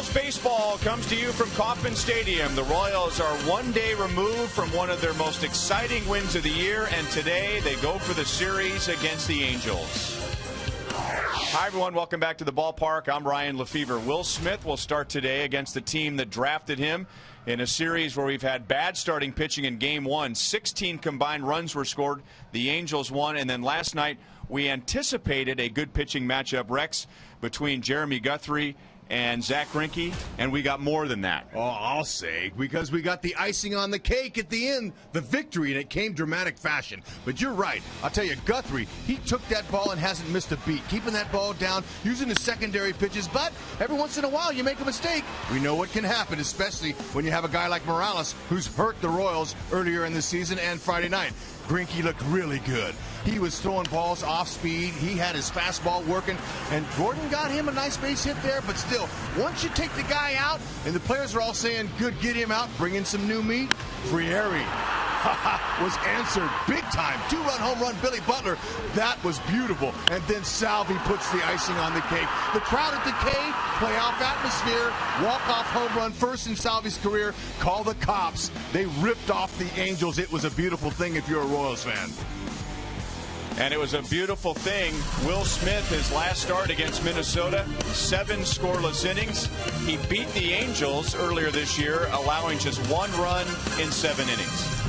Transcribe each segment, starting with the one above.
Royals baseball comes to you from Kauffman Stadium. The Royals are one day removed from one of their most exciting wins of the year, and today they go for the series against the Angels. Hi, everyone. Welcome back to the ballpark. I'm Ryan Lefevre. Will Smith will start today against the team that drafted him in a series where we've had bad starting pitching in Game 1. 16 combined runs were scored. The Angels won, and then last night we anticipated a good pitching matchup, Rex, between Jeremy Guthrie and Zach Greinke, and we got more than that. Oh, I'll say, because we got the icing on the cake at the end, the victory, and it came dramatic fashion. But you're right. I'll tell you, Guthrie, he took that ball and hasn't missed a beat, keeping that ball down, using his secondary pitches, but every once in a while you make a mistake. We know what can happen, especially when you have a guy like Morales who's hurt the Royals earlier in the season and Friday night. Greinke looked really good. He was throwing balls off speed. He had his fastball working, and Gordon got him a nice base hit there. But still, once you take the guy out, and the players are all saying, good, get him out, bring in some new meat, Frieri was answered big time. 2-run home run, Billy Butler. That was beautiful. And then Salvi puts the icing on the cake. The crowd at the K, playoff atmosphere, walk-off home run, first in Salvi's career. Call the cops. They ripped off the Angels. It was a beautiful thing if you're a Royals fan. And it was a beautiful thing. Will Smith, his last start against Minnesota, 7 scoreless innings. He beat the Angels earlier this year, allowing just 1 run in 7 innings.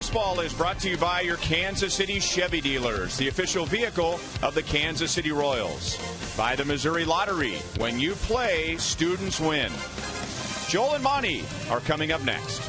Baseball is brought to you by your Kansas City Chevy dealers, the official vehicle of the Kansas City Royals. By the Missouri Lottery. When you play, students win. Joel and Monty are coming up next.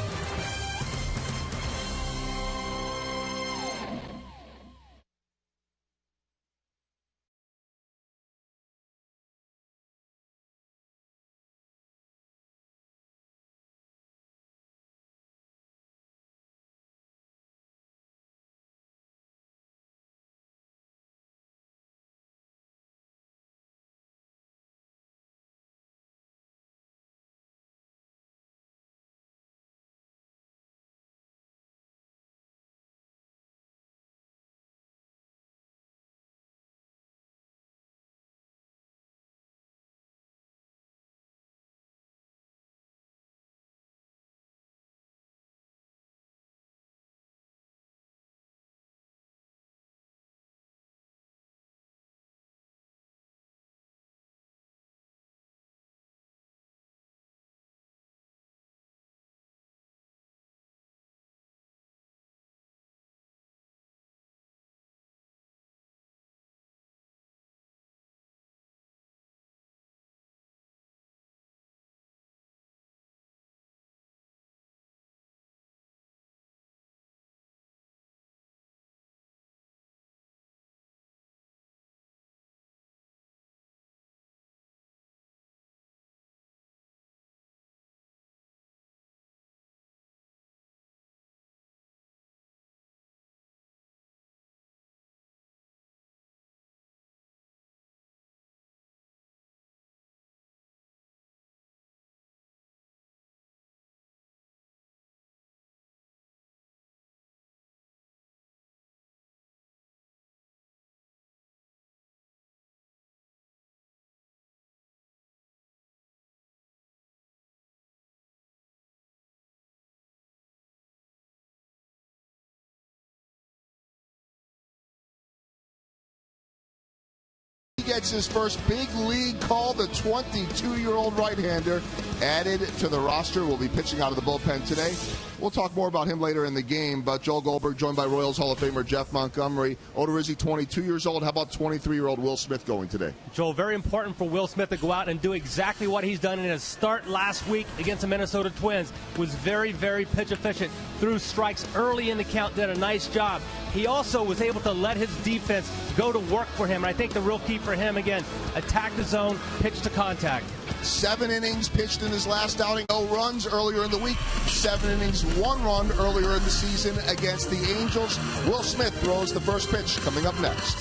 gets his first big league call. The 22-year-old right-hander added to the roster will be pitching out of the bullpen today. We'll talk more about him later in the game, but Joel Goldberg joined by Royals Hall of Famer Jeff Montgomery. Odorizzi, 22 years old. How about 23-year-old Will Smith going today? Joel, very important for Will Smith to go out and do exactly what he's done in his start last week against the Minnesota Twins. Was very, very pitch efficient. Threw strikes early in the count, did a nice job. He also was able to let his defense go to work for him. And I think the real key for him, again, attack the zone, pitch to contact. 7 innings pitched in his last outing, 0 runs earlier in the week. 7 innings, 1 run earlier in the season against the Angels. Will Smith throws the first pitch coming up next.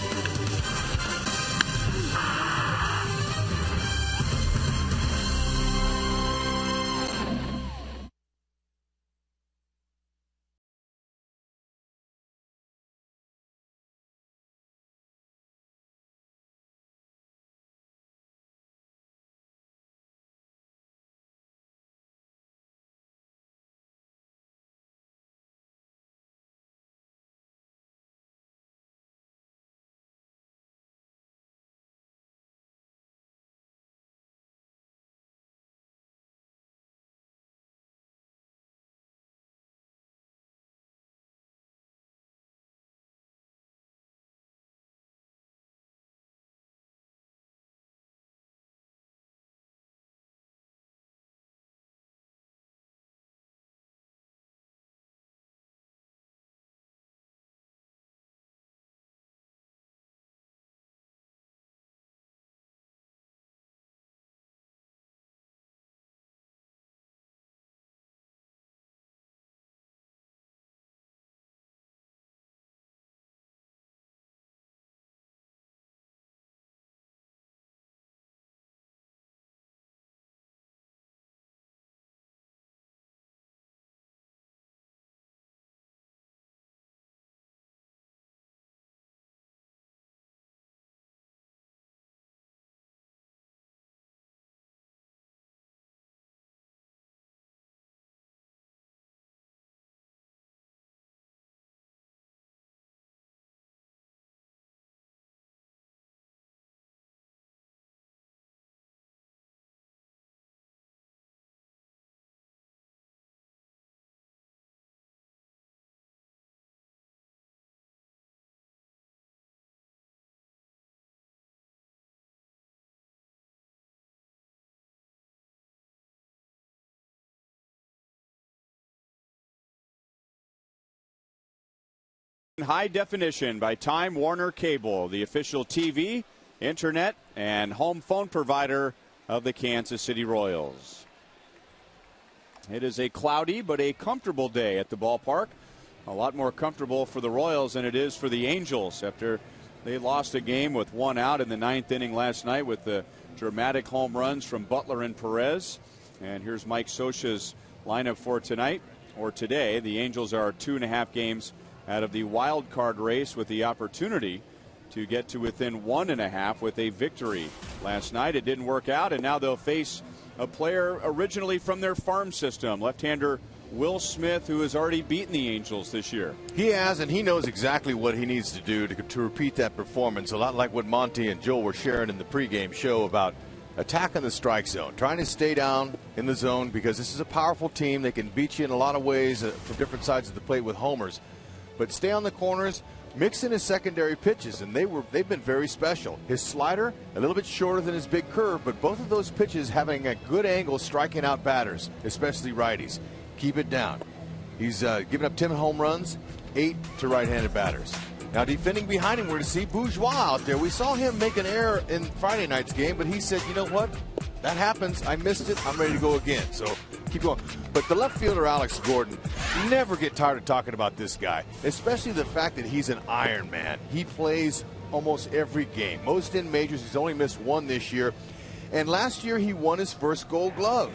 High definition by Time Warner Cable, the official TV, internet, and home phone provider of the Kansas City Royals. It is a cloudy but a comfortable day at the ballpark. A lot more comfortable for the Royals than it is for the Angels after they lost a game with 1 out in the 9th inning last night with the dramatic home runs from Butler and Perez. And here's Mike Scioscia's lineup for tonight, or today. The Angels are 2.5 games out of the wild card race with the opportunity to get to within 1.5 with a victory. Last night it didn't work out, and now they'll face a player originally from their farm system, left-hander Will Smith, who has already beaten the Angels this year. He has, and he knows exactly what he needs to do to repeat that performance, a lot like what Monty and Joel were sharing in the pregame show about attacking the strike zone, trying to stay down in the zone, because this is a powerful team. They can beat you in a lot of ways from different sides of the plate with homers. But stay on the corners, mix in his secondary pitches, and they've been very special. His slider, a little bit shorter than his big curve, but both of those pitches having a good angle striking out batters, especially righties. Keep it down. He's given up 10 home runs, 8 to right-handed batters. Now defending behind him, we're to see Bourgeois out there. We saw him make an error in Friday night's game, but he said, you know what? That happens. I missed it. I'm ready to go again. So keep going. But the left fielder, Alex Gordon, never get tired of talking about this guy, especially the fact that he's an Iron Man. He plays almost every game. Most in majors. He's only missed 1 this year. And last year, he won his first Gold Glove.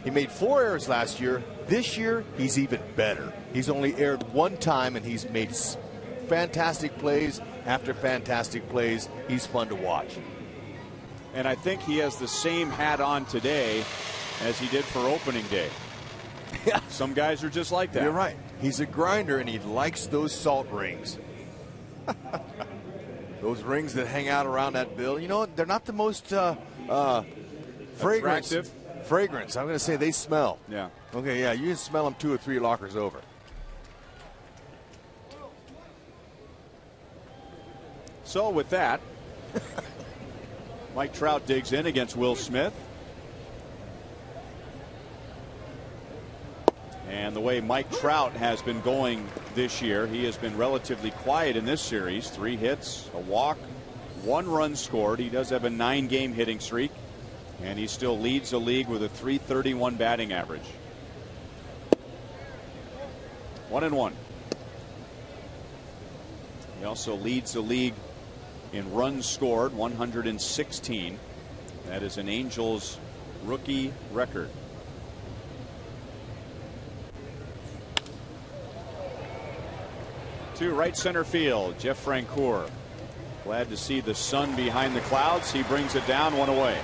He made 4 errors last year. This year, he's even better. He's only erred 1 time, and he's made fantastic plays after fantastic plays. He's fun to watch. And I think he has the same hat on today as he did for opening day. Yeah. Some guys are just like that. You're right. He's a grinder, and he likes those salt rings. Those rings that hang out around that bill, you know, they're not the most fragrance. I'm going to say they smell. Yeah. Okay, yeah, you can smell them 2 or 3 lockers over. So with that, Mike Trout digs in against Will Smith. And the way Mike Trout has been going this year, he has been relatively quiet in this series. 3 hits, a walk, 1 run scored. He does have a 9-game hitting streak, and he still leads the league with a .331 batting average. 1-1. He also leads the league in runs scored, 116. That is an Angels rookie record. To right center field, Jeff Francoeur. Glad to see the sun behind the clouds. He brings it down, 1 away.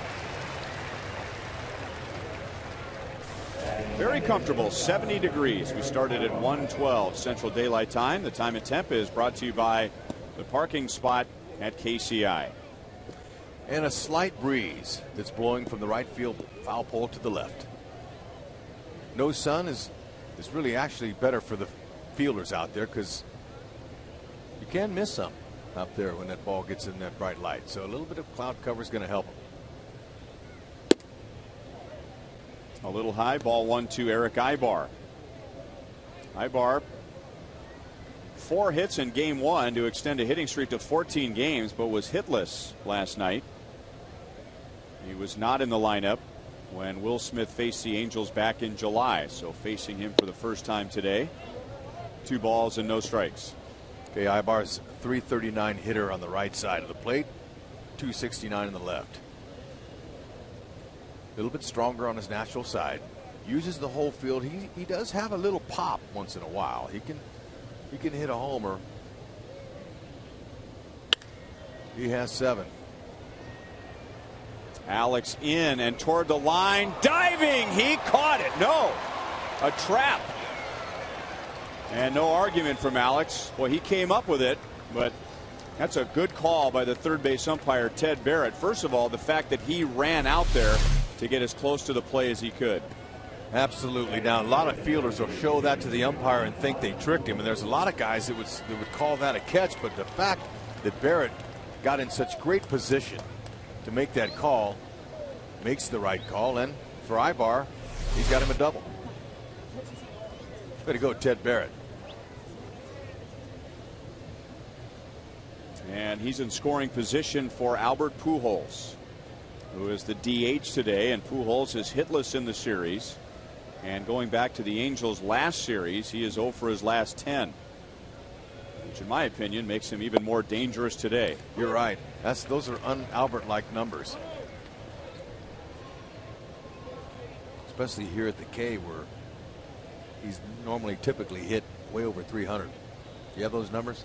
Very comfortable, 70 degrees. We started at 1:12 Central Daylight Time. The time and temp is brought to you by the parking spot at KCI. And a slight breeze that's blowing from the right field foul pole to the left. No sun is really actually better for the fielders out there, because you can miss some up there when that ball gets in that bright light. So a little bit of cloud cover is going to help them. A little high, ball 1 to Eric Ibar. Ibar, 4 hits in game 1 to extend a hitting streak to 14 games, but was hitless last night. He was not in the lineup when Will Smith faced the Angels back in July. So facing him for the first time today. 2 balls and no strikes. Okay, Ibar's .339 hitter on the right side of the plate, .269 on the left. A little bit stronger on his natural side. Uses the whole field. He does have a little pop once in a while. He can hit a homer. He has 7. Alex in and toward the line, diving. He caught it. No, a trap. And no argument from Alex. Well, he came up with it, but that's a good call by the third base umpire, Ted Barrett. First of all, the fact that he ran out there to get as close to the play as he could. Absolutely. Now, a lot of fielders will show that to the umpire and think they tricked him, and there's a lot of guys that would call that a catch. But the fact that Barrett got in such great position to make that call makes the right call, and for Ibar, he's got him a double. Way to go, Ted Barrett. And he's in scoring position for Albert Pujols, who is the DH today, and Pujols is hitless in the series. And going back to the Angels last series, he is 0 for his last 10, which in my opinion makes him even more dangerous today. You're right. Those are un-Albert-like numbers. Especially here at the K, where he's normally typically hit way over 300. Do you have those numbers?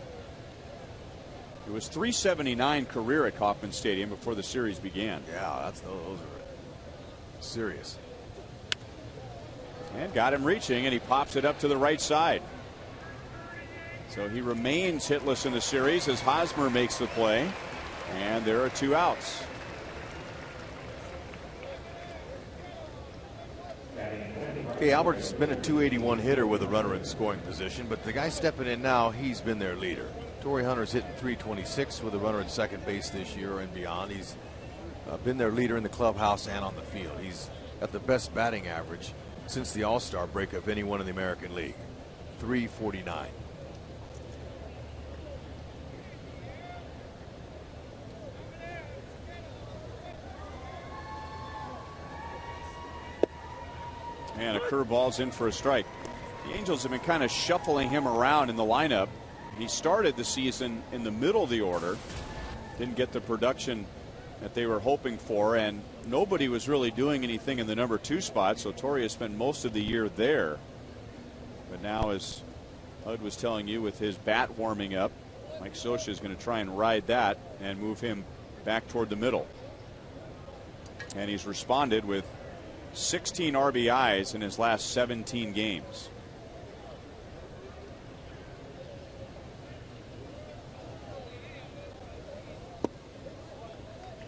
It was .379 career at Kauffman Stadium before the series began. Yeah, those are serious. And got him reaching, and he pops it up to the right side. So he remains hitless in the series as Hosmer makes the play, and there are 2 outs. Okay, Albert's been a .281 hitter with a runner in scoring position, but the guy stepping in now, he's been their leader. Torrey Hunter's hitting .326 with a runner at second base this year and beyond. He's been their leader in the clubhouse and on the field. He's got the best batting average since the All-Star break of anyone in the American League, .349. And a curveball's in for a strike. The Angels have been kind of shuffling him around in the lineup. He started the season in the middle of the order, didn't get the production that they were hoping for, and nobody was really doing anything in the number 2 spot, so Torrey has spent most of the year there. But now, as Hud was telling you, with his bat warming up, Mike Scioscia is going to try and ride that and move him back toward the middle. And he's responded with 16 RBIs in his last 17 games.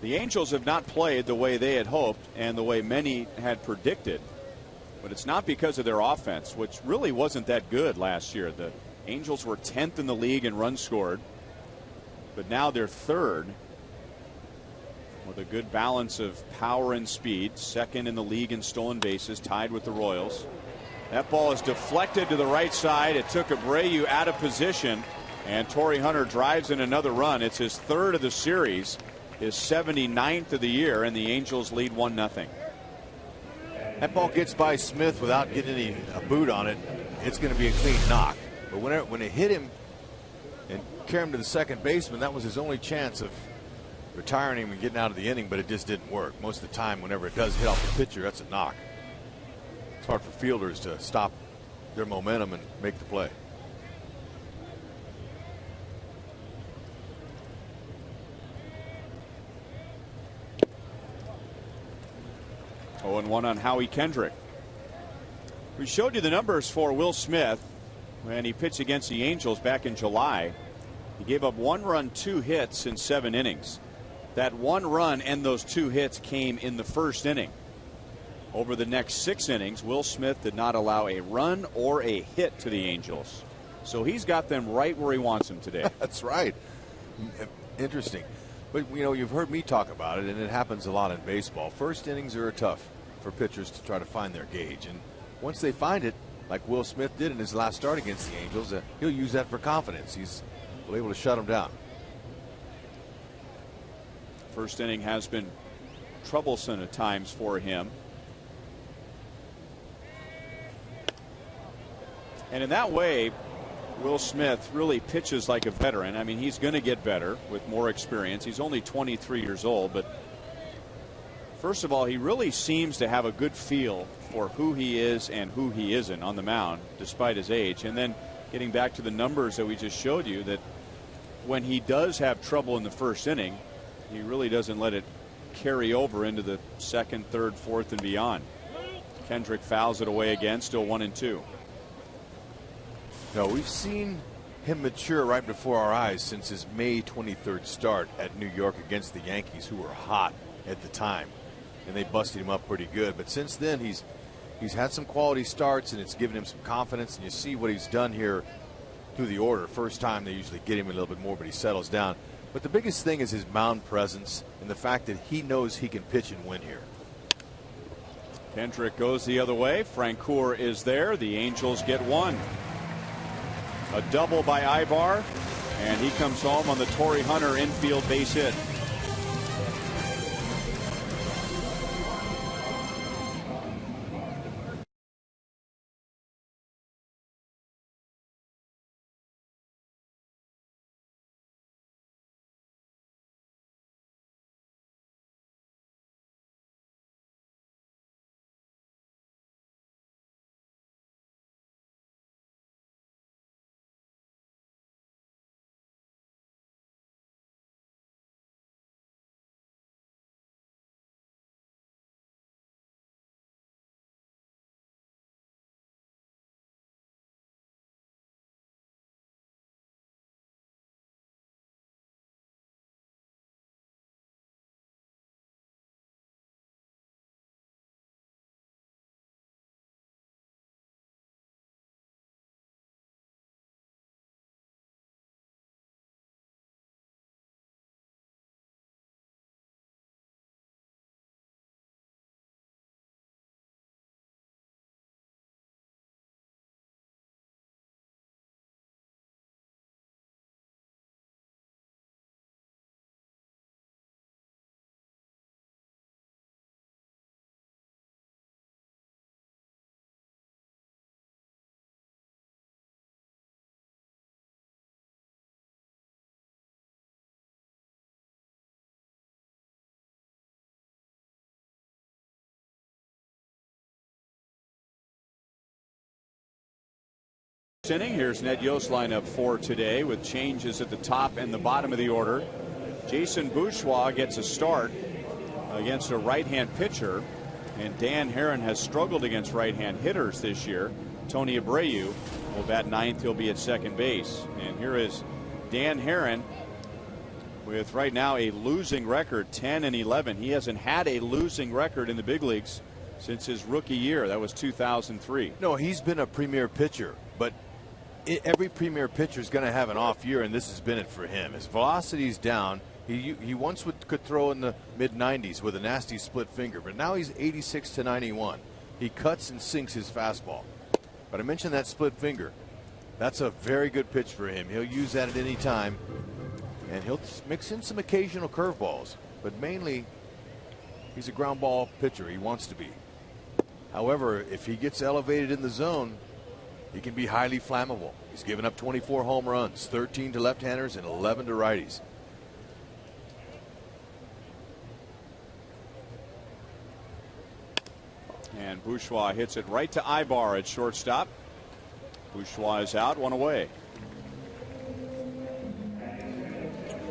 The Angels have not played the way they had hoped and the way many had predicted. But it's not because of their offense, which really wasn't that good last year. The Angels were 10th in the league in runs scored, but now they're 3rd with a good balance of power and speed. 2nd in the league in stolen bases, tied with the Royals. That ball is deflected to the right side. It took Abreu out of position, and Torrey Hunter drives in another run. It's his 3rd of the series, his 79th of the year, and the Angels lead 1-0. That ball gets by Smith without getting a boot on it. It's going to be a clean knock. But when it hit him and carried him to the second baseman, that was his only chance of retiring him and getting out of the inning, but it just didn't work. Most of the time, whenever it does hit off the pitcher, that's a knock. It's hard for fielders to stop their momentum and make the play. 0-1 on Howie Kendrick. We showed you the numbers for Will Smith when he pitched against the Angels back in July. He gave up 1 run, 2 hits in 7 innings. That 1 run and those 2 hits came in the 1st inning. Over the next 6 innings, Will Smith did not allow a run or a hit to the Angels. So he's got them right where he wants them today. That's right. Interesting. But, you know, you've heard me talk about it, and it happens a lot in baseball. First innings are tough for pitchers to try to find their gauge. And once they find it, like Will Smith did in his last start against the Angels, he'll use that for confidence. He's able to shut them down. First inning has been troublesome at times for him. And in that way, Will Smith really pitches like a veteran. I mean, he's going to get better with more experience. He's only 23 years old, but first of all, he really seems to have a good feel for who he is and who he isn't on the mound, despite his age. And then getting back to the numbers that we just showed you, that when he does have trouble in the first inning, he really doesn't let it carry over into the 2nd, 3rd, 4th, and beyond. Kendrick fouls it away again, still 1-2. No, we've seen him mature right before our eyes since his May 23rd start at New York against the Yankees, who were hot at the time, and they busted him up pretty good. But since then, he's had some quality starts, and it's given him some confidence. And you see what he's done here through the order. First time they usually get him a little bit more, but he settles down. But the biggest thing is his mound presence and the fact that he knows he can pitch and win here. Kendrick goes the other way. Francoeur is there. The Angels get 1. A double by Ibar, and he comes home on the Torrey Hunter infield base hit. Inning. Here's Ned Yost's lineup for today with changes at the top and the bottom of the order. Jason Bourgeois gets a start against a right-hand pitcher, and Dan Herron has struggled against right-hand hitters this year. Tony Abreu will bat 9th. He'll be at second base. And here is Dan Herron with right now a losing record, 10-11. He hasn't had a losing record in the big leagues since his rookie year. That was 2003. No, he's been a premier pitcher, but every premier pitcher is going to have an off year, and this has been it for him. His velocity's down. He once could throw in the mid-90s with a nasty split finger, but now he's 86-91. He cuts and sinks his fastball. But I mentioned that split finger. That's a very good pitch for him. He'll use that at any time, and he'll mix in some occasional curveballs, but mainly he's a ground ball pitcher. He wants to be. However, if he gets elevated in the zone, he can be highly flammable. He's given up 24 home runs, 13 to left-handers and 11 to righties. And Bourgeois hits it right to Ibar at shortstop. Bourgeois is out, one away.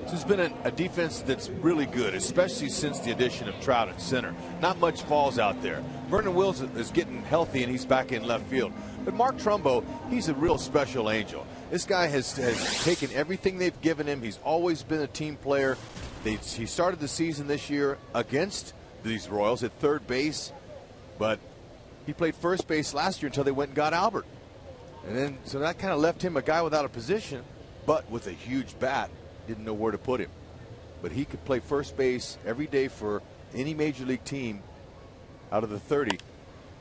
This has been a defense that's really good, especially since the addition of Trout at center. Not much falls out there. Vernon Wills is getting healthy and he's back in left field. But Mark Trumbo, he's a real special angel. This guy has taken everything they've given him. He's always been a team player. He started the season this year against these Royals at third base, but he played first base last year until they went and got Albert. And then, so that kind of left him a guy without a position, but with a huge bat. Didn't know where to put him. But he could play first base every day for any major league team out of the 30.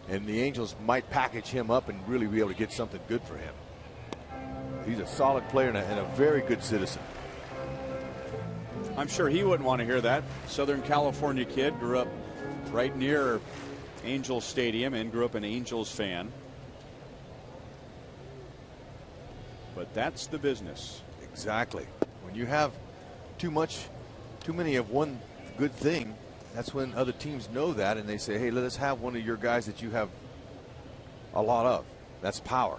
And the Angels might package him up and really be able to get something good for him. He's a solid player and a very good citizen. I'm sure he wouldn't want to hear that. Southern California kid, grew up right near Angels Stadium and grew up an Angels fan. But that's the business. Exactly. When you have too many of one good thing, that's when other teams know that and they say, hey, let us have one of your guys that you have a lot of. That's power.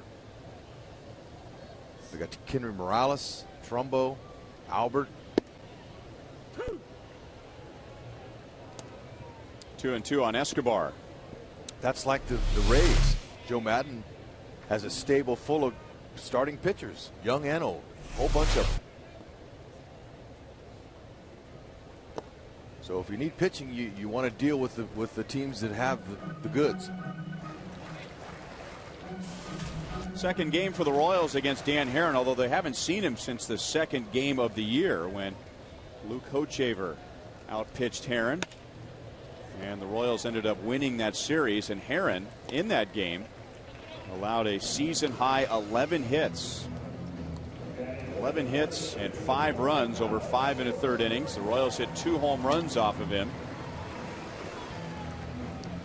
We got Kenry Morales, Trumbo, Albert. 2-2 on Escobar. That's like the Rays. Joe Madden has a stable full of starting pitchers, young and old, a whole bunch of them. So if you need pitching, you want to deal with the teams that have the goods. Second game for the Royals against Dan Herron, although they haven't seen him since the second game of the year when Luke Hochevar outpitched Herron. And the Royals ended up winning that series, and Herron in that game allowed a season high 11 hits. 11 hits and 5 runs over 5 1/3 innings. The Royals hit 2 home runs off of him.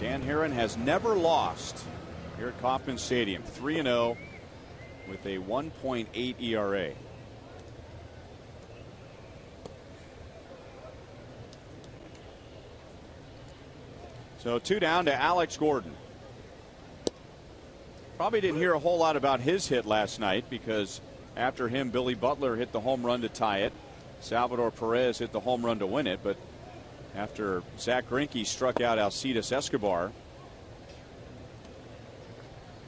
Dan Herron has never lost here at Kauffman Stadium. 3-0 with a 1.8 ERA. So 2 down to Alex Gordon. Probably didn't hear a whole lot about his hit last night because after him, Billy Butler hit the home run to tie it. Salvador Perez hit the home run to win it. But after Zach Greinke struck out Alcides Escobar,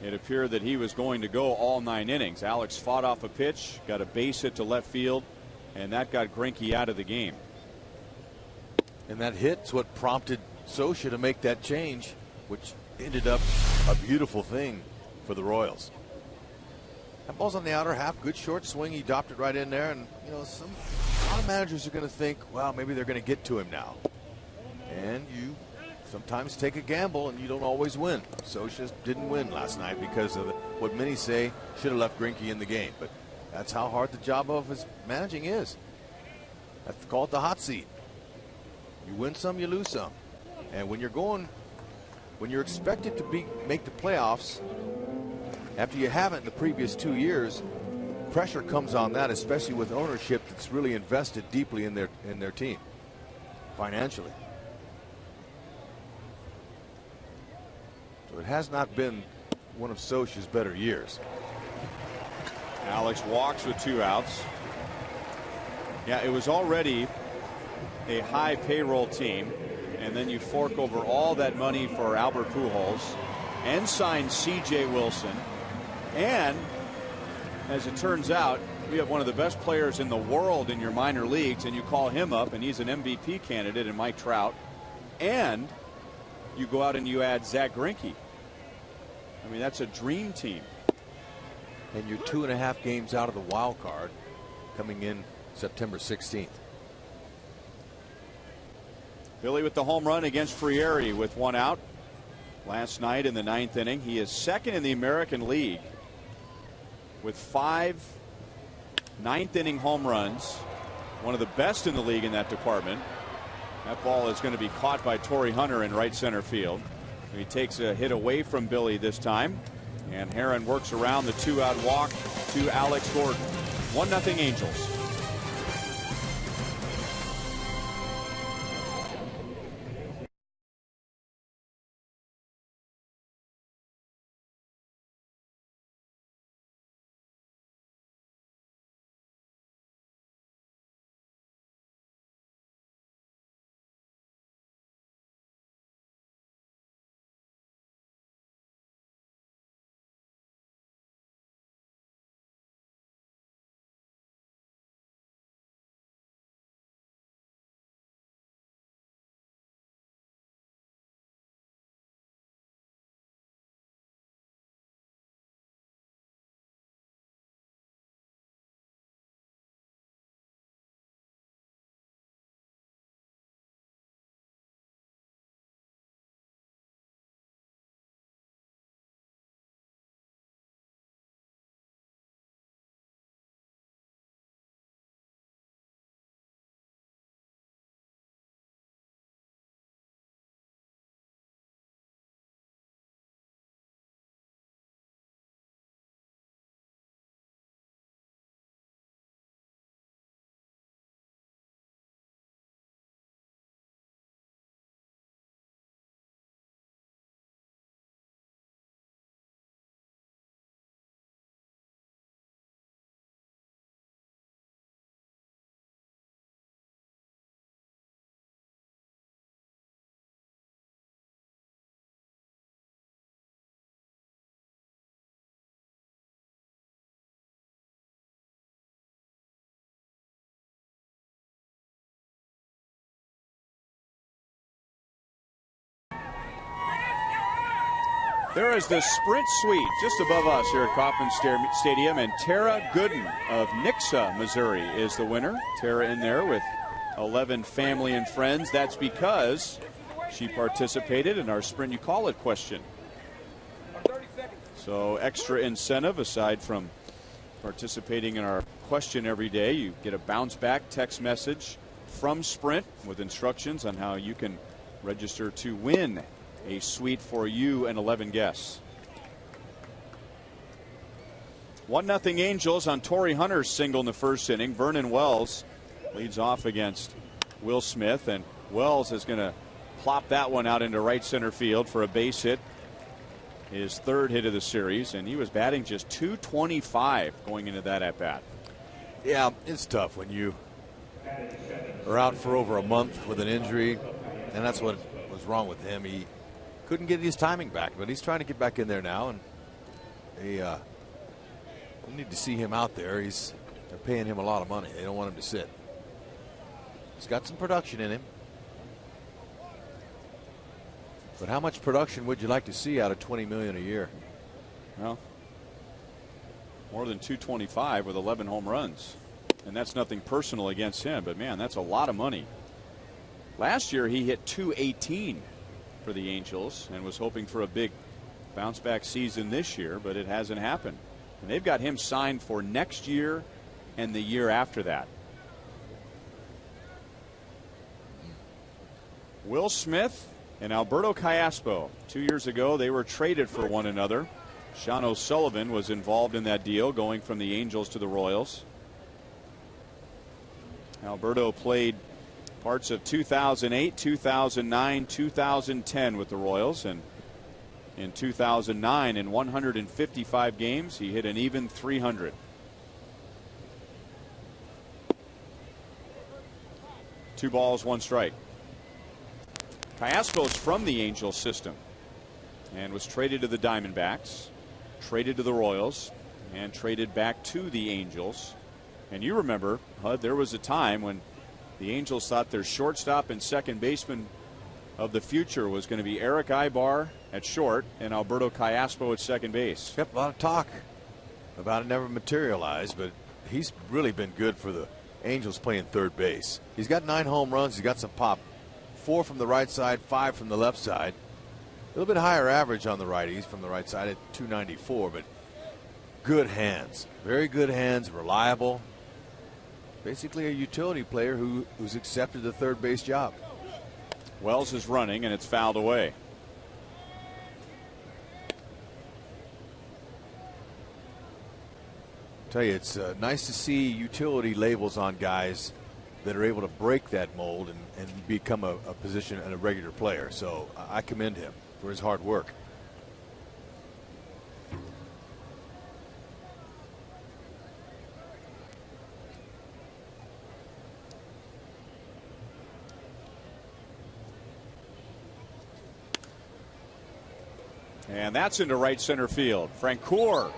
it appeared that he was going to go all 9 innings. Alex fought off a pitch, got a base hit to left field, and that got Greinke out of the game. And that hit's what prompted Socha to make that change, which ended up a beautiful thing for the Royals. That ball's on the outer half, good short swing. He dropped it right in there, and you know, a lot of managers are going to think, well, maybe they're going to get to him now. And you sometimes take a gamble, and you don't always win. Socha didn't win last night because of what many say should have left Greinke in the game. But that's how hard the job of his managing is. That's called the hot seat. You win some, you lose some. And when you're expected to make the playoffs, after you haven't in the previous 2 years, pressure comes on that, especially with ownership that's really invested deeply in their team financially. So it has not been one of Socha's better years. Alex walks with 2 outs. Yeah, it was already a high payroll team, and then you fork over all that money for Albert Pujols and sign C.J. Wilson. And as it turns out, you have one of the best players in the world in your minor leagues, and you call him up, and he's an MVP candidate in Mike Trout, and you go out and you add Zach Greinke. I mean, that's a dream team. And you're 2.5 games out of the wild card coming in September 16th. Billy with the home run against Frieri with 1 out last night in the 9th inning. He is second in the American League with 5 9th inning home runs. One of the best in the league in that department. That ball is going to be caught by Torrey Hunter in right center field. He takes a hit away from Billy this time, and Heron works around the 2-out walk to Alex Gordon. 1-0 Angels. There is the Sprint Suite just above us here at Kauffman Stadium, and Tara Gooden of Nixa, Missouri is the winner. Tara in there with 11 family and friends. That's because she participated in our Sprint You Call It question. So extra incentive aside from participating in our question every day. You get a bounce back text message from Sprint with instructions on how you can register to win a suite for you and 11 guests. 1-0 Angels on Torrey Hunter's single in the first inning. Vernon Wells leads off against Will Smith, and Wells is going to plop that one out into right center field for a base hit. His 3rd hit of the series, and he was batting just .225 going into that at bat. Yeah, it's tough when you are out for over a month with an injury, and that's what was wrong with him. He couldn't get his timing back, but he's trying to get back in there now, and they need to see him out there. They're paying him a lot of money. They don't want him to sit. He's got some production in him. But how much production would you like to see out of $20 million a year? Well, more than .225 with 11 home runs. And that's nothing personal against him, but man, that's a lot of money. Last year he hit .218 for the Angels and was hoping for a big bounce back season this year, but it hasn't happened. And they've got him signed for next year and the year after that. Will Smith and Alberto Callaspo. 2 years ago they were traded for one another. Sean O'Sullivan was involved in that deal, going from the Angels to the Royals. Alberto played parts of 2008, 2009, 2010 with the Royals, and in 2009, in 155 games, he hit an even .300. Two balls, one strike. Callaspo's from the Angels system and was traded to the Diamondbacks, traded to the Royals, and traded back to the Angels. And you remember, Hud, there was a time when the Angels thought their shortstop and second baseman of the future was going to be Eric Ibar at short and Alberto Callaspo at second base. Yep, a lot of talk about it never materialized, but he's really been good for the Angels playing third base. He's got 9 home runs. He's got some pop. 4 from the right side, 5 from the left side. A little bit higher average on the righties from the right side at 294, but good hands. Very good hands, reliable. Basically a utility player who's accepted the third base job. Wells is running, and it's fouled away. Tell you, it's nice to see utility labels on guys that are able to break that mold and become a position and a regular player. So I commend him for his hard work. And that's into right center field. Francoeur.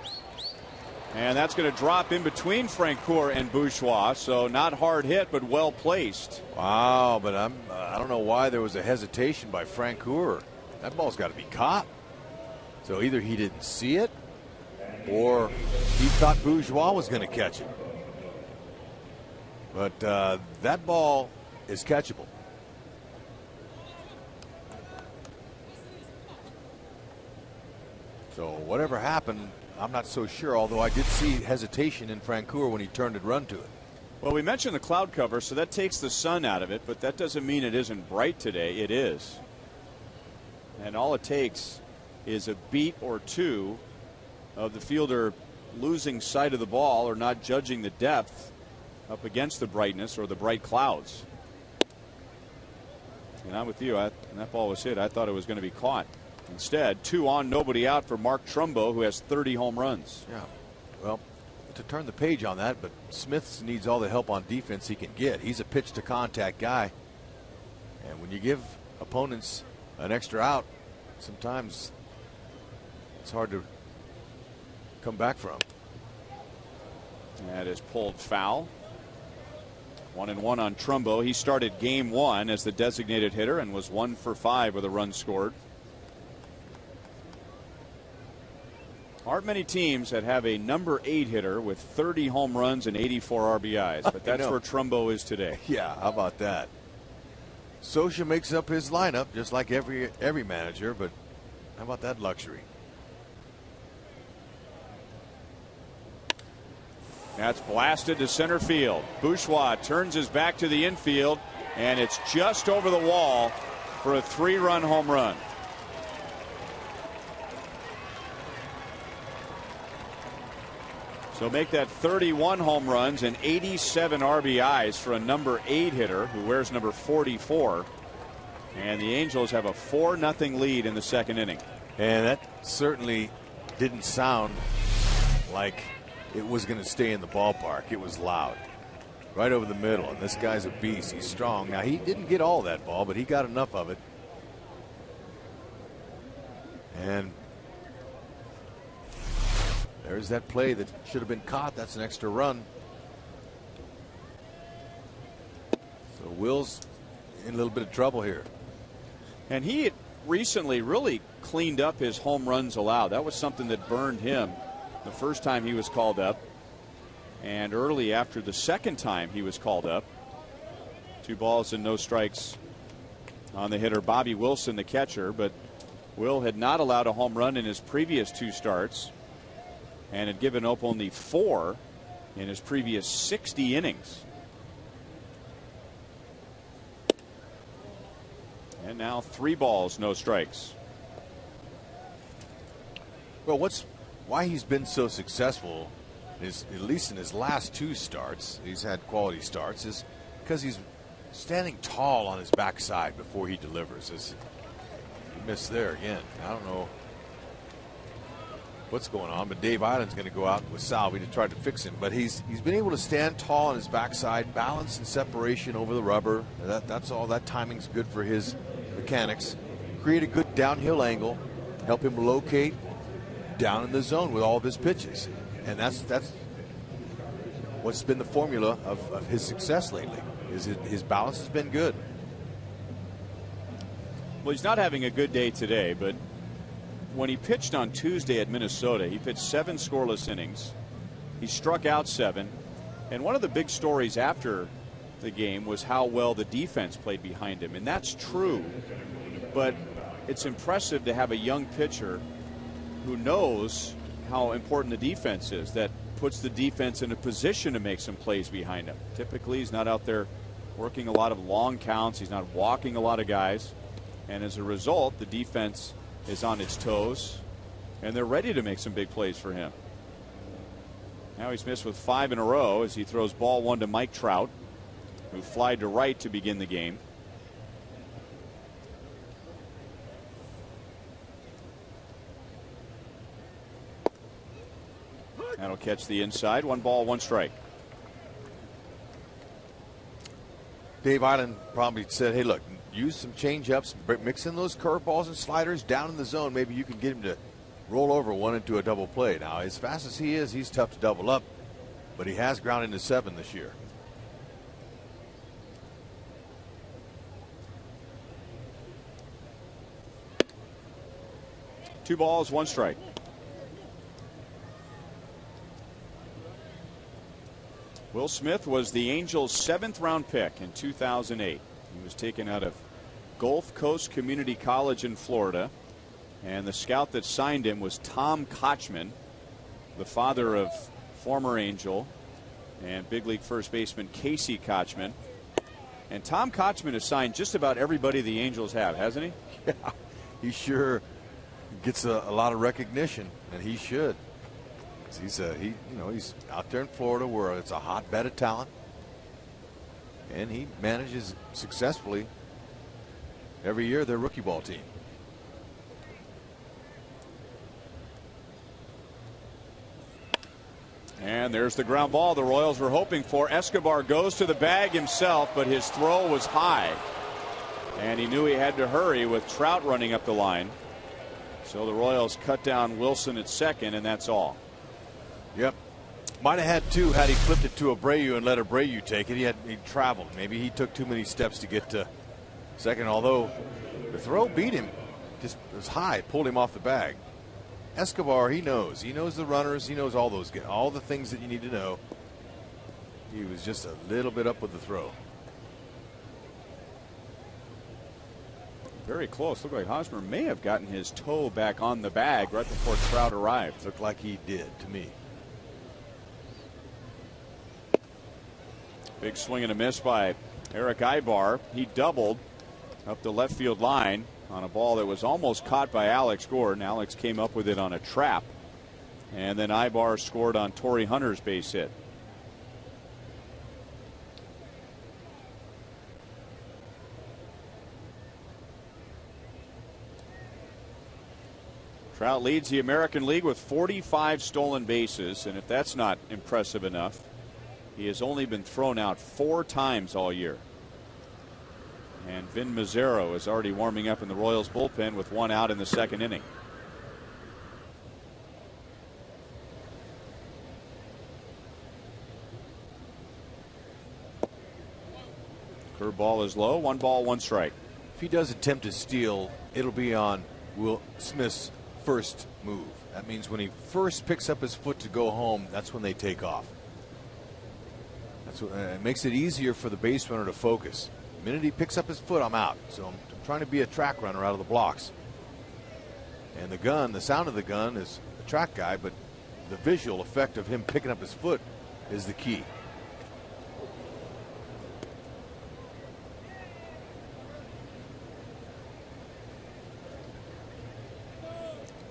And that's going to drop in between Francoeur and Bourgeois. So not hard hit, but well placed. Wow, but I don't know why there was a hesitation by Francoeur. That ball's got to be caught. So either he didn't see it or he thought Bourgeois was going to catch it. But that ball is catchable. So whatever happened, I'm not so sure, although I did see hesitation in Francoeur when he turned and run to it. Well, we mentioned the cloud cover, so that takes the sun out of it, but that doesn't mean it isn't bright today. It is. And all it takes is a beat or two of the fielder losing sight of the ball or not judging the depth up against the brightness or the bright clouds. And I'm with you. When that ball was hit, I thought it was going to be caught. Instead, 2 on, nobody out for Mark Trumbo, who has 30 home runs. Yeah. Well, to turn the page on that, but Smith needs all the help on defense he can get. He's a pitch to contact guy. And when you give opponents an extra out, sometimes it's hard to come back from. That is pulled foul. 1-1 on Trumbo. He started game 1 as the designated hitter and was 1 for 5 with a run scored. Aren't many teams that have a number 8 hitter with 30 home runs and 84 RBIs, but that's where Trumbo is today. Yeah, how about that? Scioscia makes up his lineup just like every manager, but how about that luxury? That's blasted to center field. Bourgeois turns his back to the infield, and it's just over the wall for a 3-run home run. So make that 31 home runs and 87 RBIs for a number 8 hitter who wears number 44. And the Angels have a 4-0 lead in the second inning. And that certainly didn't sound like it was going to stay in the ballpark. It was loud. Right over the middle. And this guy's a beast. He's strong. Now, he didn't get all that ball, but he got enough of it. And there's that play that should have been caught. That's an extra run. So Will's in a little bit of trouble here. And he had recently really cleaned up his home runs allowed. That was something that burned him the first time he was called up. And early after the second time he was called up. 2 balls and no strikes on the hitter Bobby Wilson, the catcher. But Will had not allowed a home run in his previous 2 starts. And had given up only 4 in his previous 60 innings. And now 3 balls, no strikes. Well, why he's been so successful is, at least in his last 2 starts, he's had quality starts, is because he's standing tall on his backside before he delivers. He missed there again. I don't know what's going on, but Dave Island's going to go out with Salvi to try to fix him. But he's been able to stand tall on his backside, balance and separation over the rubber. That's all. That timing's good for his mechanics. Create a good downhill angle, help him locate down in the zone with all of his pitches, and that's what's been the formula of his success lately. His balance has been good. Well, he's not having a good day today, but when he pitched on Tuesday at Minnesota, he pitched 7 scoreless innings. He struck out 7. And one of the big stories after the game was how well the defense played behind him. And that's true, but it's impressive to have a young pitcher who knows how important the defense is, that puts the defense in a position to make some plays behind him. Typically, he's not out there working a lot of long counts. He's not walking a lot of guys. And as a result, the defense is on its toes, and they're ready to make some big plays for him. Now he's missed with 5 in a row as he throws ball 1 to Mike Trout, who flied to right to begin the game. That'll catch the inside. 1 ball, 1 strike. Dave Island probably said, hey, look, use some change-ups, mix in those curveballs and sliders down in the zone. Maybe you can get him to roll over one into a double play. Now, as fast as he is, he's tough to double up, but he has ground into 7 this year. Two balls, 1 strike. Will Smith was the Angels' 7th round pick in 2008. He was taken out of Gulf Coast Community College in Florida, and the scout that signed him was Tom Kochman, the father of former Angel and big league first baseman Casey Kochman. And Tom Kochman has signed just about everybody the Angels have, hasn't he? Yeah, he sure gets a lot of recognition, and he should. He's out there in Florida where it's a hotbed of talent, and he manages successfully every year their rookie ball team. And there's the ground ball the Royals were hoping for. Escobar goes to the bag himself, but his throw was high, and he knew he had to hurry with Trout running up the line. So the Royals cut down Wilson at second, and that's all. Yep. Might have had 2 had he flipped it to Abreu and let Abreu take it. He traveled. Maybe he took too many steps to get to second, although the throw beat him. Just was high, pulled him off the bag. Escobar, he knows the runners, he knows all the things that you need to know. He was just a little bit up with the throw. Very close. Looked like Hosmer may have gotten his toe back on the bag right before Trout arrived. Looked like he did to me. Big swing and a miss by Eric Ibar. He doubled up the left field line on a ball that was almost caught by Alex Gordon. Alex came up with it on a trap, and then Ibar scored on Torrey Hunter's base hit. Trout leads the American League with 45 stolen bases, and if that's not impressive enough, he has only been thrown out 4 times all year. And Vin Mazzaro is already warming up in the Royals bullpen with 1 out in the 2nd inning. Curveball is low. 1 ball, 1 strike. If he does attempt to steal, it'll be on Will Smith's first move. That means when he first picks up his foot to go home, that's when they take off. That's what it makes it easier for the base runner to focus. The minute he picks up his foot, I'm out. So I'm trying to be a track runner out of the blocks. And the gun, the sound of the gun is a track guy, but the visual effect of him picking up his foot is the key.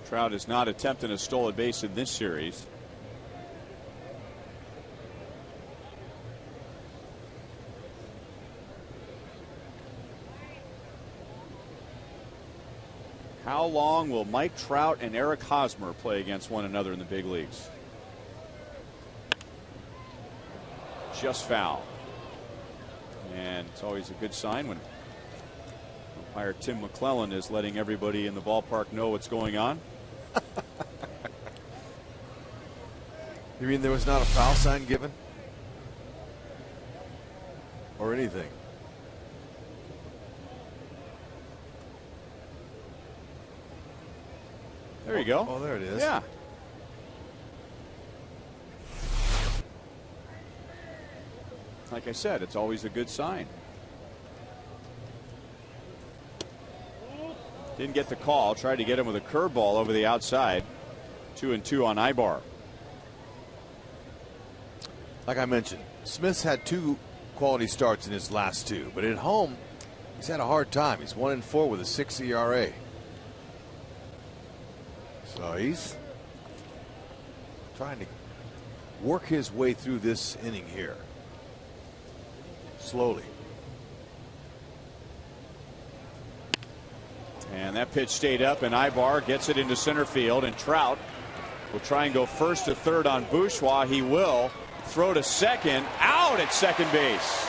Trout is not attempting a stolen base in this series. How long will Mike Trout and Eric Hosmer play against one another in the big leagues? Just foul. And it's always a good sign when umpire Tim McClellan is letting everybody in the ballpark know what's going on. You mean there was not a foul sign given? or anything. There you go. Oh, there it is. Yeah. Like I said, it's always a good sign. Didn't get the call. Tried to get him with a curveball over the outside. 2-2 on Ibar. Like I mentioned, Smith's had 2 quality starts in his last 2, but at home, he's had a hard time. He's 1-4 with a 6 ERA. So he's trying to work his way through this inning here. Slowly. And that pitch stayed up, and Ibar gets it into center field, and Trout will try and go first to third on Bourgeois. He will throw to second, out at second base.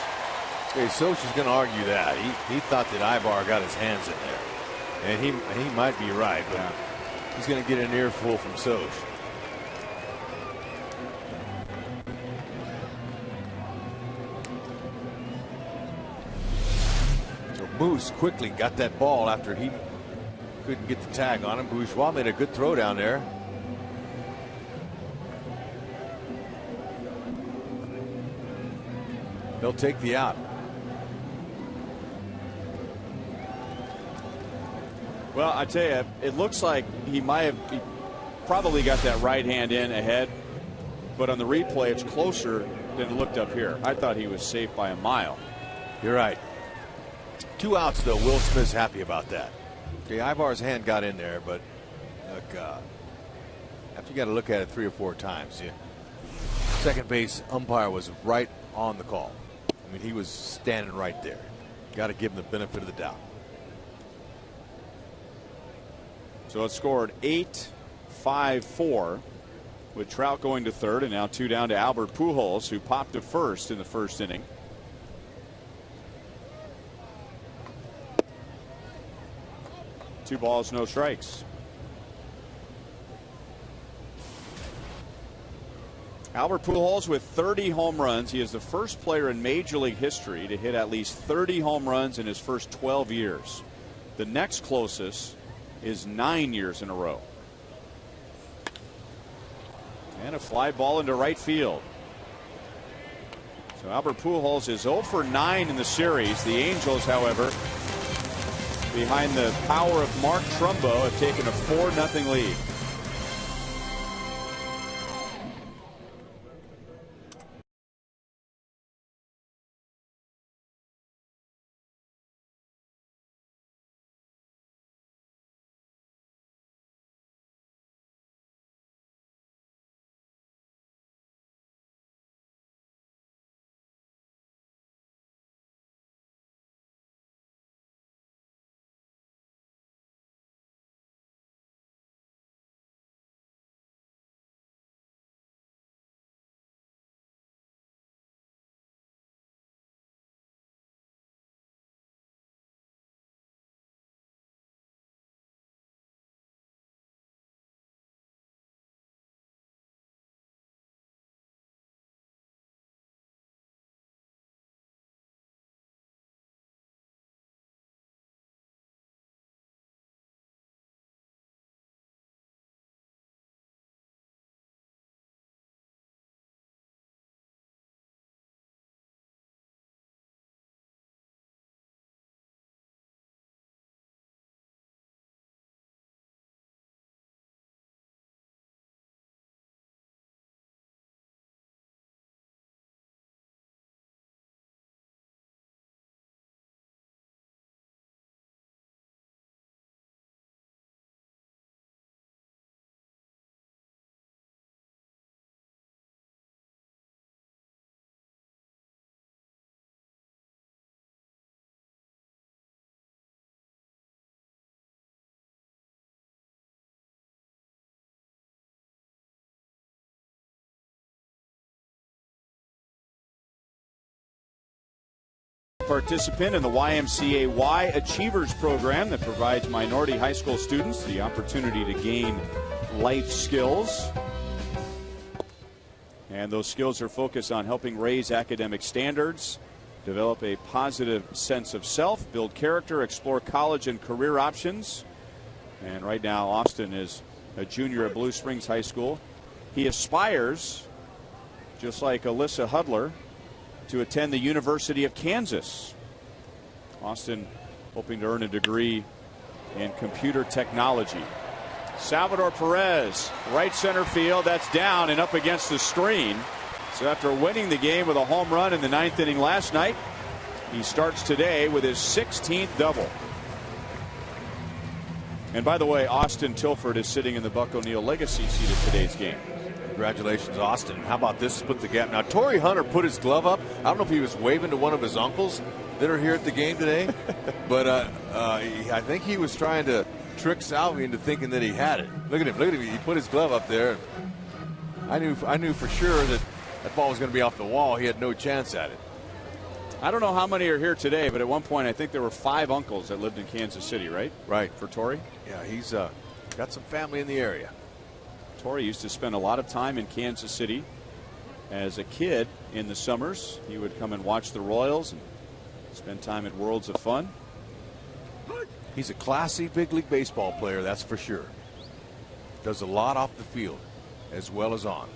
Okay, Socha's going to argue that. He thought that Ibar got his hands in there. And he might be right, but he's going to get an earful from Soch. So Moose quickly got that ball after he couldn't get the tag on him. Bourgeois made a good throw down there. They'll take the out. Well, I tell you, it looks like he probably got that right hand in ahead, but on the replay, it's closer than it looked up here. I thought he was safe by a mile. You're right. 2 outs, though. Will Smith's happy about that. Okay, Ibar's hand got in there, but look, after you got to look at it 3 or 4 times, second base umpire was right on the call. I mean, he was standing right there. Got to give him the benefit of the doubt. So it's scored 8-5-4 with Trout going to third, and now 2 down to Albert Pujols, who popped to first in the first inning. Two balls, no strikes. Albert Pujols with 30 home runs. He is the first player in Major League history to hit at least 30 home runs in his first 12 years. The next closest is 9 years in a row. And a fly ball into right field. So Albert Pujols is 0 for 9 in the series. The Angels, however, behind the power of Mark Trumbo, have taken a 4-0 lead. Participant in the YMCA Y Achievers program that provides minority high school students the opportunity to gain life skills. And those skills are focused on helping raise academic standards develop a positive sense of self, build character, explore college and career options. And right now, Austin is a junior at Blue Springs High School. He aspires, just like Alyssa Hudler, to attend the University of Kansas. Austin hoping to earn a degree in computer technology. Salvador Perez, right center field. That's down and up against the screen. So after winning the game with a home run in the 9th inning last night, he starts today with his 16th double. And by the way, Austin Tilford is sitting in the Buck O'Neil Legacy seat at today's game. Congratulations, Austin. How about this split the gap? Now, Torrey Hunter put his glove up. I don't know if he was waving to one of his uncles that are here at the game today, but I think he was trying to trick Salvi into thinking that he had it. Look at him. Look at him. He put his glove up there. I knew for sure that that ball was going to be off the wall. He had no chance at it. I don't know how many are here today, but at one point I think there were 5 uncles that lived in Kansas City, right? Right. For Torrey? Yeah, he's got some family in the area. Torrey used to spend a lot of time in Kansas City as a kid in the summers. He would come and watch the Royals and spend time at Worlds of Fun. He's a classy big league baseball player, that's for sure. Does a lot off the field as well as on.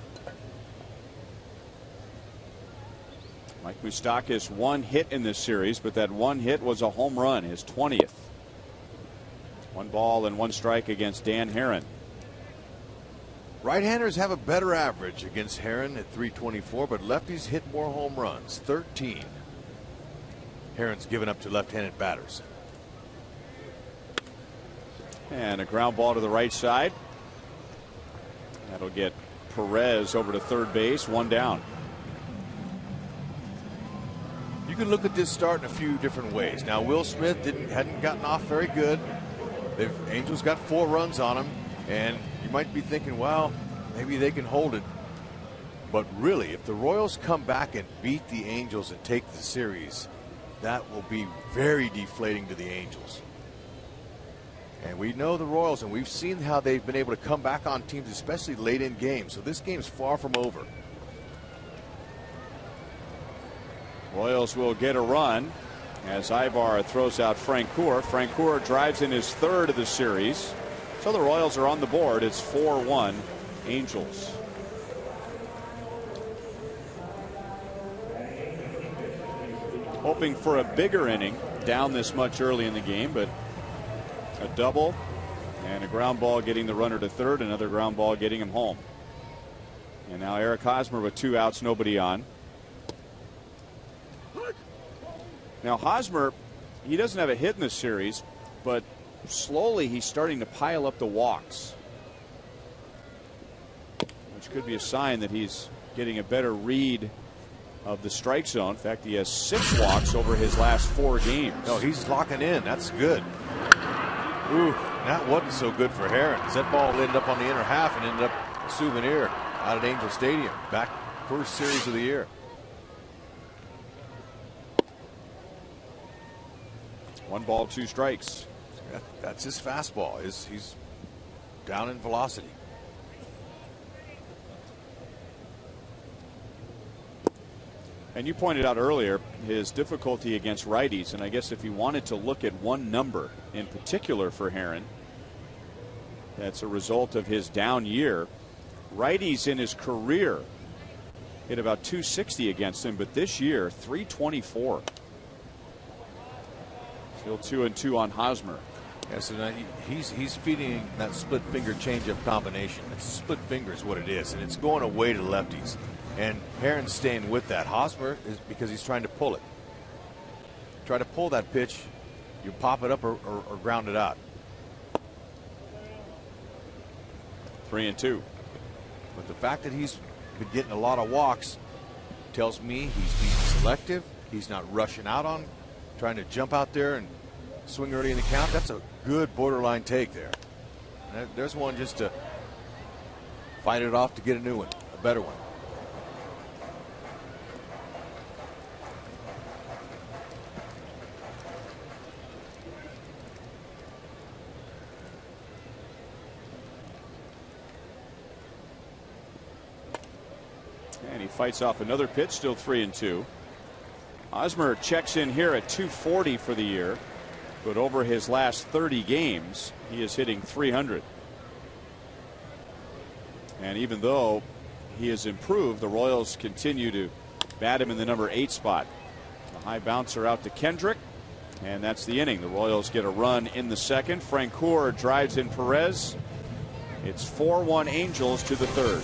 Mike Moustakas 1 hit in this series, but that 1 hit was a home run, his 20th. 1 ball and 1 strike against Dan Herron. Right-handers have a better average against Herron at 324, but lefties hit more home runs, 13. Herron's given up to left-handed batters. And a ground ball to the right side. That'll get Perez over to third base, 1 down. You can look at this start in a few different ways. Now, Will Smith hadn't gotten off very good. The Angels got 4 runs on him, and you might be thinking, well, maybe they can hold it. But really, if the Royals come back and beat the Angels and take the series, that will be very deflating to the Angels. And we know the Royals, and we've seen how they've been able to come back on teams, especially late in games. So this game's far from over. Royals will get a run as Ibar throws out Francoeur. Francoeur drives in his 3rd of the series. So the Royals are on the board. It's 4-1 Angels. Hoping for a bigger inning down this much early in the game, but a double and a ground ball getting the runner to third, another ground ball getting him home. And now Eric Hosmer with 2 outs, nobody on. Now Hosmer, he doesn't have a hit in this series, but slowly he's starting to pile up the walks, which could be a sign that he's getting a better read of the strike zone. In fact, he has 6 walks over his last 4 games. No, he's locking in. That's good. Ooh, that wasn't so good for Herron. That ball ended up on the inner half and ended up a souvenir out at Angel Stadium. Back first series of the year. 1 ball, 2 strikes. That's his fastball. He's down in velocity. And you pointed out earlier his difficulty against righties, and I guess if you wanted to look at one number in particular for Herron, that's a result of his down year. Righties in his career hit about 260 against him, but this year 324. Still 2-2 on Hosmer. Yeah, so now he's feeding that split finger changeup combination. It's split finger is what it is, and it's going away to lefties. And Herron's staying with that. Hosmer is because he's trying to pull it. Try to pull that pitch, you pop it up or ground it out. 3-2. But the fact that he's been getting a lot of walks tells me he's being selective. He's not rushing out on, trying to jump out there and swing early in the count. That's a good borderline take there. There's one just to fight it off to get a new one, a better one. And he fights off another pitch, still 3-2. Hosmer checks in here at 240 for the year, but over his last 30 games, he is hitting 300. And even though he has improved, the Royals continue to bat him in the number 8 spot. The high bouncer out to Kendrick, and that's the inning. The Royals get a run in the second. Francoeur drives in Perez. It's 4-1 Angels to the third.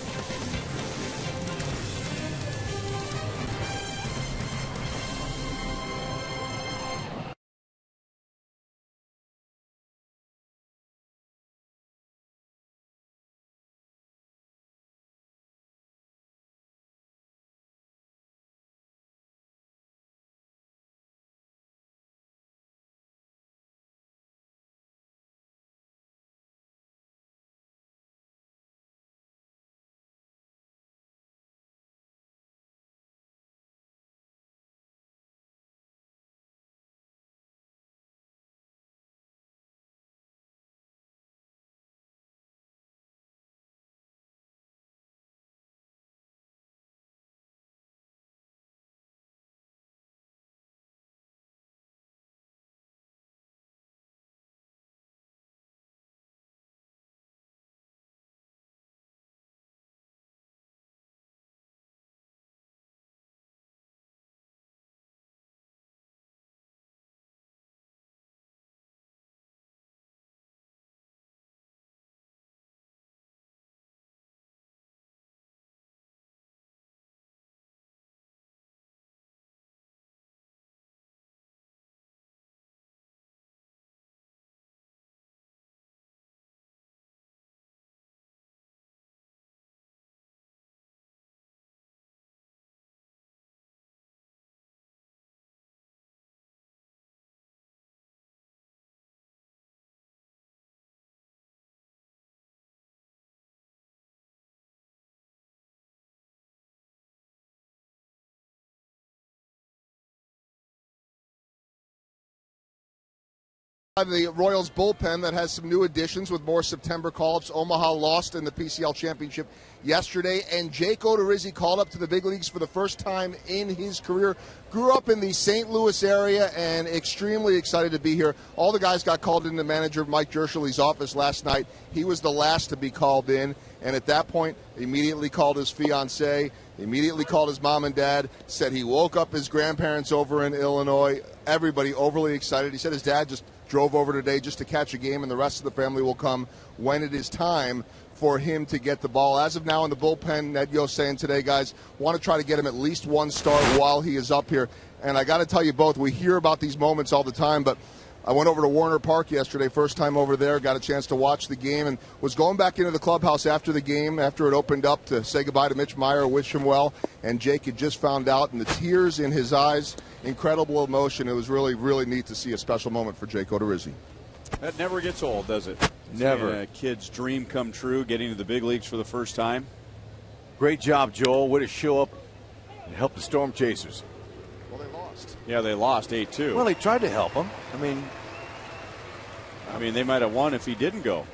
The Royals bullpen that has some new additions with more September call-ups. Omaha lost in the PCL championship yesterday, and Jake Odorizzi called up to the big leagues for the first time in his career. Grew up in the St. Louis area and extremely excited to be here. All the guys got called into manager Mike Jershely's office last night. He was the last to be called in, and at that point, immediately called his fiancée, immediately called his mom and dad, said he woke up his grandparents over in Illinois. Everybody overly excited. He said his dad just drove over today just to catch a game, and the rest of the family will come when it is time for him to get the ball. As of now in the bullpen, Ned Yost saying today, guys, want to try to get him at least one start while he is up here. And I got to tell you both, we hear about these moments all the time, but I went over to Warner Park yesterday, first time over there, got a chance to watch the game, and was going back into the clubhouse after the game, after it opened up, to say goodbye to Mitch Meyer, wish him well, and Jake had just found out, and the tears in his eyes, incredible emotion. It was really, really neat to see a special moment for Jake Odorizzi. That never gets old, does it? Never. Seeing a kid's dream come true, getting to the big leagues for the first time. Great job, Joel. Way to show up and help the Storm Chasers. Well, they lost. Yeah, they lost 8-2. Well, he tried to help them. I mean, they might have won if he didn't go.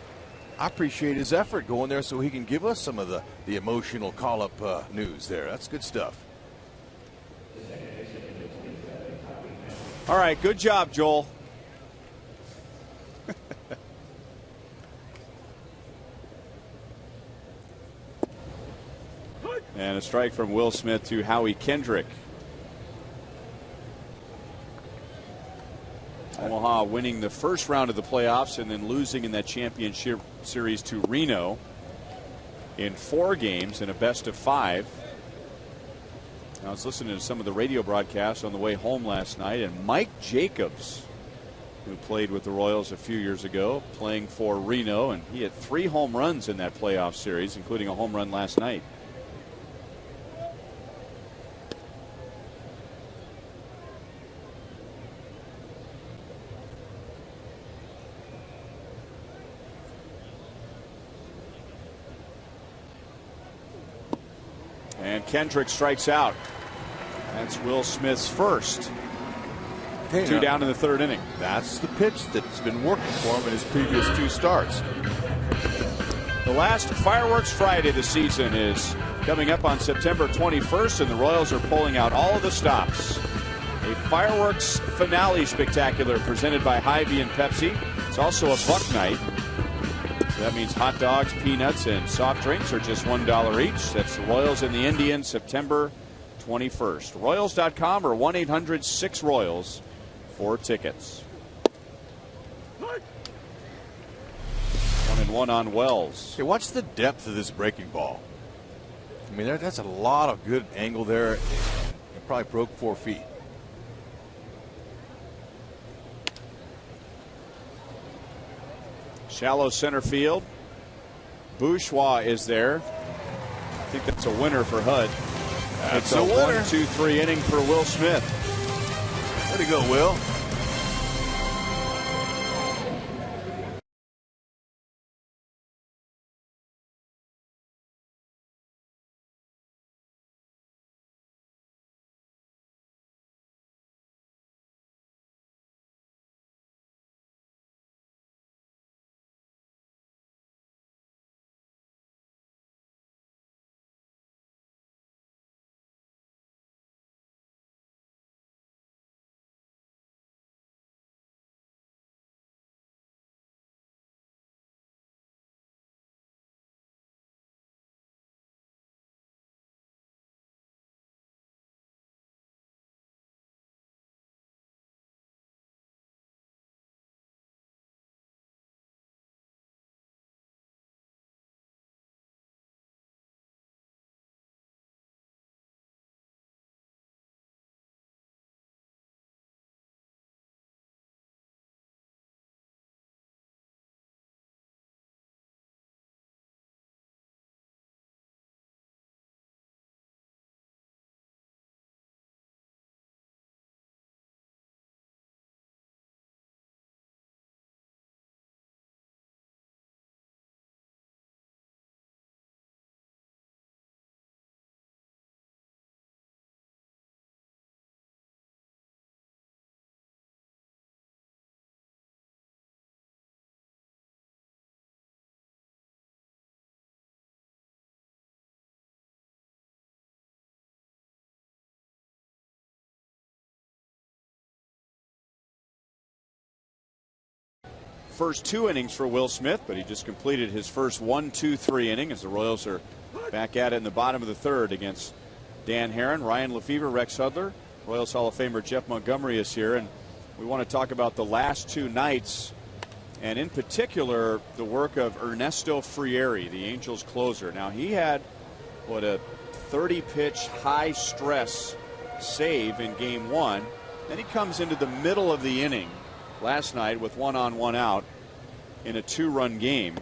I appreciate his effort going there so he can give us some of the emotional call-up news there. That's good stuff. All right, good job, Joel. And a strike from Will Smith to Howie Kendrick. Omaha winning the first round of the playoffs and then losing in that championship series to Reno in 4 games in a best-of-5. I was listening to some of the radio broadcasts on the way home last night, and Mike Jacobs, who played with the Royals a few years ago, playing for Reno, and he had 3 home runs in that playoff series, including a home run last night. And Kendrick strikes out. That's Will Smith's first. Hey, 2 down in the 3rd inning. That's the pitch that's been working for him in his previous 2 starts. The last Fireworks Friday of the season is coming up on September 21st, and the Royals are pulling out all of the stops. A fireworks finale spectacular presented by Hy-Vee and Pepsi. It's also a buck night. So that means hot dogs, peanuts, and soft drinks are just $1 each. That's the Royals and the Indians, September 21st. Royals.com or 1-800-6-ROYALS for tickets. 1-1 on Wells. Hey, watch the depth of this breaking ball. I mean, that's a lot of good angle there. It probably broke 4 feet. Shallow center field. Bourgeois is there. I think that's a winner for HUD. That's it's a winner. 1-2-3 inning for Will Smith. Way to go, Will. First 2 innings for Will Smith, but he just completed his first 1-2-3 inning as the Royals are back at it in the bottom of the 3rd against Dan Herron, Ryan Lefebvre, Rex Hudler. Royals Hall of Famer Jeff Montgomery is here, and we want to talk about the last 2 nights, and in particular the work of Ernesto Frieri, the Angels closer. Now he had a 30-pitch high stress save in game 1. Then he comes into the middle of the inning last night with 1 on 1 out in a 2-run game.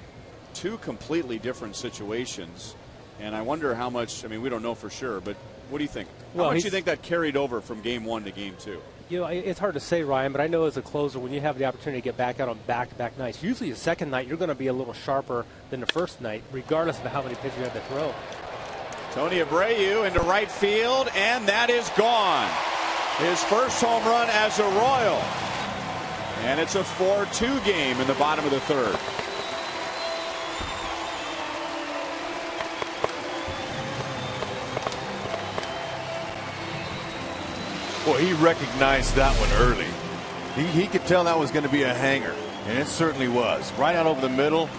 2 completely different situations, and I wonder how much. I mean, we don't know for sure, but what do you think? How much do you think that carried over from game 1 to game 2? You know, it's hard to say, Ryan, but I know as a closer, when you have the opportunity to get back out on back-to-back nights, usually the second night you're going to be a little sharper than the first night, regardless of how many pitches you have to throw. Tony Abreu into right field, and that is gone. His first home run as a Royal. And it's a 4-2 game in the bottom of the 3rd. Boy, he recognized that one early. He could tell that was going to be a hanger, and it certainly was. Right out over the middle,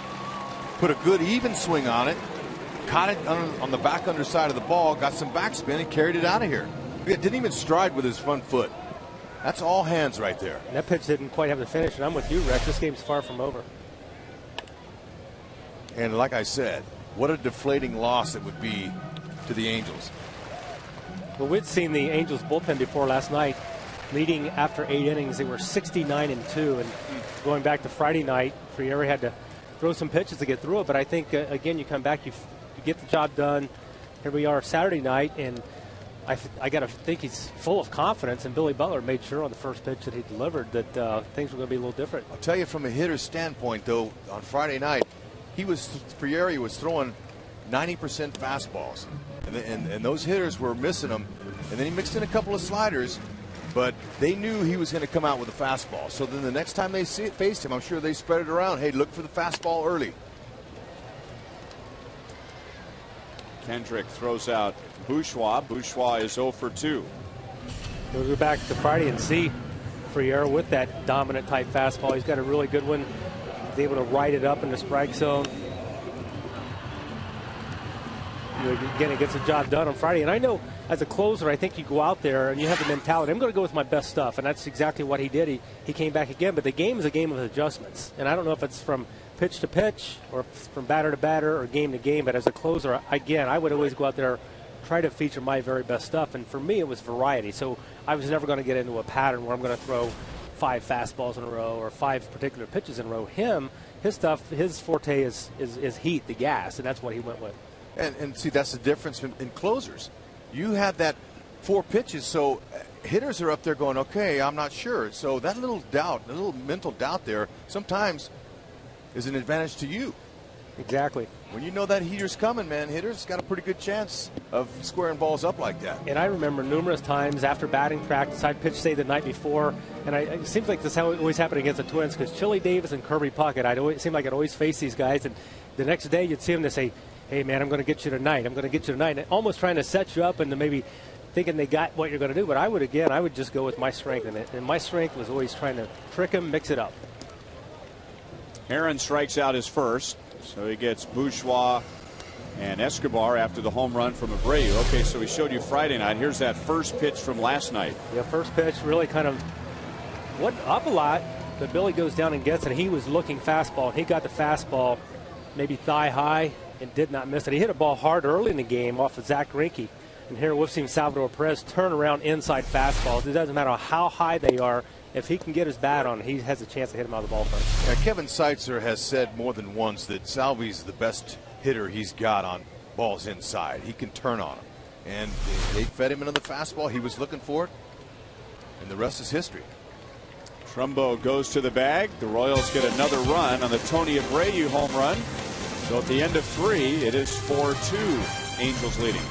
put a good even swing on it, caught it on the back underside of the ball, got some backspin, and carried it out of here. It didn't even stride with his front foot. That's all hands right there. And that pitch didn't quite have the finish, and I'm with you, Rex. This game's far from over. And like I said, what a deflating loss it would be to the Angels. Well, we'd seen the Angels bullpen before last night, leading after 8 innings. They were 69-2, and going back to Friday night, Frieri had to throw some pitches to get through it. But I think, again, you come back, you get the job done. Here we are Saturday night, and I got to think he's full of confidence, and Billy Butler made sure on the first pitch that he delivered that things were going to be a little different. I'll tell you from a hitter's standpoint, though, on Friday night, Frieri was throwing 90% fastballs, and those hitters were missing them, and then he mixed in a couple of sliders, but they knew he was going to come out with a fastball. So then the next time they faced him, I'm sure they spread it around. Hey, look for the fastball early. Kendrick throws out Bourgeois. Bourgeois is 0 for 2. We'll go back to Friday and see Friera with that dominant type fastball. He's got a really good one. He's able to ride it up in the strike zone. Again, it gets the job done on Friday. And I know as a closer, I think you go out there and you have the mentality, I'm going to go with my best stuff. And that's exactly what he did. He came back again. But the game is a game of adjustments. And I don't know if it's from pitch to pitch or from batter to batter or game to game. But as a closer, again, I would always go out there, try to feature my very best stuff. And for me, it was variety. So I was never going to get into a pattern where I'm going to throw 5 fastballs in a row or 5 particular pitches in a row. His stuff, his forte is heat, the gas. And that's what he went with. And see, that's the difference in closers. You had that 4 pitches, so hitters are up there going, okay, I'm not sure. So that little doubt, a little mental doubt there, sometimes is an advantage to you. Exactly. When you know that heater's coming, man, hitters got a pretty good chance of squaring balls up like that. And I remember numerous times after batting practice, I'd pitch, say, the night before, and it seems like this how it always happened against the Twins, because Chili Davis and Kirby Puckett, it seemed like I'd always face these guys, and the next day you'd see them, they say, hey, man, I'm going to get you tonight. I'm going to get you tonight. And almost trying to set you up into maybe thinking they got what you're going to do. But I would just go with my strength in it. And my strength was always trying to trick him, mix it up. Aaron strikes out his first. So he gets Bourgeois and Escobar after the home run from Abreu. Okay, so he showed you Friday night. Here's that first pitch from last night. Yeah, first pitch really kind of went up a lot. But Billy goes down and gets it. He was looking fastball. He got the fastball maybe thigh high and did not miss it. He hit a ball hard early in the game off of Zach Greinke. And here we've seen Salvador Perez turn around inside fastballs. It doesn't matter how high they are. If he can get his bat on, he has a chance to hit him out of the ballpark. Yeah, Kevin Seitzer has said more than once that Salvi's the best hitter he's got on balls inside. He can turn on them. And they fed him another fastball. He was looking for it. And the rest is history. Trumbo goes to the bag. The Royals get another run on the Tony Abreu home run. So at the end of 3, it is 4-2. Angels leading.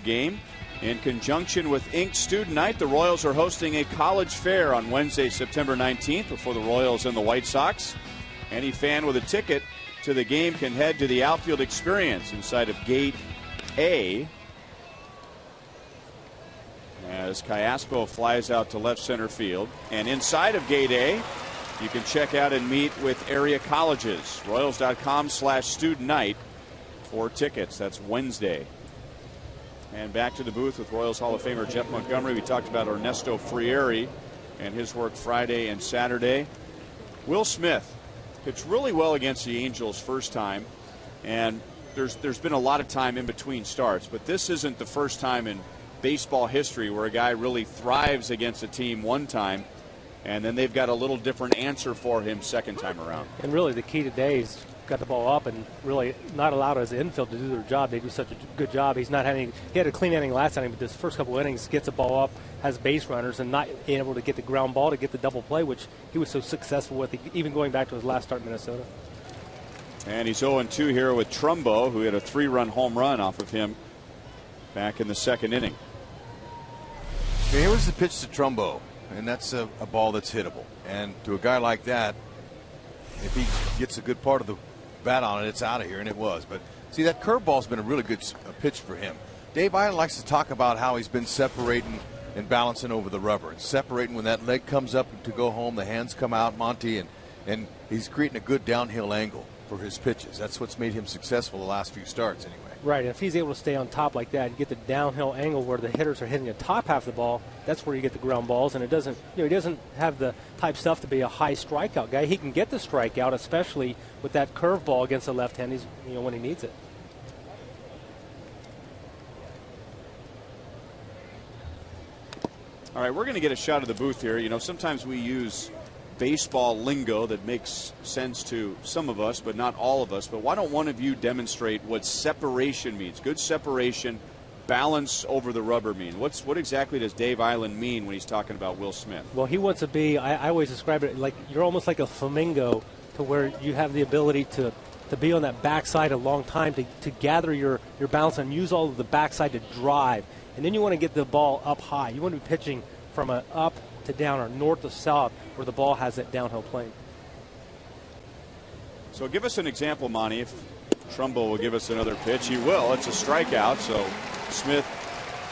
Game. In conjunction with Inked Student Night, the Royals are hosting a college fair on Wednesday, September 19th before the Royals and the White Sox. Any fan with a ticket to the game can head to the outfield experience inside of Gate A as Callaspo flies out to left center field. And inside of Gate A, you can check out and meet with area colleges. Royals.com/student night for tickets. That's Wednesday. And back to the booth with Royals Hall of Famer Jeff Montgomery. We talked about Ernesto Frieri and his work Friday and Saturday. Will Smith pitched really well against the Angels first time, and there's been a lot of time in between starts, but this isn't the first time in baseball history where a guy really thrives against a team one time and then they've got a little different answer for him second time around. And really the key today is got the ball up and really not allowed his infield to do their job. They do such a good job. He had a clean inning last inning, but this first couple innings gets the ball up, has base runners, and not able to get the ground ball to get the double play, which he was so successful with, even going back to his last start in Minnesota. And he's 0-2 here with Trumbo, who had a 3-run home run off of him back in the second inning. Here was the pitch to Trumbo, and that's a ball that's hittable. And to a guy like that, if he gets a good part of the bat on it, it's out of here, and it was. But see, that curveball's been a really good pitch for him. Dave Island likes to talk about how he's been separating and balancing over the rubber, and separating when that leg comes up to go home, the hands come out, Monty, and he's creating a good downhill angle for his pitches. That's what's made him successful the last few starts anyway. Right, and if he's able to stay on top like that and get the downhill angle where the hitters are hitting the top half of the ball, that's where you get the ground balls. And it doesn't, he doesn't have the type stuff to be a high strikeout guy. He can get the strikeout, especially with that curveball against the left hand. He's, when he needs it. All right, we're going to get a shot of the booth here. Sometimes we use baseball lingo that makes sense to some of us, but not all of us. But why don't one of you demonstrate what separation means? Good separation, balance over the rubber mean. What exactly does Dave Island mean when he's talking about Will Smith? Well, he wants to be, I always describe it like you're almost like a flamingo, to where you have the ability to be on that backside a long time, to gather your balance and use all of the backside to drive. And then you want to get the ball up high. You want to be pitching from an up to down or north to south where the ball has that downhill plane. So give us an example, Monty. If Trumbo will give us another pitch, he will. It's a strikeout, so Smith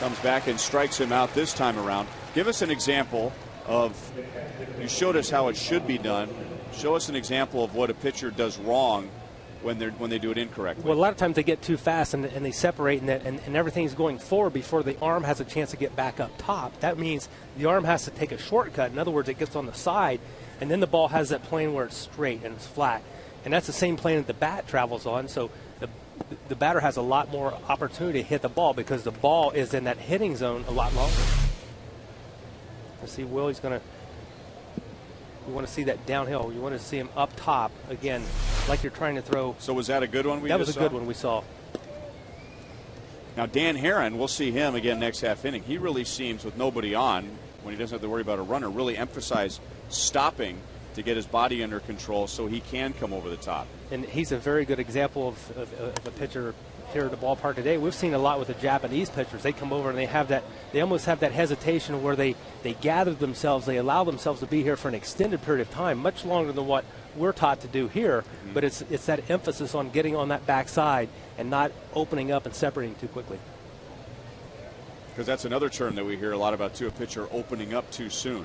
comes back and strikes him out this time around. Give us an example of, you showed us how it should be done. Show us an example of what a pitcher does wrong when they do it incorrectly. Well, a lot of times they get too fast and they separate and everything's going forward before the arm has a chance to get back up top. That means the arm has to take a shortcut. In other words, it gets on the side, and then the ball has that plane where it's straight and it's flat. And that's the same plane that the bat travels on, so the batter has a lot more opportunity to hit the ball because the ball is in that hitting zone a lot longer. Let's see, Will, you want to see that downhill. You want to see him up top again, like you're trying to throw. So was that a good one? That was a good one we saw. Now Dan Herron, we'll see him again next half inning. He really seems, with nobody on, when he doesn't have to worry about a runner, really emphasize stopping to get his body under control so he can come over the top. And he's a very good example of a pitcher here at the ballpark today. We've seen a lot with the Japanese pitchers. They come over and they almost have that hesitation where they gather themselves, they allow themselves to be here for an extended period of time, much longer than what we're taught to do here. Mm-hmm. But it's that emphasis on getting on that backside and not opening up and separating too quickly. Because that's another term that we hear a lot about too, a pitcher opening up too soon.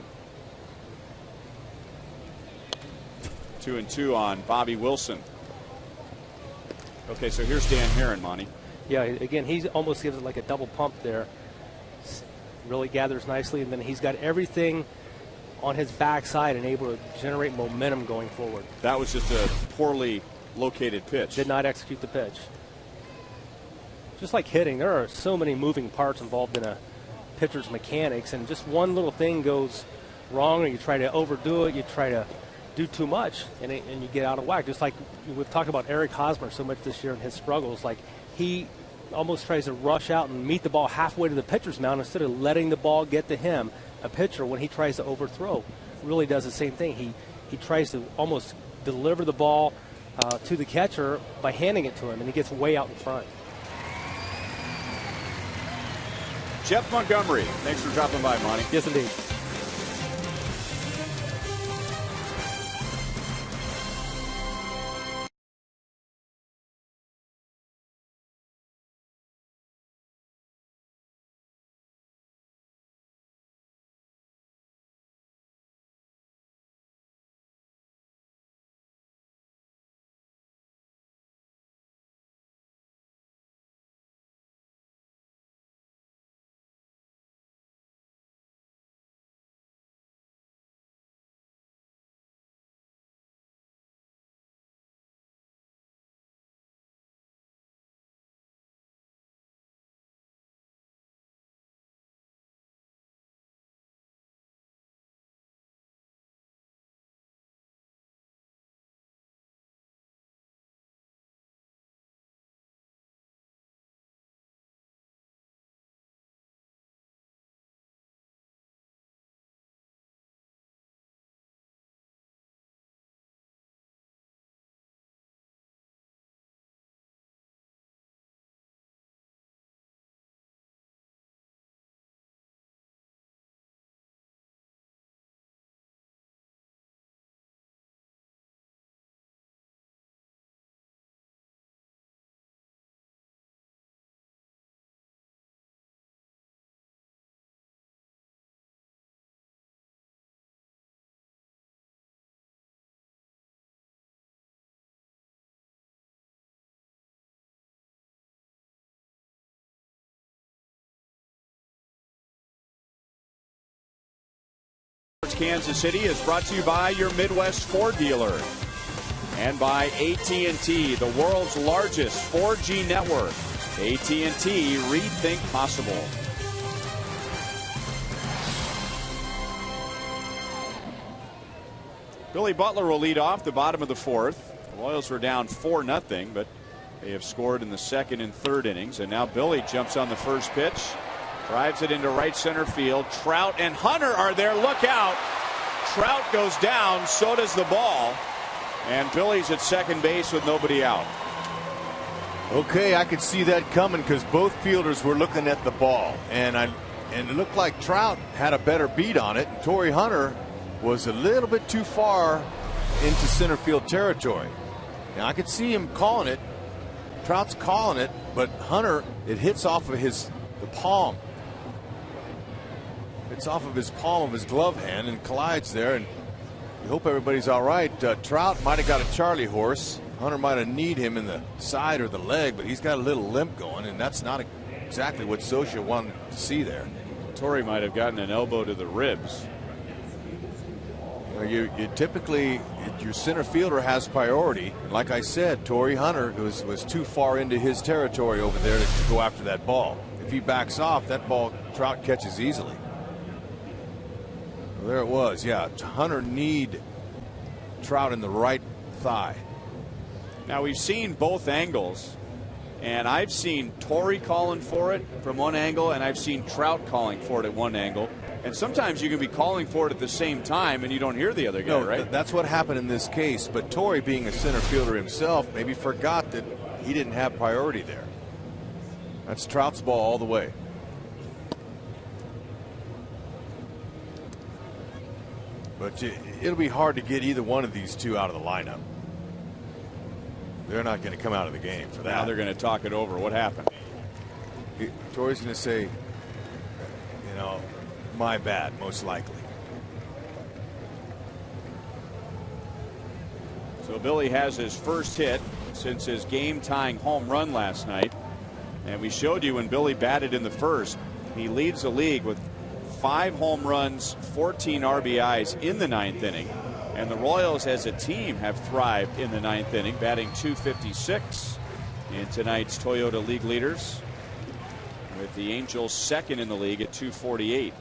2-2 on Bobby Wilson. Okay, so here's Dan Herron, Monty. Yeah, again, he almost gives it like a double pump there. Really gathers nicely, and then he's got everything on his backside and able to generate momentum going forward. That was just a poorly located pitch. Did not execute the pitch. Just like hitting, there are so many moving parts involved in a pitcher's mechanics, and just one little thing goes wrong, or you try to overdo it, you try to do too much, and you get out of whack. Just like we've talked about Eric Hosmer so much this year and his struggles. Like, he almost tries to rush out and meet the ball halfway to the pitcher's mound instead of letting the ball get to him. A pitcher, when he tries to overthrow, really does the same thing. He tries to almost deliver the ball to the catcher by handing it to him, and he gets way out in front. Jeff Montgomery, thanks for dropping by, Monty. Yes, indeed. Kansas City is brought to you by your Midwest Ford dealer and by AT, the world's largest 4G network. AT, rethink possible. Billy Butler will lead off the bottom of the fourth. The Royals were down 4-0, but they have scored in the second and third innings. And now Billy jumps on the first pitch, drives it into right center field. Trout and Hunter are there. Look out. Trout goes down. So does the ball. And Billy's at second base with nobody out. Okay, I could see that coming because both fielders were looking at the ball. And it looked like Trout had a better beat on it. And Torrey Hunter was a little bit too far into center field territory. Now I could see him calling it. Trout's calling it, but Hunter, it hits off of the palm. It's off of his palm of his glove hand and collides there, and you hope everybody's all right. Trout might have got a Charlie horse. Hunter might have kneed him in the side or the leg, but he's got a little limp going, and that's not exactly what Scioscia wanted to see there. Torrey might have gotten an elbow to the ribs. You typically, your center fielder has priority. Like I said, Torrey Hunter was too far into his territory over there to go after that ball. If he backs off, that ball Trout catches easily. Well, there it was. Yeah, Hunter kneed Trout in the right thigh. Now we've seen both angles, and I've seen Torrey calling for it from one angle, and I've seen Trout calling for it at one angle. And sometimes you can be calling for it at the same time and you don't hear the other guy, right? That's what happened in this case. But Torrey, being a center fielder himself, maybe forgot that he didn't have priority there. That's Trout's ball all the way. But it'll be hard to get either one of these two out of the lineup. They're not going to come out of the game for that. Now they're going to talk it over. What happened? Torrey's going to say, you know, my bad, most likely. So Billy has his first hit since his game-tying home run last night. And we showed you when Billy batted in the first, he leads the league with 5 home runs, 14 RBIs in the 9th inning. And the Royals as a team have thrived in the 9th inning, batting .256 in tonight's Toyota League leaders, with the Angels second in the league at .248.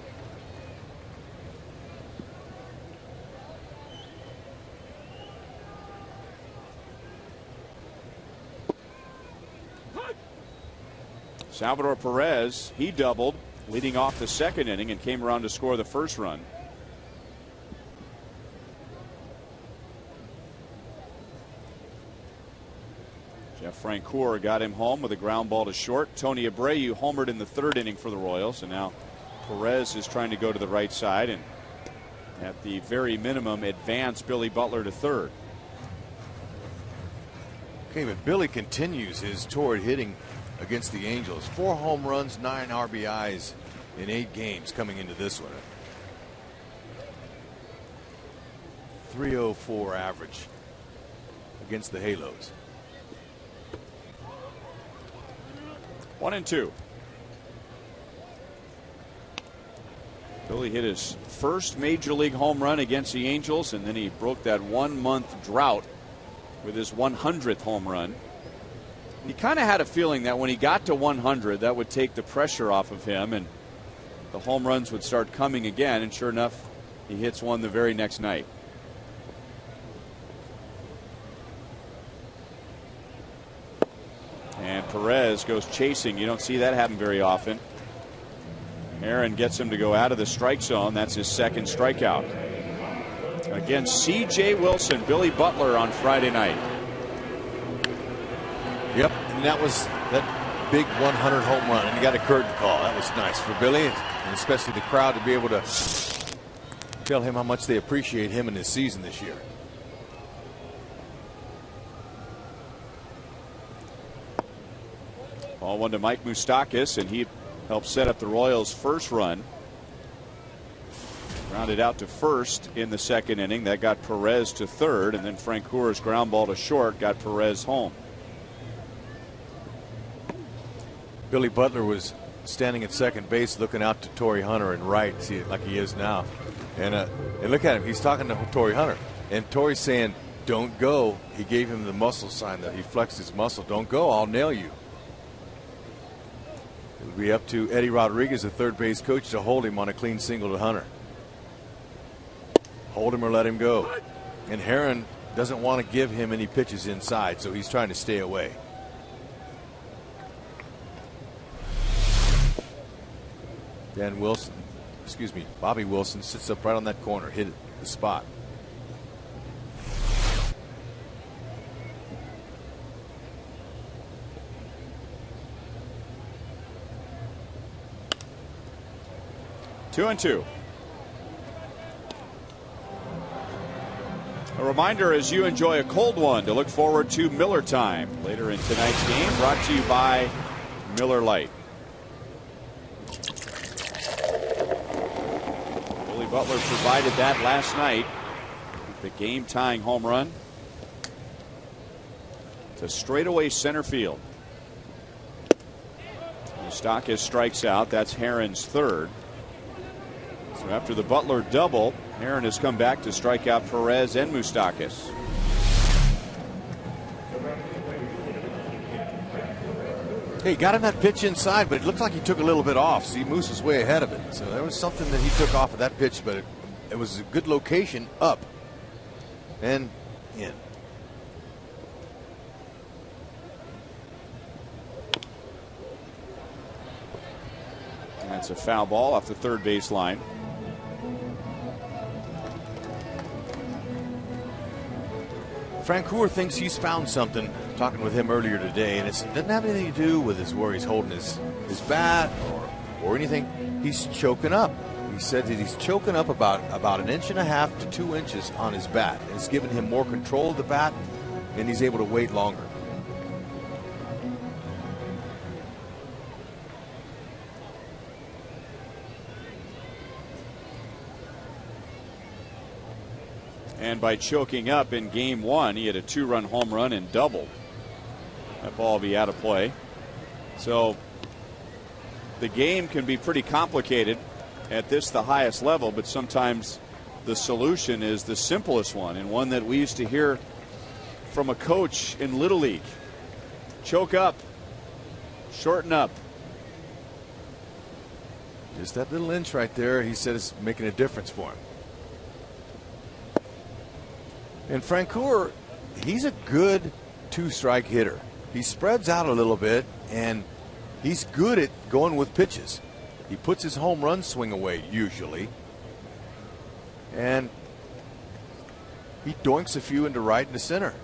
Salvador Perez, he doubled leading off the second inning and came around to score the first run. Jeff Francoeur got him home with a ground ball to short. Tony Abreu homered in the third inning for the Royals, and now Perez is trying to go to the right side and at the very minimum advance Billy Butler to third. Okay, but Billy continues his torrid hitting against the Angels. 4 home runs, 9 RBIs in 8 games coming into this one. .304 average against the Halos. 1-2. Billy hit his first major league home run against the Angels, and then he broke that 1-month drought with his 100th home run. He kind of had a feeling that when he got to 100, that would take the pressure off of him and the home runs would start coming again, and sure enough, he hits one the very next night. And Perez goes chasing. You don't see that happen very often. Aaron gets him to go out of the strike zone. That's his second strikeout. Against C.J. Wilson, Billy Butler on Friday night. Yep, and that was that big 100 home run, and he got a curtain call. That was nice for Billy, and especially the crowd to be able to tell him how much they appreciate him in his season this year. Ball one to Mike Moustakas, and he helped set up the Royals' first run. Grounded out to first in the second inning. That got Perez to third, and then Francoeur's ground ball to short got Perez home. Billy Butler was standing at second base looking out to Torrey Hunter and right, see it like he is now. And look at him. He's talking to Torrey Hunter. And Torrey's saying, don't go. He gave him the muscle sign that he flexed his muscle. Don't go. I'll nail you. It'll be up to Eddie Rodriguez, the third base coach, to hold him on a clean single to Hunter. Hold him or let him go. And Herron doesn't want to give him any pitches inside, so he's trying to stay away. Bobby Wilson sits up right on that corner, hit the spot. Two and two. A reminder as you enjoy a cold one to look forward to Miller Time later in tonight's game, brought to you by Miller Lite. Billy Butler provided that last night. The game tying home run to straightaway center field. Moustakas strikes out. That's Herron's third. So after the Butler double, Herron has come back to strike out Perez and Moustakas. Hey, he got him that pitch inside, but it looked like he took a little bit off. See, Moose was way ahead of it. So there was something that he took off of that pitch, but it was a good location up and in. That's a foul ball off the third base line. Francoeur thinks he's found something, talking with him earlier today, and it doesn't have anything to do with where he's holding his bat or anything. He's choking up. He said that he's choking up about 1.5 inches to 2 inches on his bat. It's given him more control of the bat, and he's able to wait longer. And by choking up in game one, he had a 2-run home run and doubled. That ball will be out of play. So the game can be pretty complicated at this, the highest level, but sometimes the solution is the simplest one, and one that we used to hear from a coach in Little League. Choke up, shorten up. Just that little inch right there, he said, is making a difference for him. And Francoeur, he's a good 2-strike hitter. He spreads out a little bit, and he's good at going with pitches. He puts his home run swing away usually, and he doinks a few into right and to center.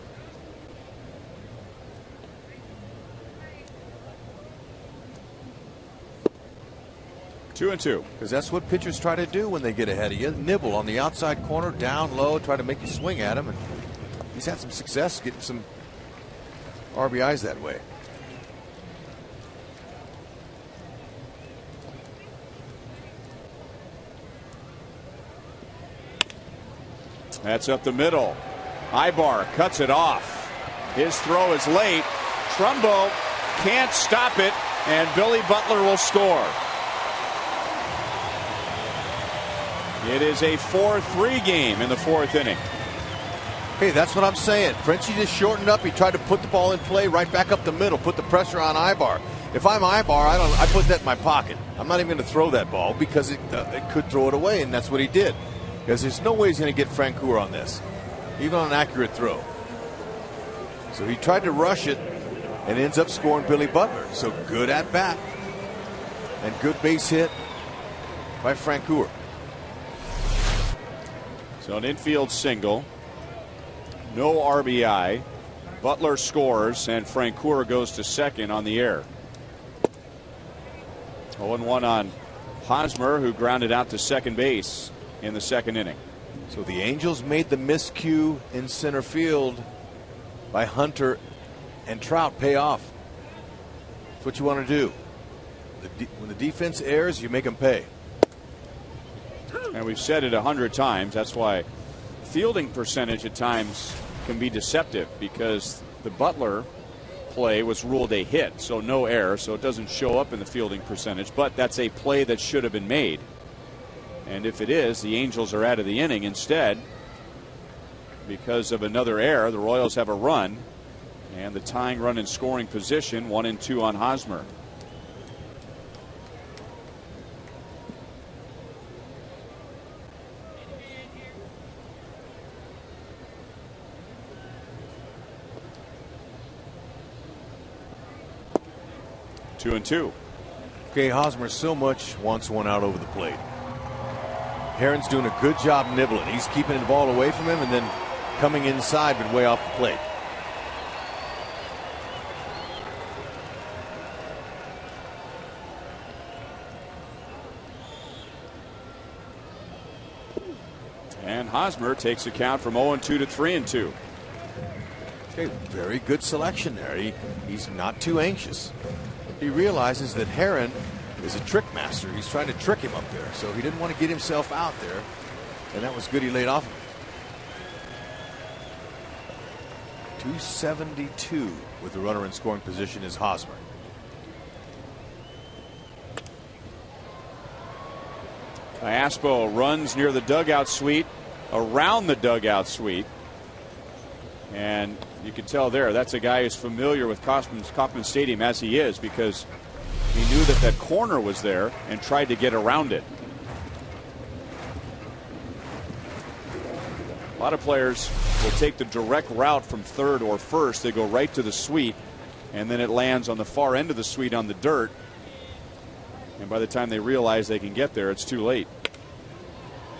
Two and two. Because that's what pitchers try to do when they get ahead of you. Nibble on the outside corner, down low, try to make you swing at him. And he's had some success getting some RBIs that way. That's up the middle. Ibar cuts it off. His throw is late. Trumbo can't stop it, and Billy Butler will score. It is a 4-3 game in the fourth inning. Hey, that's what I'm saying. Frenchie just shortened up. He tried to put the ball in play right back up the middle, put the pressure on Ibar. If I'm Ibar, I put that in my pocket. I'm not even going to throw that ball because it could throw it away, and that's what he did. Because there's no way he's going to get Francoeur on this, even on an accurate throw. So he tried to rush it and ends up scoring Billy Butler. So good at bat and good base hit by Francoeur. So an infield single, no RBI. Butler scores, and Francoeur goes to second on the air. 0-1 on Hosmer, who grounded out to second base in the second inning. So the Angels made the miscue in center field by Hunter and Trout pay off. That's what you want to do. When the defense errs, you make them pay. And we've said it 100 times. That's why fielding percentage at times can be deceptive, because the Butler play was ruled a hit, so no error, so it doesn't show up in the fielding percentage, but that's a play that should have been made. And if it is, the Angels are out of the inning. Instead, because of another error, the Royals have a run, and the tying run in scoring position, 1-2 on Hosmer. Two and two. Okay, Hosmer so much wants one out over the plate. Herron's doing a good job nibbling. He's keeping the ball away from him and then coming inside but way off the plate. And Hosmer takes a count from 0-2 to 3-2. Okay, very good selection there. He's not too anxious. He realizes that Herron is a trick master. He's trying to trick him up there, so he didn't want to get himself out there, and that was good. He laid off him. 272 with the runner in scoring position is Hosmer. Aspo runs near the dugout suite, around the dugout suite, and you can tell there that's a guy who's familiar with Kauffman Stadium, as he is, because he knew that that corner was there and tried to get around it. A lot of players will take the direct route from third or first. They go right to the suite, and then it lands on the far end of the suite on the dirt. And by the time they realize they can get there, it's too late.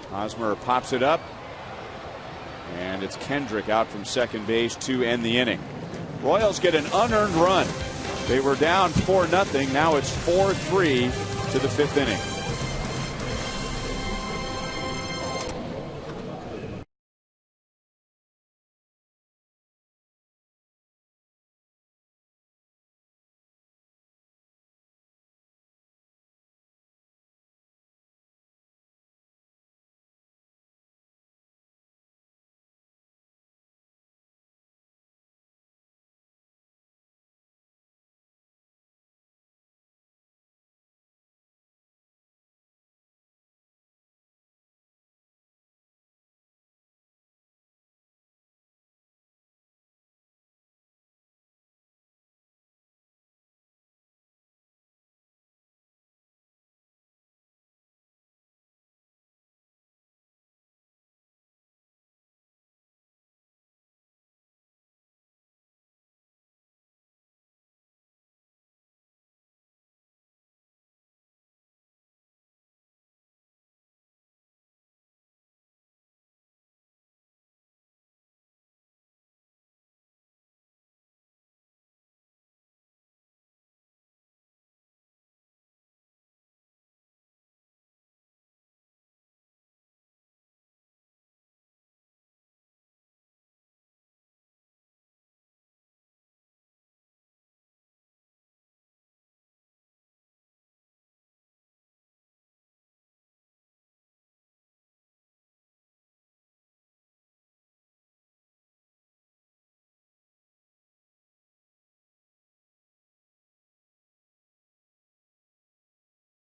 Hosmer pops it up, and it's Kendrick out from second base to end the inning. Royals get an unearned run. They were down 4-0. Now it's 4-3 to the fifth inning.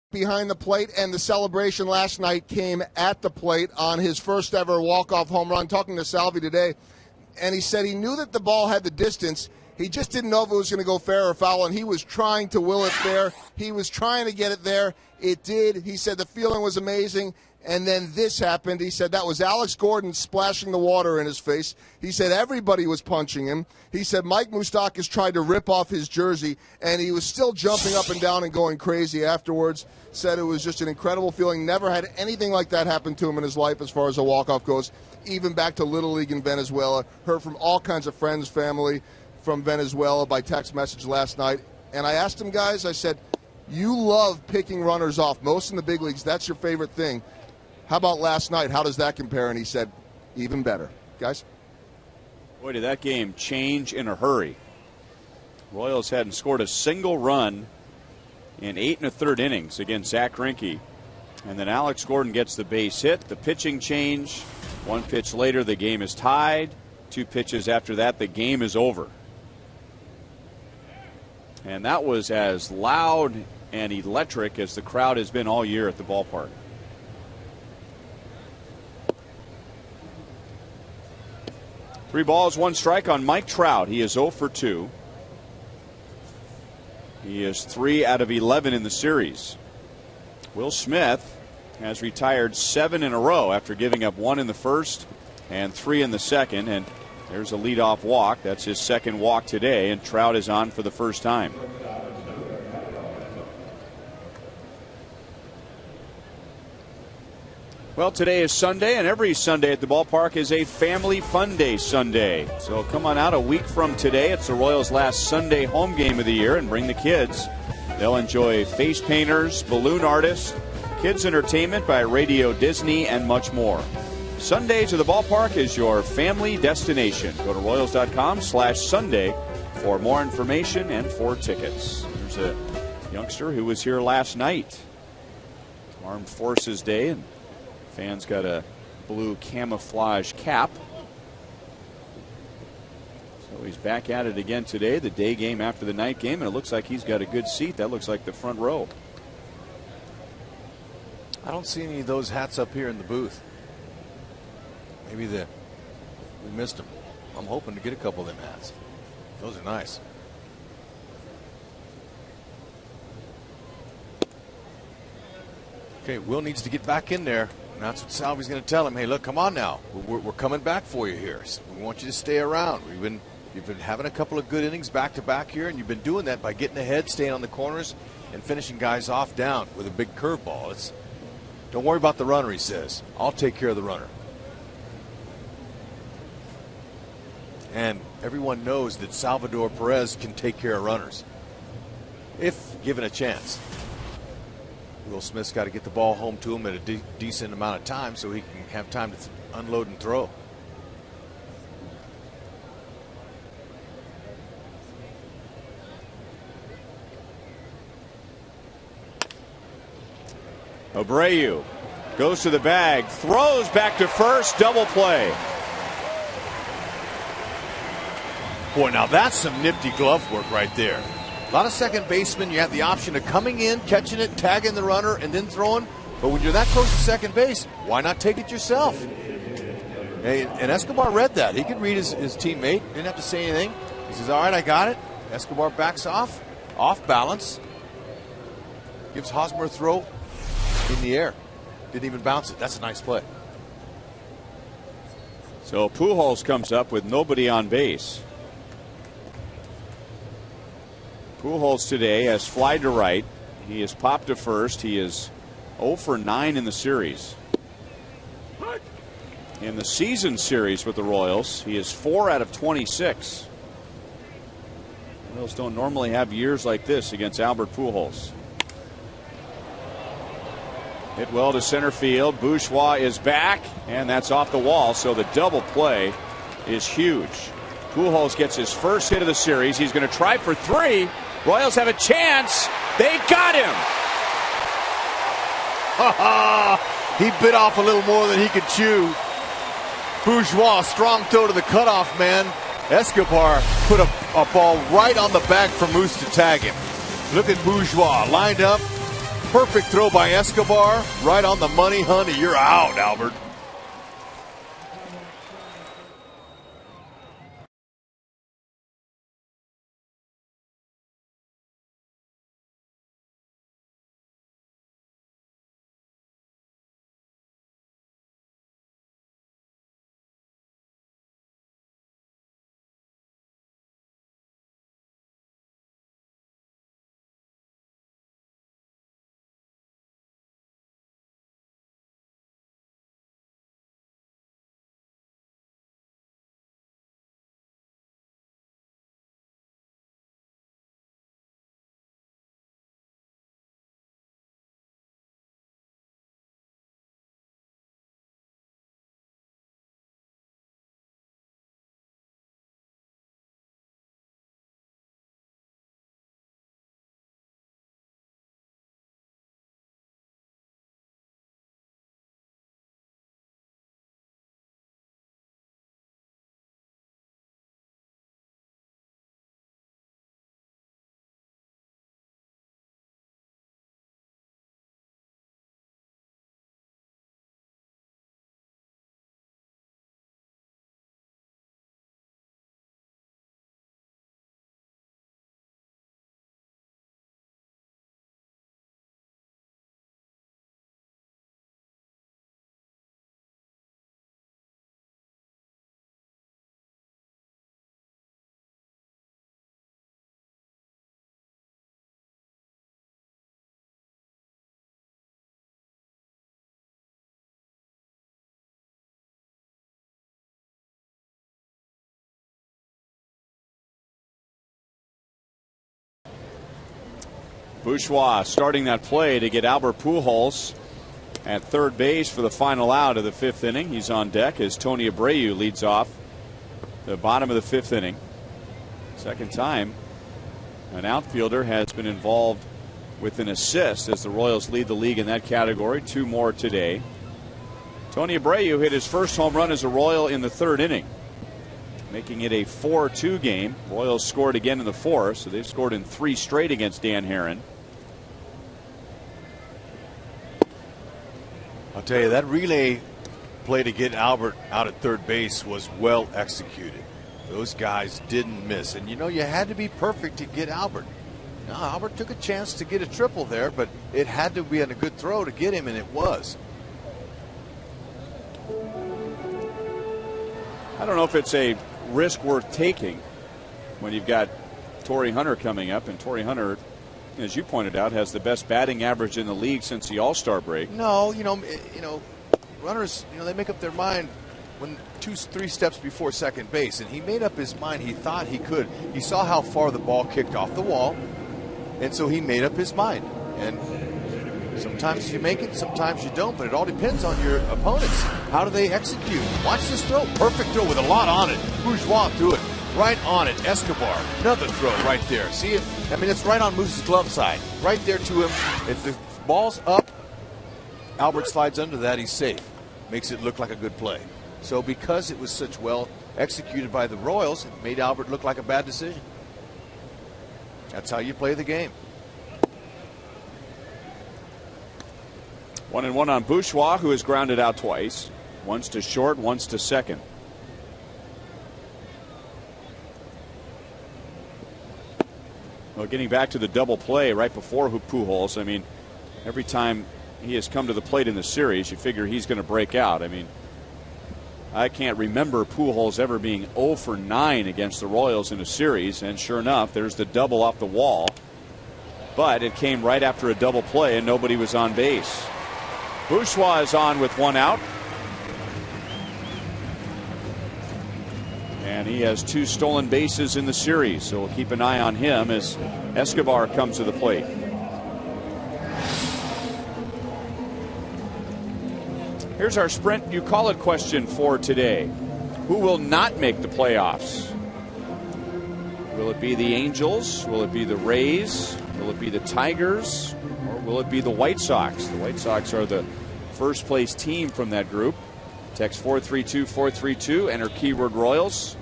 Behind the plate, and the celebration last night came at the plate on his first ever walk-off home run. Talking to Salvi today, and he said he knew that the ball had the distance. He just didn't know if it was going to go fair or foul, and he was trying to will it fair. He was trying to get it there. It did. He said the feeling was amazing. And then this happened. He said that was Alex Gordon splashing the water in his face. He said everybody was punching him. He said Mike Moustakas tried to rip off his jersey, and he was still jumping up and down and going crazy afterwards. Said it was just an incredible feeling. Never had anything like that happen to him in his life as far as a walk-off goes, even back to Little League in Venezuela. Heard from all kinds of friends, family from Venezuela by text message last night. And I asked him, guys, I said, you love picking runners off. Most in the big leagues, that's your favorite thing. How about last night? How does that compare? And he said, even better. Guys? Boy, did that game change in a hurry. Royals hadn't scored a single run in 8 1/3 innings against Zach Greinke. And then Alex Gordon gets the base hit. The pitching change. One pitch later, the game is tied. 2 pitches after that, the game is over. And that was as loud and electric as the crowd has been all year at the ballpark. Three balls, one strike on Mike Trout. He is 0 for 2. He is 3 out of 11 in the series. Will Smith has retired 7 in a row after giving up 1 in the first and 3 in the second. And there's a leadoff walk. That's his second walk today, and Trout is on for the first time. Well, today is Sunday, and every Sunday at the ballpark is a family fun day Sunday. So come on out a week from today. It's the Royals' last Sunday home game of the year, and bring the kids. They'll enjoy face painters, balloon artists, kids entertainment by Radio Disney, and much more. Sundays at the ballpark is your family destination. Go to Royals.com/Sunday for more information and for tickets. There's a youngster who was here last night. Armed Forces Day, and fans got a blue camouflage cap. So he's back at it again today, the day game after the night game, and it looks like he's got a good seat. That looks like the front row. I don't see any of those hats up here in the booth. Maybe we missed them. I'm hoping to get a couple of them hats. Those are nice. Okay, Will needs to get back in there. And that's what Salvi's going to tell him. Hey, look, come on now. We're coming back for you here. We want you to stay around. You've been having a couple of good innings back to back here, and you've been doing that by getting ahead, staying on the corners, and finishing guys off down with a big curveball. Don't worry about the runner, he says. I'll take care of the runner. And everyone knows that Salvador Perez can take care of runners if given a chance. Will Smith's got to get the ball home to him at a decent amount of time so he can have time to unload and throw. Abreu goes to the bag, throws back to first, double play. Boy, now that's some nifty glove work right there. A lot of second basemen, you have the option of coming in, catching it, tagging the runner, and then throwing. But when you're that close to second base, why not take it yourself? Hey, and Escobar read that. He could read his teammate. Didn't have to say anything. He says, all right, I got it. Escobar backs off balance. Gives Hosmer a throw in the air. Didn't even bounce it. That's a nice play. So Pujols comes up with nobody on base. Pujols today has flied to right. He has popped to first. He is 0 for 9 in the series. In the season series with the Royals, he is 4 out of 26. The Royals don't normally have years like this against Albert Pujols. Hit well to center field. Bourgeois is back, and that's off the wall, so the double play is huge. Pujols gets his first hit of the series. He's going to try for 3. Royals have a chance. They got him. He bit off a little more than he could chew. Bourgeois, strong throw to the cutoff man. Escobar put a ball right on the bag for Moose to tag him. Look at Bourgeois lined up. Perfect throw by Escobar. Right on the money, honey. You're out, Albert. Bourgeois starting that play to get Albert Pujols at third base for the final out of the 5th inning. He's on deck as Tony Abreu leads off the bottom of the 5th inning. Second time an outfielder has been involved with an assist as the Royals lead the league in that category. 2 more today. Tony Abreu hit his first home run as a Royal in the 3rd inning, making it a 4-2 game. Royals scored again in the 4th, so they've scored in 3 straight against Dan Herron. I'll tell you, that relay play to get Albert out at third base was well executed. Those guys didn't miss. And you know, you had to be perfect to get Albert. Now, Albert took a chance to get a triple there, but it had to be on a good throw to get him, and it was. I don't know if it's a risk worth taking when you've got Torrey Hunter coming up, and Torrey Hunter, as you pointed out, has the best batting average in the league since the All-Star break. No, you know, runners, they make up their mind when 2-3 steps before second base, and he made up his mind. He thought he could. He saw how far the ball kicked off the wall, and so he made up his mind. And sometimes you make it, sometimes you don't, but it all depends on your opponents. How do they execute? Watch this throw. Perfect throw with a lot on it. Bourgeois threw it right on it. Escobar, another throw right there. See it? I mean, it's right on Moose's glove side. Right there to him. If the ball's up, Albert slides under that, he's safe. Makes it look like a good play. So because it was such well executed by the Royals, it made Albert look like a bad decision. That's how you play the game. 1-1 on Bourgeois, who has grounded out twice. Once to short, once to second. Well, getting back to the double play right before Pujols, I mean, every time he has come to the plate in the series, you figure he's going to break out. I mean, I can't remember Pujols ever being 0 for 9 against the Royals in a series, and sure enough, there's the double off the wall. But it came right after a double play, and nobody was on base. Bourgeois is on with 1 out. And he has 2 stolen bases in the series, so we'll keep an eye on him as Escobar comes to the plate. Here's our Sprint You Call It question for today. Who will not make the playoffs? Will it be the Angels? Will it be the Rays? Will it be the Tigers? Or will it be the White Sox? The White Sox are the first place team from that group. Text 432-432, enter keyword Royals,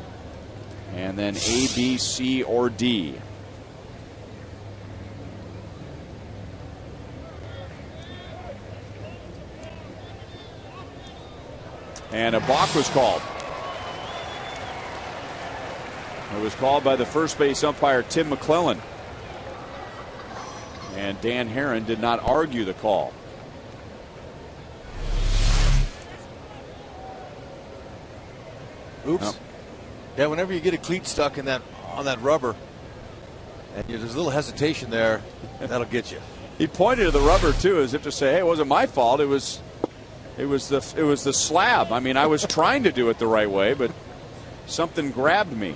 and then A, B, C, or D. And a balk was called. It was called by the first base umpire, Tim McClellan. And Dan Herron did not argue the call. Oops. No. Yeah, whenever you get a cleat stuck in on that rubber, and there's a little hesitation there, that'll get you. He pointed to the rubber too, as if to say, "Hey, it wasn't my fault. It was the slab. I mean, I was trying to do it the right way, but something grabbed me."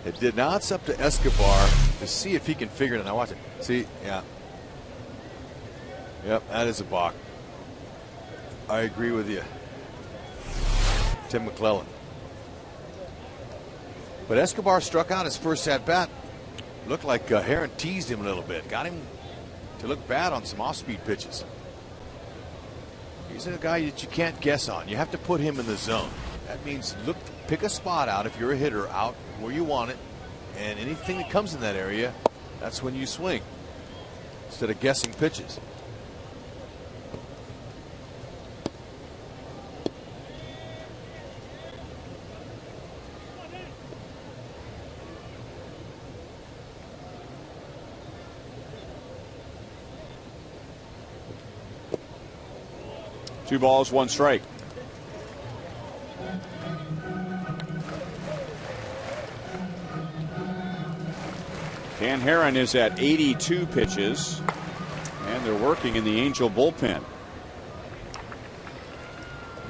It did. Now it's up to Escobar to see if he can figure it out. Now watch it. See, yeah. Yep, that is a balk. I agree with you, Tim McClellan. But Escobar struck out his first at bat. Looked like Herron teased him a little bit. Got him to look bad on some off-speed pitches. He's a guy that you can't guess on. You have to put him in the zone. That means pick a spot out if you're a hitter out where you want it, and anything that comes in that area, that's when you swing instead of guessing pitches. Two balls, one strike. Dan Herron is at 82 pitches, and they're working in the Angel bullpen.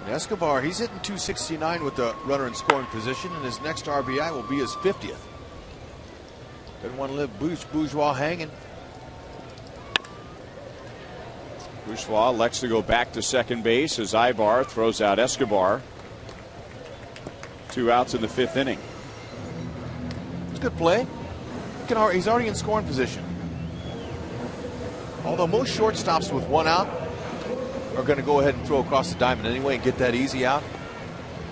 Escobar, he's hitting 269 with the runner in scoring position, and his next RBI will be his 50th. Didn't want to leave Bourgeois hanging. Bourgeois elects to go back to second base as Ibar throws out Escobar. 2 outs in the 5th inning. It's good play. He's already in scoring position. Although most shortstops with 1 out are going to go ahead and throw across the diamond anyway and get that easy out.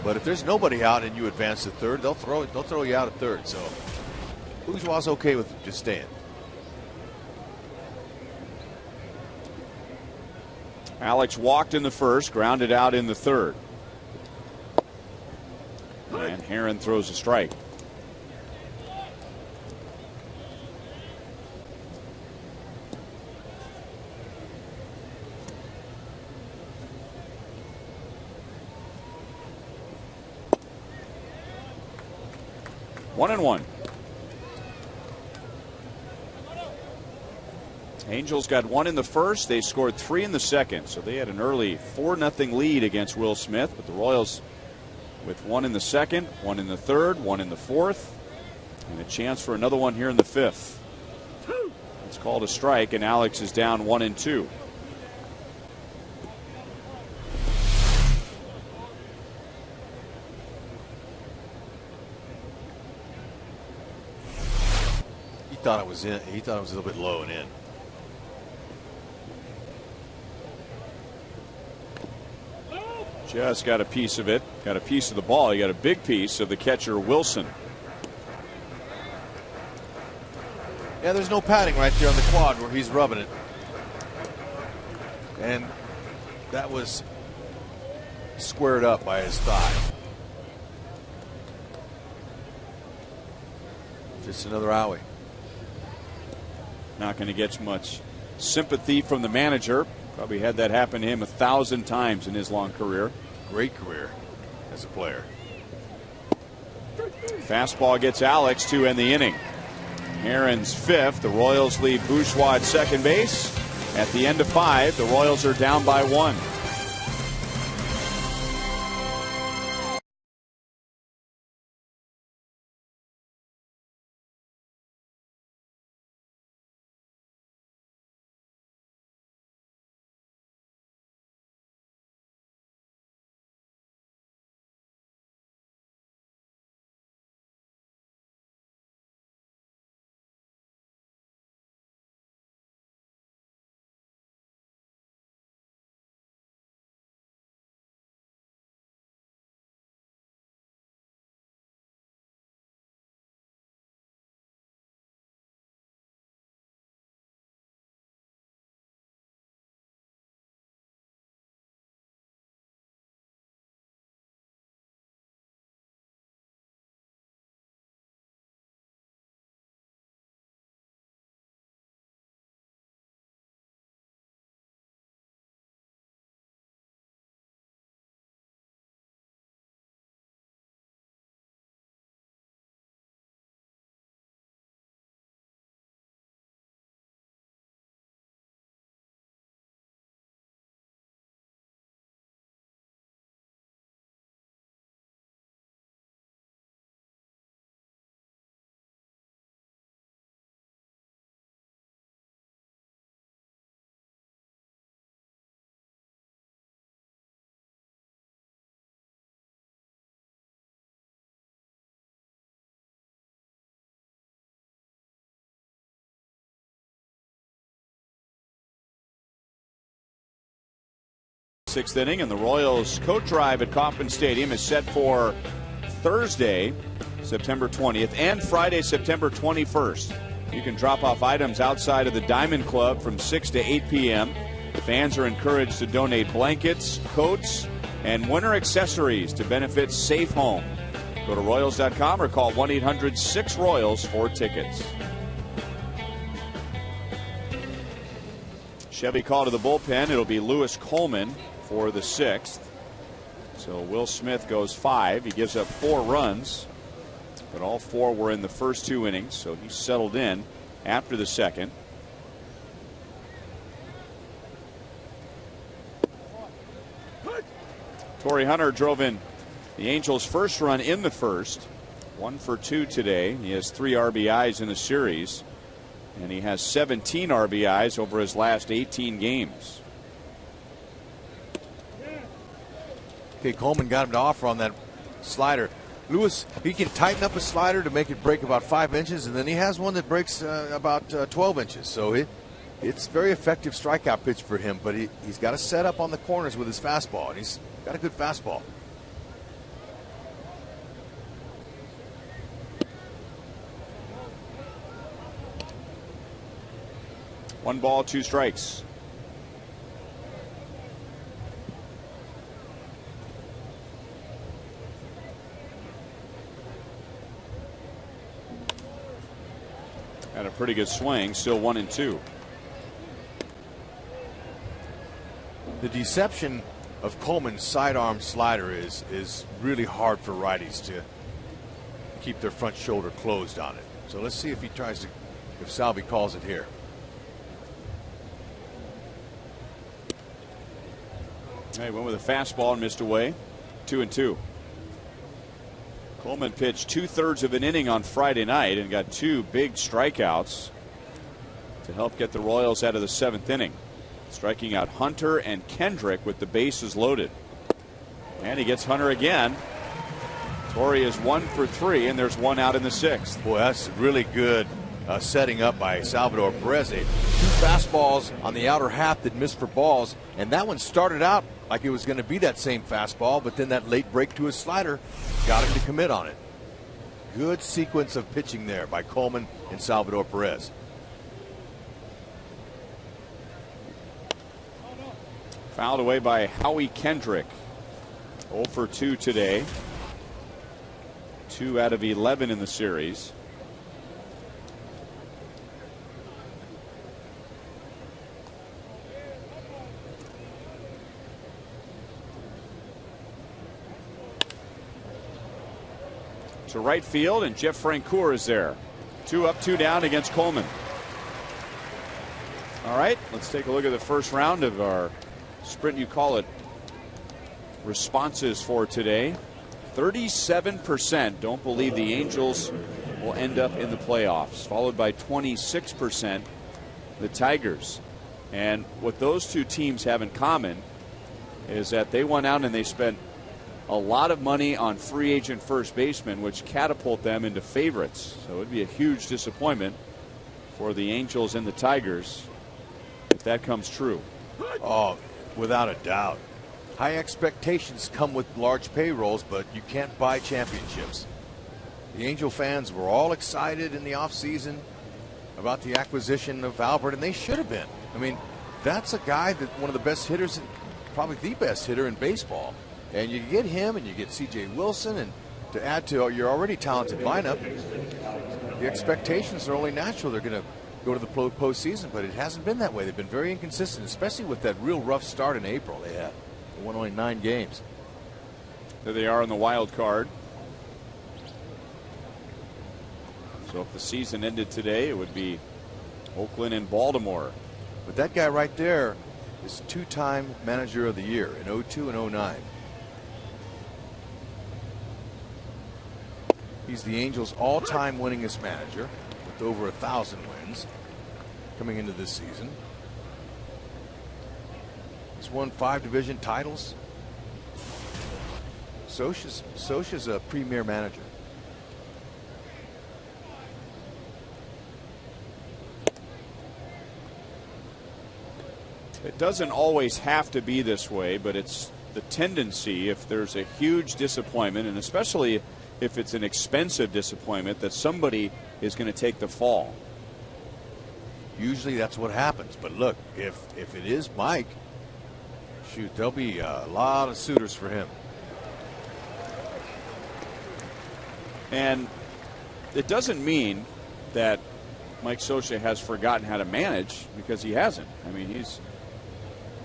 But if there's nobody out and you advance to third, they'll throw you out at third. So Bourgeois okay with just staying. Alex walked in the 1st, grounded out in the 3rd. And Heron throws a strike. One and one. Angels got 1 in the 1st. They scored 3 in the 2nd. So they had an early 4-0 lead against Will Smith. But the Royals with 1 in the 2nd, 1 in the 3rd, 1 in the 4th, and a chance for another one here in the 5th. It's called a strike, and Alex is down 1-2. He thought it was in. He thought it was a little bit low and in. Just got a piece of it. Got a piece of the ball. He got a big piece of the catcher, Wilson. Yeah, there's no padding right there on the quad where he's rubbing it. And that was squared up by his thigh. Just another owie. Not going to get much sympathy from the manager. Probably had that happen to him 1,000 times in his long career. Great career as a player. Fastball gets Alex to end the inning. Heron's 5th. The Royals leave Bourgeois at second base. At the end of 5, the Royals are down by 1. Sixth inning, and the Royals coat drive at Kauffman Stadium is set for Thursday, September 20th, and Friday, September 21st. You can drop off items outside of the Diamond Club from 6 to 8 p.m. Fans are encouraged to donate blankets, coats, and winter accessories to benefit Safe Home. Go to Royals.com or call 1-800-6-ROYALS for tickets. Chevy call to the bullpen. It'll be Lewis Coleman for the 6th. So Will Smith goes 5. He gives up 4 runs, but all 4 were in the first 2 innings, so he settled in after the 2nd. Torrey Hunter drove in the Angels' first run in the 1st. 1 for 2 today. He has 3 RBIs in the series, and he has 17 RBIs over his last 18 games. Okay, Coleman got him to offer on that slider. Lewis, he can tighten up a slider to make it break about 5 inches, and then he has one that breaks about 12 inches. So it's very effective strikeout pitch for him, but he's got to set up on the corners with his fastball, and he's got a good fastball. One ball, 2 strikes. Had a pretty good swing, still 1-2. The deception of Coleman's sidearm slider is really hard for righties to keep their front shoulder closed on it. So let's see if he tries to, if Salvi calls it here. He went with a fastball and missed away. 2-2. Coleman pitched 2/3 of an inning on Friday night and got 2 big strikeouts to help get the Royals out of the 7th inning, striking out Hunter and Kendrick with the bases loaded. And he gets Hunter again. Torrey is 1 for 3, and there's 1 out in the 6th. Boy, that's really good setting up by Salvador Perez. 2 fastballs on the outer half that missed for balls, and that one started out like it was going to be that same fastball, but then that late break to his slider got him to commit on it. Good sequence of pitching there by Coleman and Salvador Perez. Fouled away by Howie Kendrick. 0 for 2 today. 2 out of 11 in the series. To right field, and Jeff Francoeur is there. 2 up, 2 down against Coleman. All right, let's take a look at the first round of our Sprint, you call it, responses for today. 37% don't believe the Angels will end up in the playoffs, followed by 26% the Tigers. And what those 2 teams have in common is that they went out and they spent a lot of money on free agent first basemen, which catapult them into favorites. So it would be a huge disappointment for the Angels and the Tigers if that comes true. Oh, without a doubt. High expectations come with large payrolls, but you can't buy championships. The Angel fans were all excited in the offseason about the acquisition of Albert, and they should have been. I mean, that's a guy that one of the best hitters, probably the best hitter in baseball. And you get him and you get C.J. Wilson, and to add to your already talented lineup, the expectations are only natural. They're going to go to the postseason, but it hasn't been that way. They've been very inconsistent, especially with that real rough start in April they had. They won only 9 games. There they are in the wild card. So if the season ended today, it would be Oakland and Baltimore. But that guy right there is 2-time manager of the year in 2002 and 2009. He's the Angels' all-time winningest manager with over 1,000 wins coming into this season. He's won 5 division titles. Scioscia's a premier manager. It doesn't always have to be this way, but it's the tendency if there's a huge disappointment, and especially if it's an expensive disappointment, that somebody is going to take the fall. Usually that's what happens. But look, if it is Mike, shoot, there'll be a lot of suitors for him. And it doesn't mean that Mike Scioscia has forgotten how to manage, because he hasn't. I mean,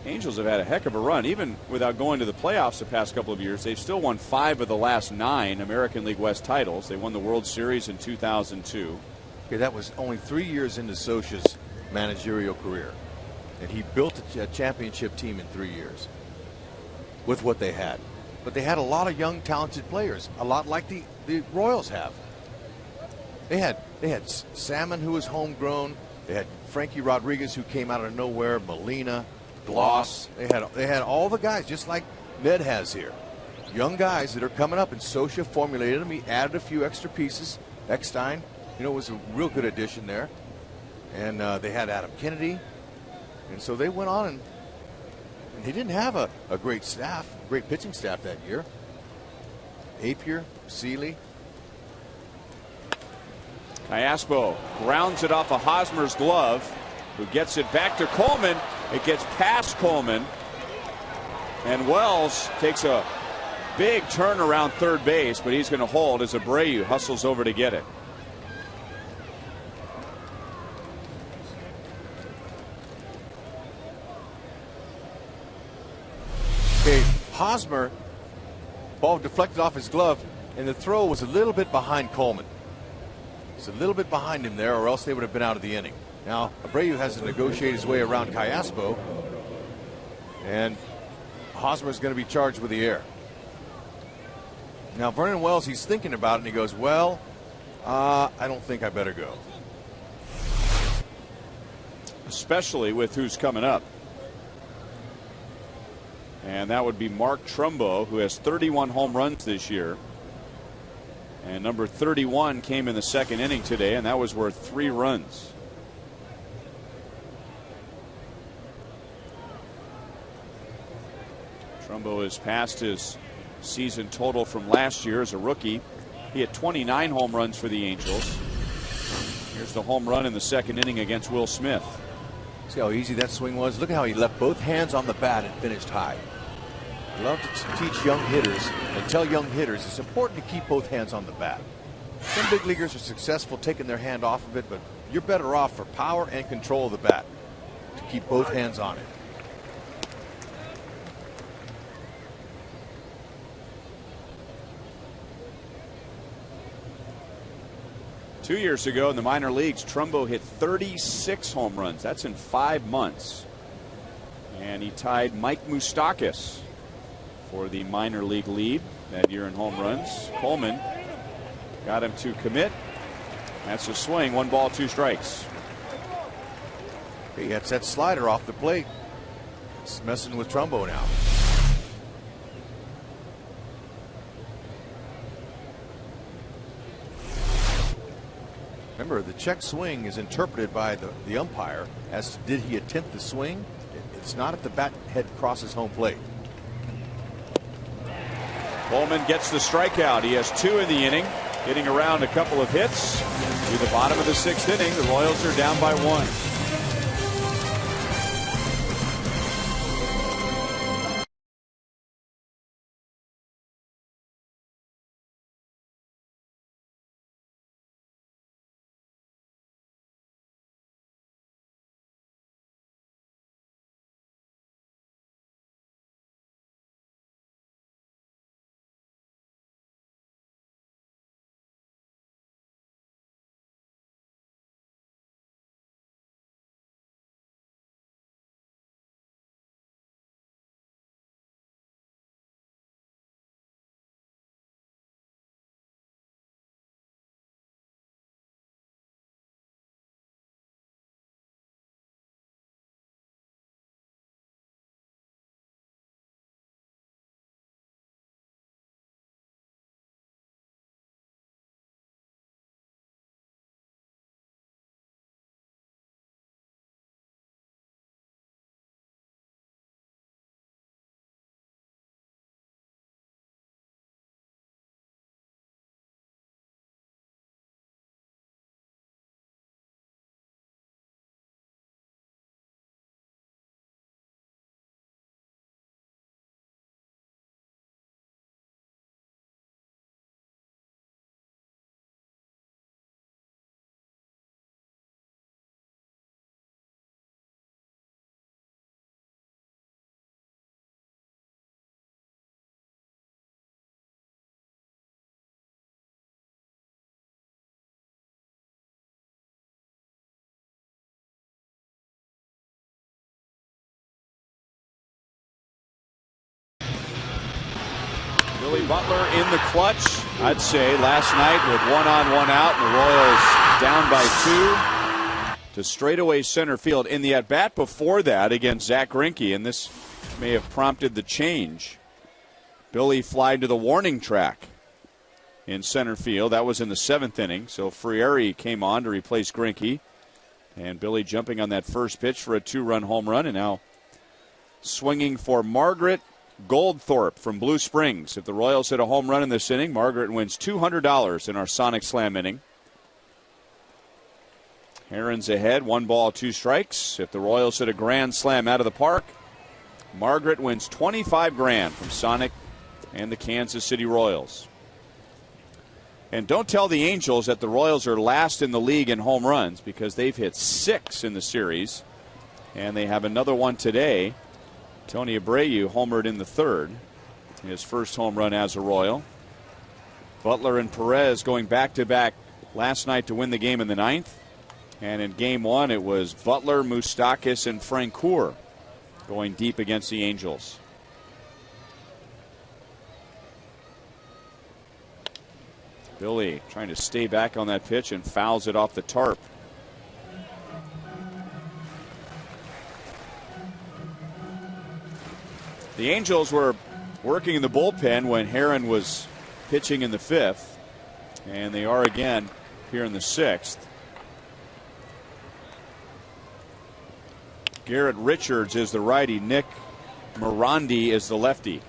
Angels have had a heck of a run. Even without going to the playoffs the past couple of years, they've still won 5 of the last 9 American League West titles. They won the World Series in 2002. Okay, that was only 3 years into Scioscia's managerial career. And he built a championship team in 3 years with what they had. But they had a lot of young, talented players, a lot like the Royals have. They had Salmon, who was homegrown. They had Frankie Rodriguez, who came out of nowhere, Molina, Gloss. They had all the guys, just like Ned has here. young guys that are coming up, and Sosha formulated them. He added a few extra pieces. Eckstein, you know, was a real good addition there. And they had Adam Kennedy. And so they went on, and they didn't have a great staff, great pitching staff that year. Apier, Seeley. Cayaspo grounds it off of Hosmer's glove, who gets it back to Coleman. It gets past Coleman. And Wells takes a big turn around third base, but he's going to hold as Abreu hustles over to get it. Okay, Hosmer, ball deflected off his glove, and the throw was a little bit behind Coleman. It's a little bit behind him there, or else they would have been out of the inning. Now, Abreu has to negotiate his way around Cayaspo, and Hosmer's going to be charged with the error. Now, Vernon Wells, he's thinking about it, and he goes, well, I don't think I better go. Especially with who's coming up. And that would be Mark Trumbo, who has 31 home runs this year. And number 31 came in the second inning today, and that was worth 3 runs. Trumbo has passed his season total from last year as a rookie. He had 29 home runs for the Angels. Here's the home run in the second inning against Will Smith. See how easy that swing was? Look at how he left both hands on the bat and finished high. Love to teach young hitters and tell young hitters it's important to keep both hands on the bat. Some big leaguers are successful taking their hand off of it, but you're better off for power and control of the bat to keep both hands on it. Two years ago in the minor leagues, Trumbo hit 36 home runs. That's in 5 months. And he tied Mike Moustakas for the minor league lead that year in home runs. Coleman got him to commit. That's a swing. 1 ball, 2 strikes. He gets that slider off the plate. It's messing with Trumbo now. Remember, the check swing is interpreted by the umpire as to did he attempt the swing. It's not if the bat head crosses home plate. Coleman gets the strikeout. He has 2 in the inning, getting around a couple of hits. To the bottom of the 6th inning, the Royals are down by 1. Billy Butler in the clutch, I'd say, last night with 1 on, 1 out, and the Royals down by 2 to straightaway center field. In the at-bat before that against Zach Greinke, and this may have prompted the change. Billy fly to the warning track in center field. That was in the 7th inning. So Frieri came on to replace Greinke. And Billy jumping on that first pitch for a 2-run home run. And now swinging for Margaret Goldthorpe from Blue Springs. If the Royals hit a home run in this inning, Margaret wins $200 in our Sonic Slam inning. Herons ahead, 1 ball, 2 strikes. If the Royals hit a grand slam out of the park, Margaret wins $25,000 from Sonic and the Kansas City Royals. And don't tell the Angels that the Royals are last in the league in home runs, because they've hit 6 in the series, and they have another one today. Tony Abreu homered in the 3rd, his first home run as a Royal. Butler and Perez going back-to-back last night to win the game in the 9th. And in game 1, it was Butler, Moustakas, and Francoeur going deep against the Angels. Billy trying to stay back on that pitch and fouls it off the tarp. The Angels were working in the bullpen when Heron was pitching in the 5th, and they are again here in the 6th. Garrett Richards is the righty. Nick Morandi is the lefty.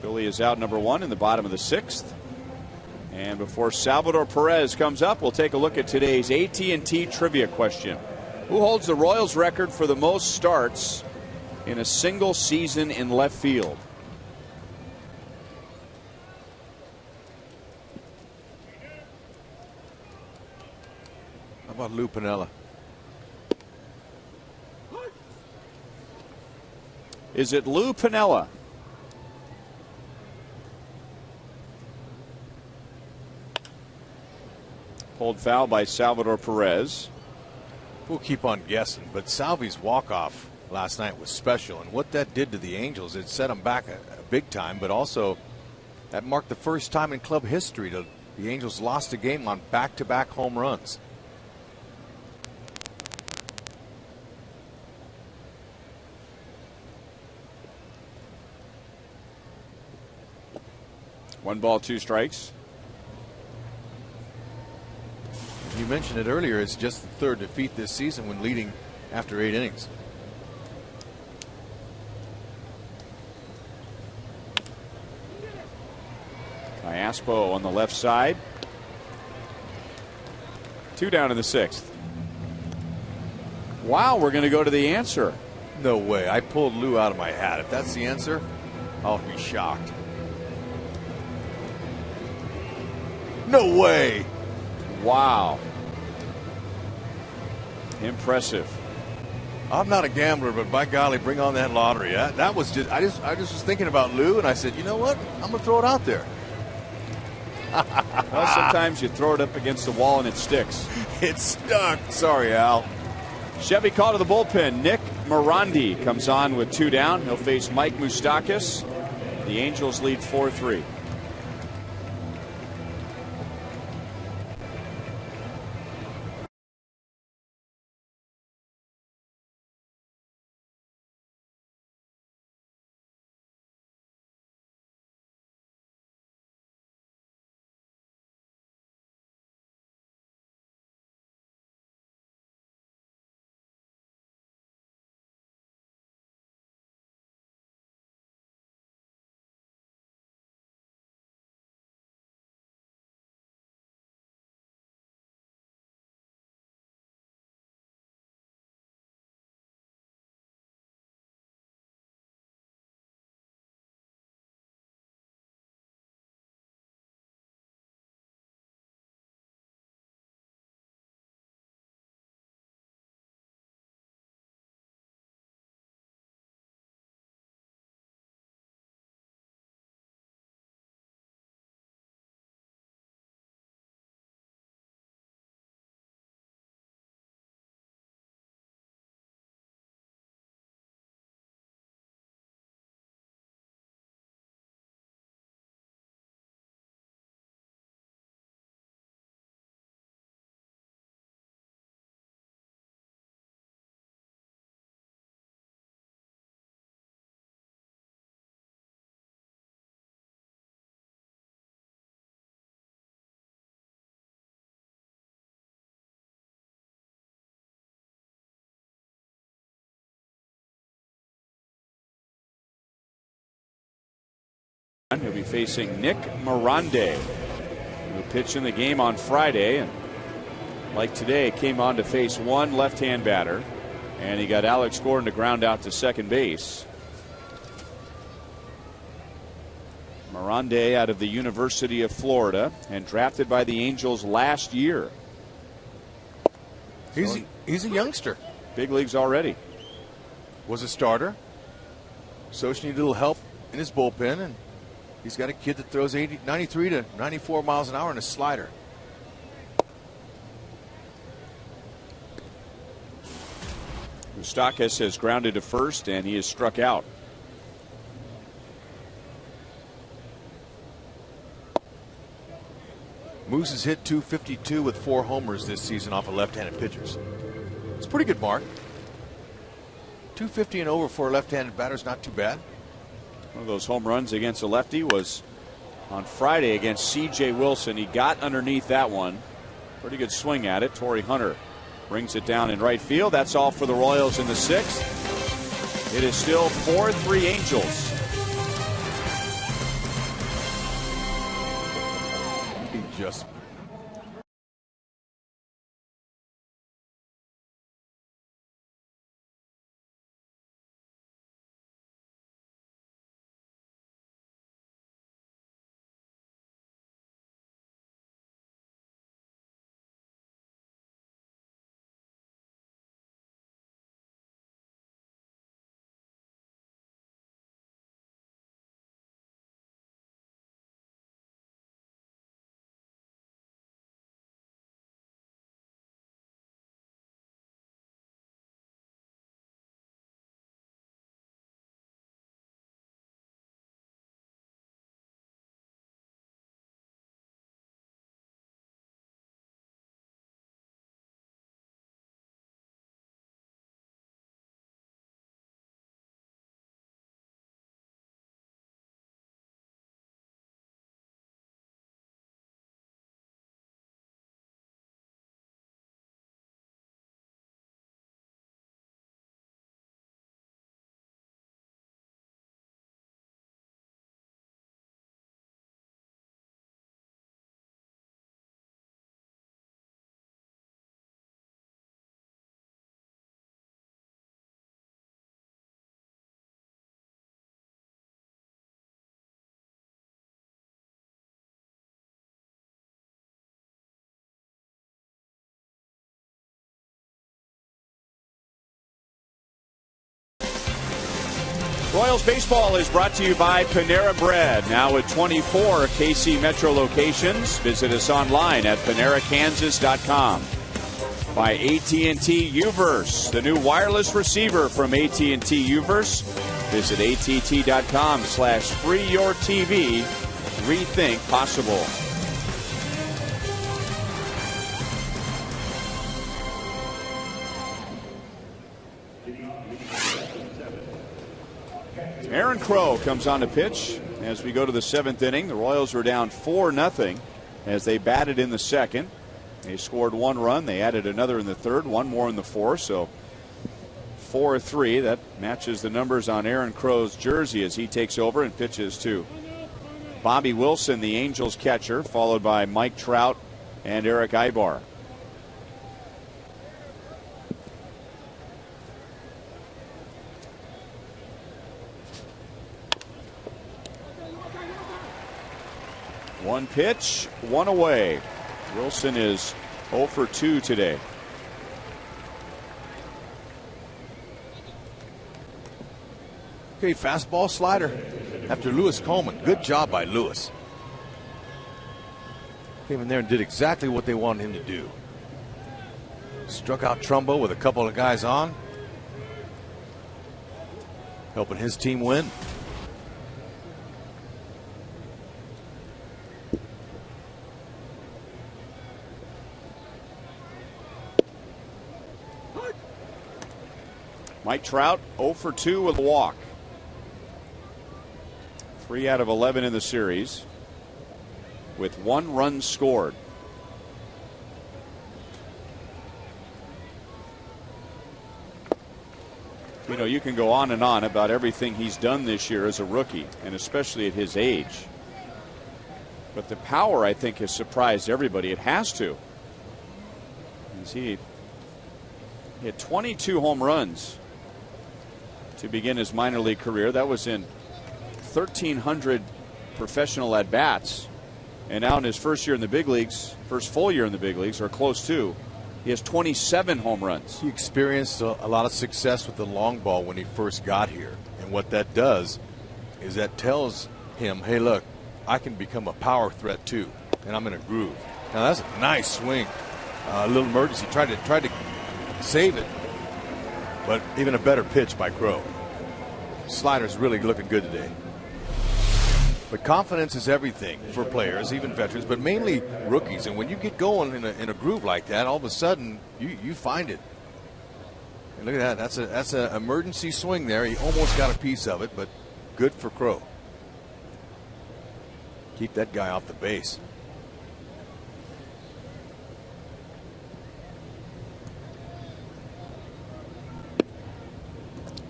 Billy is out number 1 in the bottom of the 6th. And before Salvador Perez comes up, we'll take a look at today's AT&T trivia question. Who holds the Royals record for the most starts in a single season in left field? How about Lou Piniella? Is it Lou Piniella? Pulled foul by Salvador Perez. We'll keep on guessing, but Salvi's walk-off last night was special, and what that did to the Angels, it set them back a big time, but also that marked the first time in club history that the Angels lost a game on back-to-back home runs. One ball, 2 strikes. You mentioned it earlier, it's just the 3rd defeat this season when leading after 8 innings. Iaspo on the left side. 2 down in the 6th. Wow, we're going to go to the answer. No way. I pulled Lou out of my hat. If that's the answer, I'll be shocked. No way. Wow. Impressive. I'm not a gambler, but by golly, bring on that lottery. That was just I just was thinking about Lou, and I said, you know what? I'm gonna throw it out there. Well, sometimes you throw it up against the wall and it sticks. It stuck. Sorry, Al. Chevy call to the bullpen. Nick Morandi comes on with 2 down. He'll face Mike Moustakas. The Angels lead 4-3. He'll be facing Nick Mirande, who pitched in the game on Friday, and like today came on to face one left-hand batter, and he got Alex Gordon to ground out to second base. Mirande out of the University of Florida and drafted by the Angels last year. He's a youngster. Big leagues already. Was a starter. Soch needed a little help in his bullpen, and he's got a kid that throws 93 to 94 miles an hour in a slider. Moustakas has grounded to first, and he is struck out. Moose has hit .252 with 4 homers this season off of left-handed pitchers. It's a pretty good mark. .250 and over for a left-handed batter is not too bad. One of those home runs against a lefty was on Friday against C.J. Wilson. He got underneath that one. Pretty good swing at it. Torrey Hunter brings it down in right field. That's all for the Royals in the 6th. It is still 4-3 Angels. Just Royals baseball is brought to you by Panera Bread, now at 24 KC Metro locations. Visit us online at PaneraKansas.com. By AT UVerse, the new wireless receiver from AT&T UVerse. Visit att.com/freeyourtv. Rethink possible. Aaron Crow comes on to pitch as we go to the 7th inning. The Royals were down 4-0 as they batted in the 2nd. They scored 1 run. They added another in the 3rd, 1 more in the 4th. So 4-3. That matches the numbers on Aaron Crow's jersey as he takes over and pitches to Bobby Wilson, the Angels catcher, followed by Mike Trout and Eric Ibar. One pitch, one away. Wilson is 0 for 2 today. Okay, fastball slider after Lewis Coleman. Good job by Lewis. Came in there and did exactly what they wanted him to do. Struck out Trumbo with a couple of guys on, helping his team win. Mike Trout 0 for 2 with a walk. 3 out of 11 in the series with 1 run scored. You know, you can go on and on about everything he's done this year as a rookie, and especially at his age. But the power, I think, has surprised everybody. It has to. As he hit 22 home runs to begin his minor league career. That was in 1,300 professional at-bats. And now in his first year in the big leagues, first full year in the big leagues, or close to, he has 27 home runs. He experienced a lot of success with the long ball when he first got here. And what that does is that tells him, hey, look, I can become a power threat too, and I'm in a groove. Now that's a nice swing. A little emergency, tried to save it, but even a better pitch by Crow. Slider's really looking good today. But confidence is everything for players, even veterans, but mainly rookies. And when you get going in a groove like that, all of a sudden you find it. And look at that. That's an emergency swing there. He almost got a piece of it, but good for Crow. Keep that guy off the base.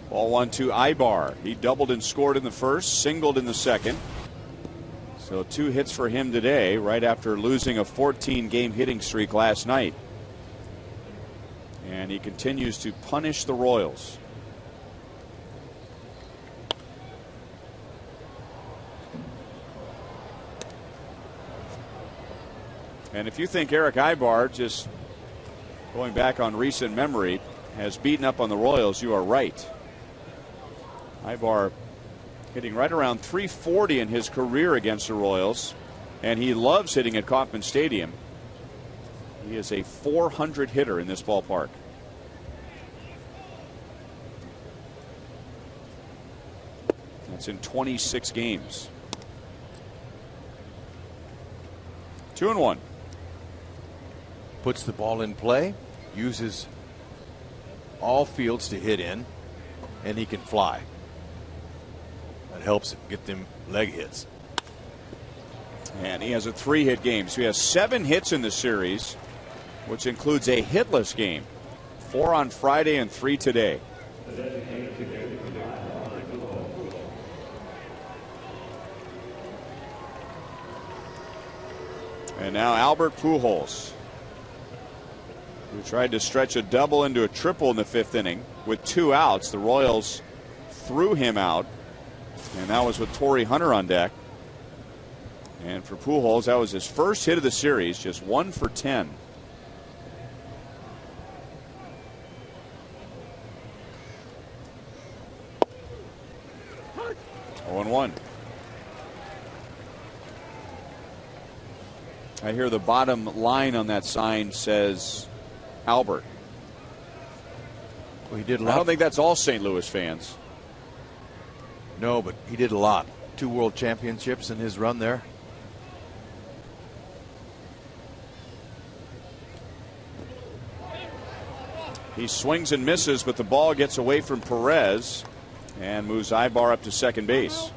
Ball 1-2 Ibar. He doubled and scored in the first, singled in the second. So 2 hits for him today, right after losing a 14-game hitting streak last night. And he continues to punish the Royals. And if you think Eric Ibar, just going back on recent memory, has beaten up on the Royals, you are right. Ibar hitting right around 340 in his career against the Royals, and he loves hitting at Kauffman Stadium. He is a 400 hitter in this ballpark. That's in 26 games. 2-1. Puts the ball in play, uses all fields to hit in, and he can fly. That helps him get them leg hits. And he has a 3-hit game. So he has 7 hits in the series, which includes a hitless game. 4 on Friday and 3 today. And now Albert Pujols, who tried to stretch a double into a triple in the 5th inning with 2 outs. The Royals threw him out, and that was with Torrey Hunter on deck. And for Pujols, that was his first hit of the series, just 1 for 10. Oh, 1. I hear the bottom line on that sign says Albert. Well, he did a lot. I don't think that's all St. Louis fans. No, but he did a lot. 2 world championships in his run there. He swings and misses, but the ball gets away from Perez and moves Ibar up to second base.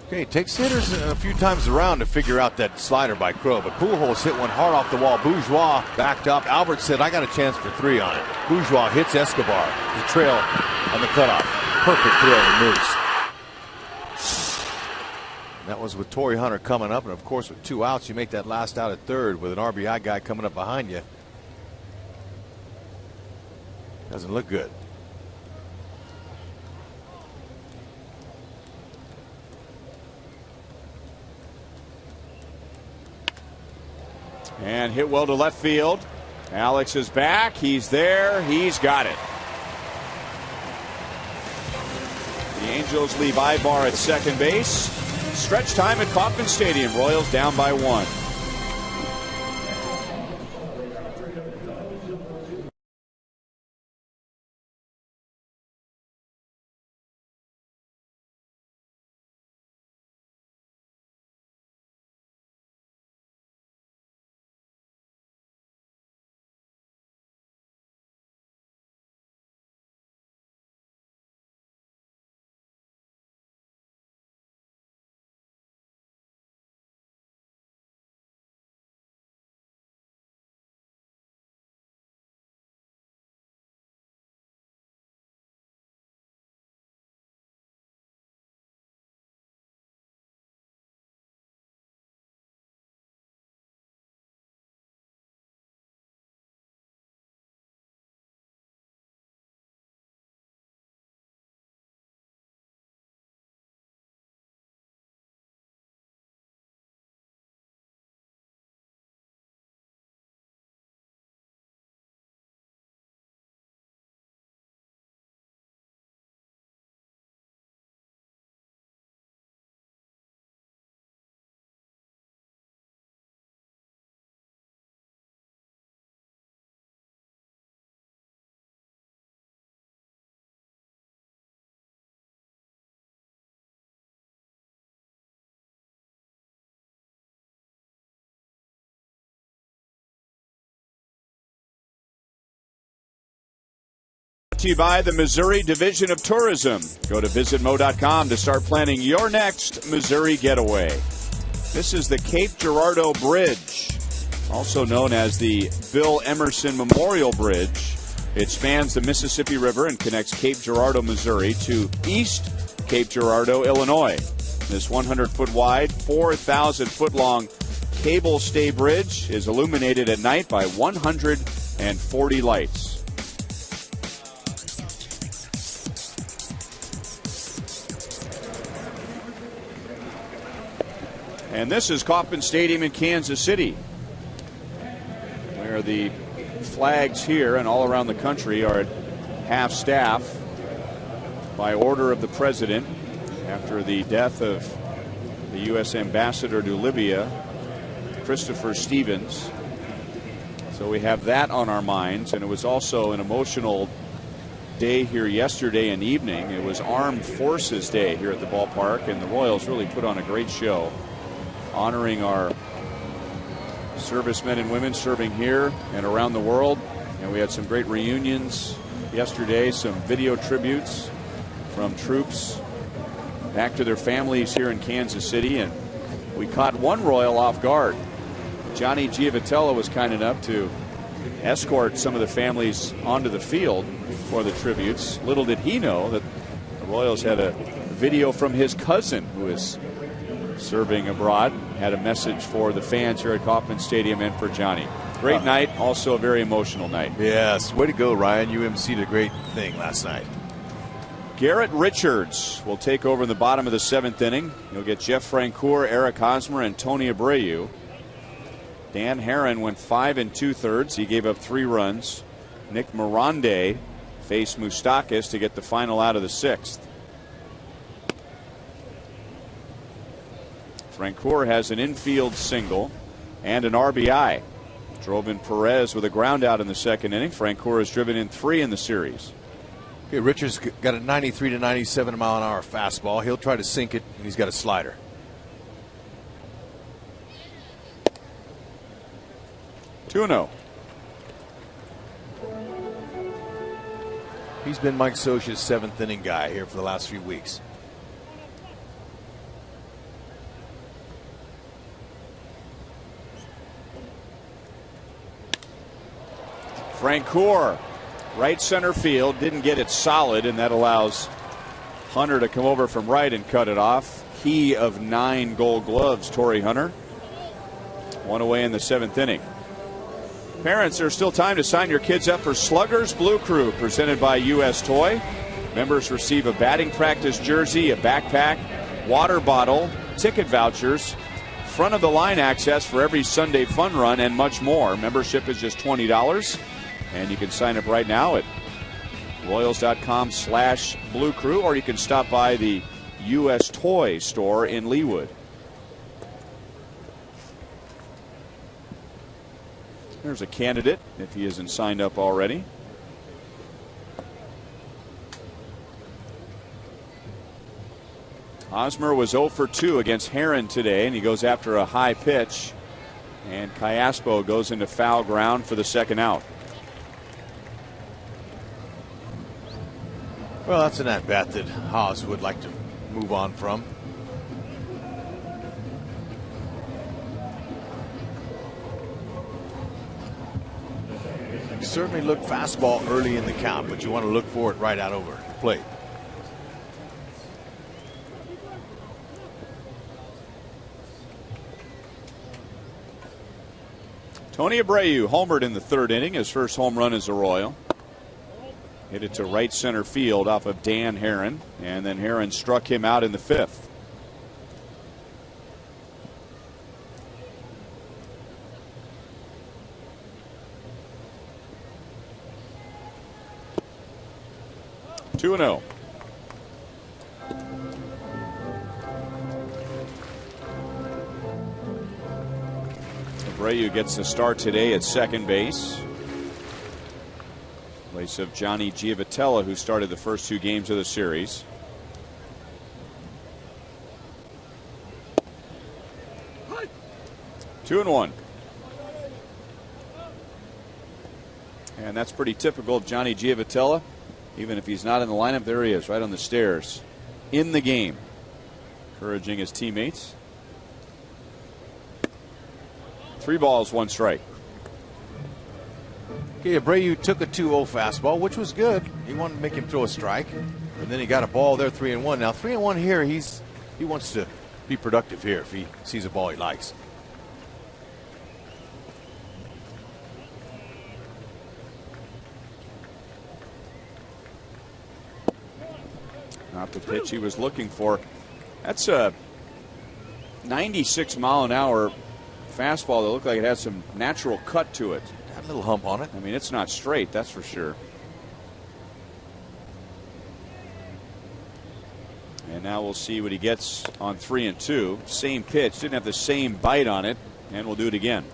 Okay, takes hitters a few times around to figure out that slider by Crow, but Pujols hit one hard off the wall. Bourgeois backed up. Albert said, I got a chance for 3 on it. Bourgeois hits Escobar. The trail on the cutoff. Perfect throw to Moose. That was with Torrey Hunter coming up, and of course with 2 outs, you make that last out at third with an RBI guy coming up behind you. Doesn't look good. And hit well to left field. Alex is back. He's there. He's got it. The Angels leave Ibar at second base. Stretch time at Kauffman Stadium. Royals down by 1. to you by the Missouri Division of Tourism. Go to visitmo.com to start planning your next Missouri getaway. This is the Cape Girardeau Bridge, also known as the Bill Emerson Memorial Bridge. It spans the Mississippi River and connects Cape Girardeau, Missouri to East Cape Girardeau, Illinois. This 100-foot wide, 4,000-foot-long cable stay bridge is illuminated at night by 140 lights. And this is Kauffman Stadium in Kansas City, where the flags here and all around the country are at half staff by order of the president after the death of the U.S. ambassador to Libya, Christopher Stevens. So we have that on our minds, and it was also an emotional day here yesterday and evening. It was Armed Forces Day here at the ballpark, and the Royals really put on a great show honoring our servicemen and women serving here and around the world. And we had some great reunions yesterday, some video tributes from troops back to their families here in Kansas City, and we caught one Royal off guard. Johnny Giavotella was kind enough to escort some of the families onto the field for the tributes. Little did he know that the Royals had a video from his cousin who is serving abroad, had a message for the fans here at Kauffman Stadium and for Johnny. Great night, also a very emotional night. Yes, way to go, Ryan. UMC did a great thing last night. Garrett Richards will take over in the bottom of the 7th inning. You'll get Jeff Francoeur, Eric Hosmer, and Tony Abreu. Dan Herron went 5 2/3. He gave up 3 runs. Nick Mirande faced Moustakas to get the final out of the 6th. Francoeur has an infield single and an RBI. Drove in Perez with a ground out in the 2nd inning. Francoeur has driven in 3 in the series. Okay, Richards got a 93 to 97 mile an hour fastball. He'll try to sink it, and he's got a slider. 2-0. He's been Mike Scioscia's 7th inning guy here for the last few weeks. Francoeur, right center field, didn't get it solid, and that allows Hunter to come over from right and cut it off. He of 9 Gold Gloves, Torrey Hunter. 1 away in the 7th inning. Parents, there's still time to sign your kids up for Sluggers Blue Crew, presented by U.S. Toy. Members receive a batting practice jersey, a backpack, water bottle, ticket vouchers, front of the line access for every Sunday fun run, and much more. Membership is just $20, and you can sign up right now at Royals.com/Blue Crew, or you can stop by the U.S. Toy store in Leawood. There's a candidate, if he isn't signed up already. Hosmer was 0 for 2 against Herron today, and he goes after a high pitch. And Cayaspo goes into foul ground for the 2nd out. Well, that's an at-bat that Haas would like to move on from. Certainly look fastball early in the count, but you want to look for it right out over the plate. Tony Abreu homered in the 3rd inning, his first home run as a Royal. Hit it to right center field off of Dan Herron, and then Herron struck him out in the 5th. Two and 0. Abreu gets the start today at second base. In place of Johnny Giavotella, who started the first 2 games of the series. Two and 1. And that's pretty typical of Johnny Giavotella. Even if he's not in the lineup, there he is, right on the stairs, in the game, encouraging his teammates. 3 balls, 1 strike. Okay, Abreu took a 2-0 fastball, which was good. He wanted to make him throw a strike, and then he got a ball there, 3-1. Now 3-1 here, he wants to be productive here if he sees a ball he likes. Not the pitch he was looking for. That's a 96-mile-an-hour fastball that looked like it had some natural cut to it. Got a little hump on it. I mean, it's not straight, that's for sure. And now we'll see what he gets on 3-2. Same pitch, didn't have the same bite on it, and we'll do it again.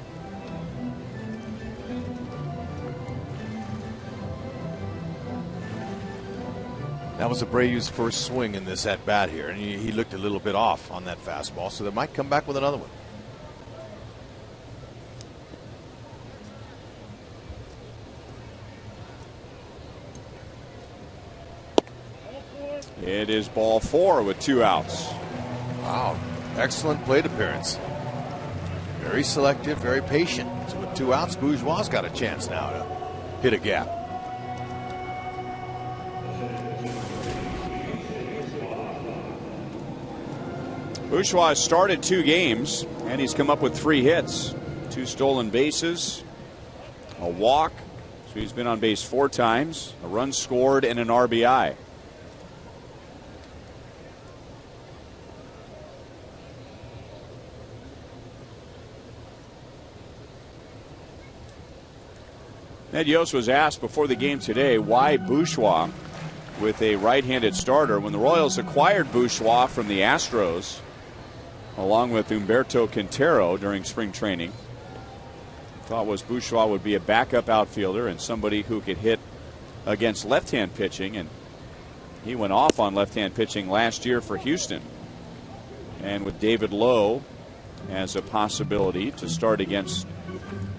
That was Abreu's first swing in this at bat here, and he looked a little bit off on that fastball, so they might come back with another one. It is ball 4 with 2 outs. Wow, excellent plate appearance. Very selective, very patient. So with 2 outs, Bourgeois got a chance now to hit a gap. Bourgeois started 2 games, and he's come up with 3 hits, 2 stolen bases, a walk, so he's been on base 4 times, a run scored, and an RBI. Ned Yost was asked before the game today why Bourgeois with a right-handed starter. When the Royals acquired Bourgeois from the Astros, along with Humberto Quintero during spring training, the thought was Bourgeois would be a backup outfielder and somebody who could hit against left-hand pitching, and he went off on left-hand pitching last year for Houston. And with David Lowe as a possibility to start against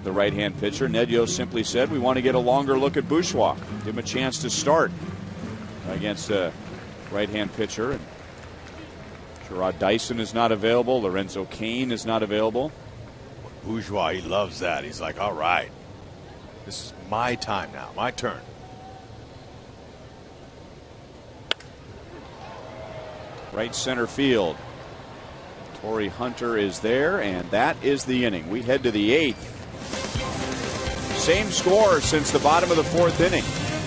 the right-hand pitcher, Ned Yost simply said, we want to get a longer look at Bourgeois, give him a chance to start against a right-hand pitcher. And Gerard Dyson is not available. Lorenzo Cain is not available. Bourgeois, he loves that. He's like, all right, this is my time now, my turn. Right center field. Torrey Hunter is there, and that is the inning. We head to the 8th. Same score since the bottom of the 4th inning.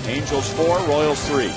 Angels 4, Royals 3.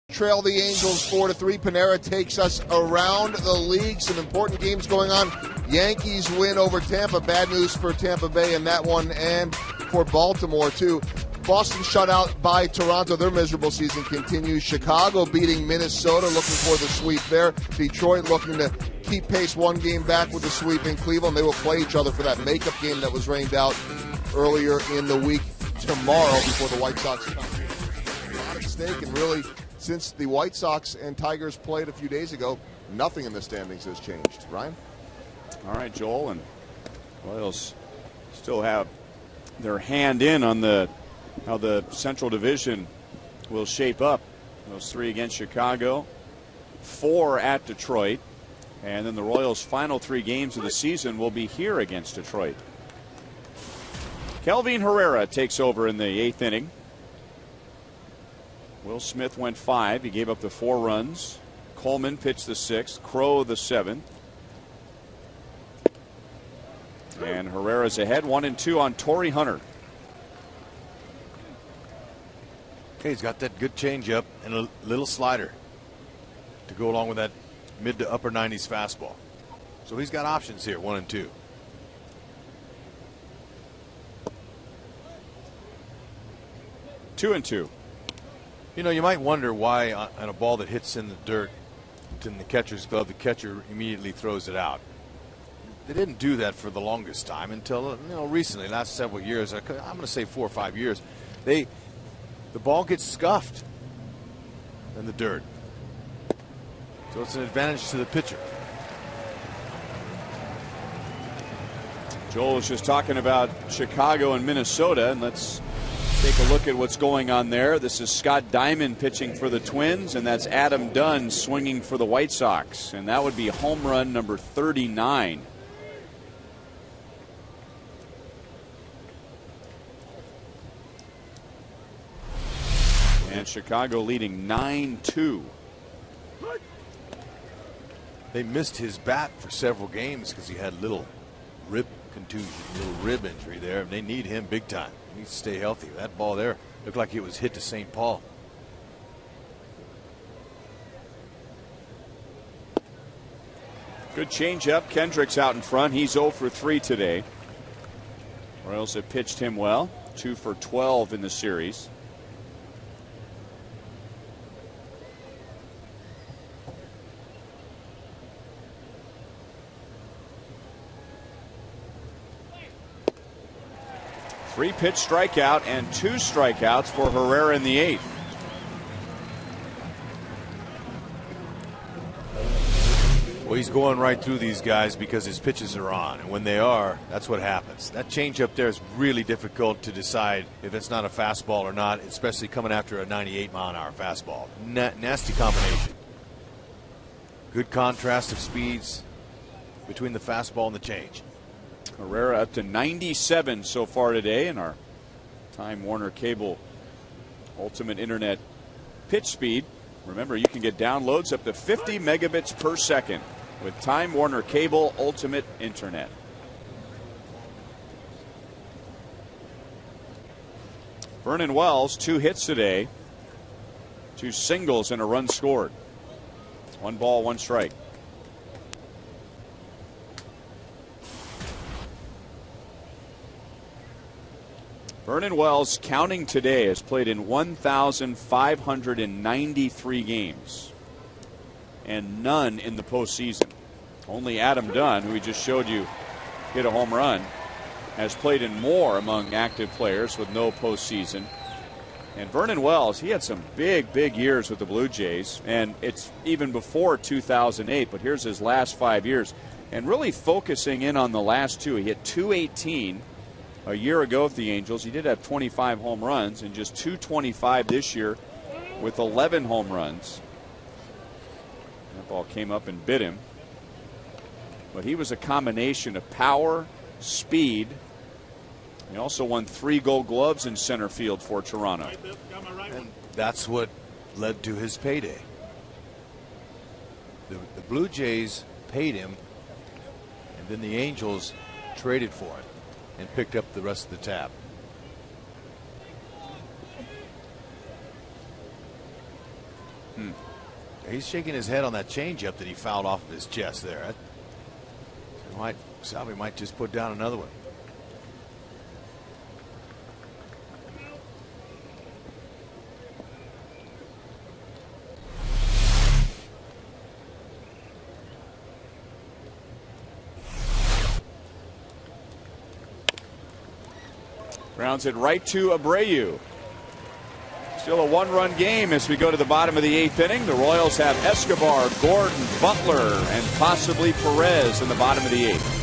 Trail the Angels 4-3. Panera takes us around the league. Some important games going on. Yankees win over Tampa. Bad news for Tampa Bay in that one, and for Baltimore too. Boston shut out by Toronto. Their miserable season continues. Chicago beating Minnesota, looking for the sweep there. Detroit looking to keep pace one game back with the sweep in Cleveland. They will play each other for that makeup game that was rained out earlier in the week tomorrow before the White Sox come. A lot at stake, and really, since the White Sox and Tigers played a few days ago, nothing in the standings has changed. Ryan? All right, Joel, and Royals still have their hand in on how the Central Division will shape up. Those 3 against Chicago, 4 at Detroit, and then the Royals' final 3 games of the season will be here against Detroit. Kelvin Herrera takes over in the 8th inning. Will Smith went 5. He gave up the 4 runs. Coleman pitched the 6th. Crow the 7th. And Herrera's ahead 1-2 on Torrey Hunter. Okay, he's got that good changeup and a little slider to go along with that mid to upper 90s fastball. So he's got options here, 1-2. Two and two. You know, you might wonder why on a ball that hits in the dirt, in the catcher's glove, the catcher immediately throws it out. They didn't do that for the longest time until, recently, last several years. I'm going to say 4 or 5 years. The ball gets scuffed in the dirt. So it's an advantage to the pitcher. Joel was just talking about Chicago and Minnesota, and let's take a look at what's going on there. This is Scott Diamond pitching for the Twins, and that's Adam Dunn swinging for the White Sox. And that would be home run number 39. And Chicago leading 9-2. They missed his bat for several games because he had a little rib contusion, little rib injury there, and they need him big time. He needs to stay healthy. That ball there looked like it was hit to St. Paul. Good changeup. Kendrick's out in front. He's 0 for 3 today. Royals have pitched him well. 2 for 12 in the series. Three-pitch strikeout and 2 strikeouts for Herrera in the 8th. Well, he's going right through these guys because his pitches are on, and when they are, that's what happens. That changeup there is really difficult to decide if it's not a fastball or not, especially coming after a 98-mile-an-hour fastball. Nasty combination. Good contrast of speeds between the fastball and the change. Herrera up to 97 so far today in our Time Warner Cable Ultimate Internet pitch speed. Remember, you can get downloads up to 50 megabits per second with Time Warner Cable Ultimate Internet. Vernon Wells, 2 hits today, 2 singles and a run scored. 1 ball, 1 strike. Vernon Wells, counting today, has played in 1,593 games and none in the postseason. Only Adam Dunn, who we just showed you hit a home run, has played in more among active players with no postseason. And Vernon Wells, he had some big years with the Blue Jays, and it's even before 2008, but here's his last 5 years. And really focusing in on the last 2, he hit .218 a year ago with the Angels. He did have 25 home runs and just .225 this year with 11 home runs. That ball came up and bit him. But he was a combination of power, speed. He also won 3 Gold Gloves in center field for Toronto. And that's what led to his payday. The Blue Jays paid him, and then the Angels traded for it and picked up the rest of the tab. He's shaking his head on that changeup that he fouled off of his chest there. Salvi might just put down another one. Grounds it right to Abreu. Still a one-run game as we go to the bottom of the 8th inning. The Royals have Escobar, Gordon, Butler, and possibly Perez in the bottom of the 8th.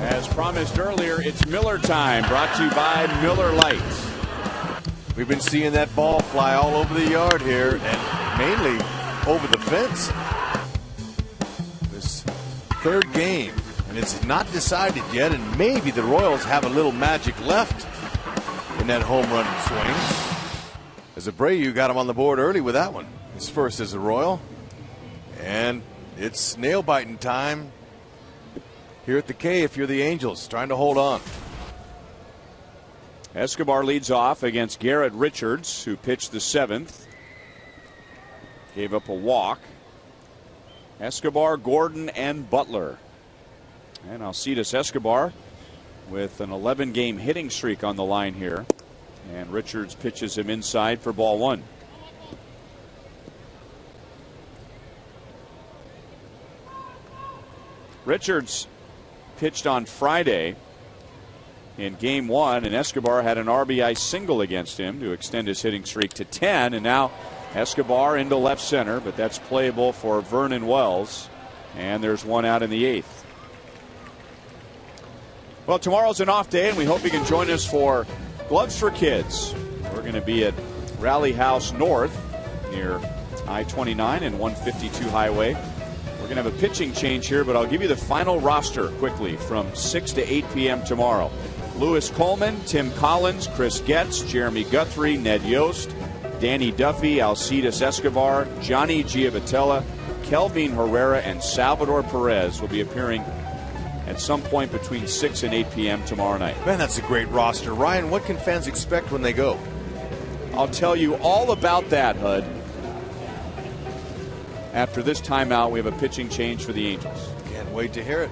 As promised earlier, it's Miller time, brought to you by Miller Lite. We've been seeing that ball fly all over the yard here, and mainly over the fence. This third game, and it's not decided yet, and maybe the Royals have a little magic left in that home run swing. As Abreu got him on the board early with that one. His first as a Royal. And it's nail-biting time here at the K if you're the Angels, trying to hold on. Escobar leads off against Garrett Richards, who pitched the 7th. Gave up a walk. Escobar, Gordon, and Butler. And Alcides Escobar with an 11-game hitting streak on the line here. And Richards pitches him inside for ball 1. Richards pitched on Friday in game 1, and Escobar had an RBI single against him to extend his hitting streak to 10. And now Escobar into left center, but that's playable for Vernon Wells. And there's one out in the 8th. Well, tomorrow's an off day, and we hope you can join us for Gloves for Kids. We're going to be at Rally House North near I-29 and 152 Highway. We're going to have a pitching change here, but I'll give you the final roster quickly from 6 to 8 p.m. tomorrow. Lewis Coleman, Tim Collins, Chris Getz, Jeremy Guthrie, Ned Yost, Danny Duffy, Alcides Escobar, Johnny Giavotella, Kelvin Herrera, and Salvador Perez will be appearing at some point between 6 and 8 p.m. tomorrow night. Man, that's a great roster. Ryan, what can fans expect when they go? I'll tell you all about that, Hud. After this timeout, we have a pitching change for the Angels. Can't wait to hear it.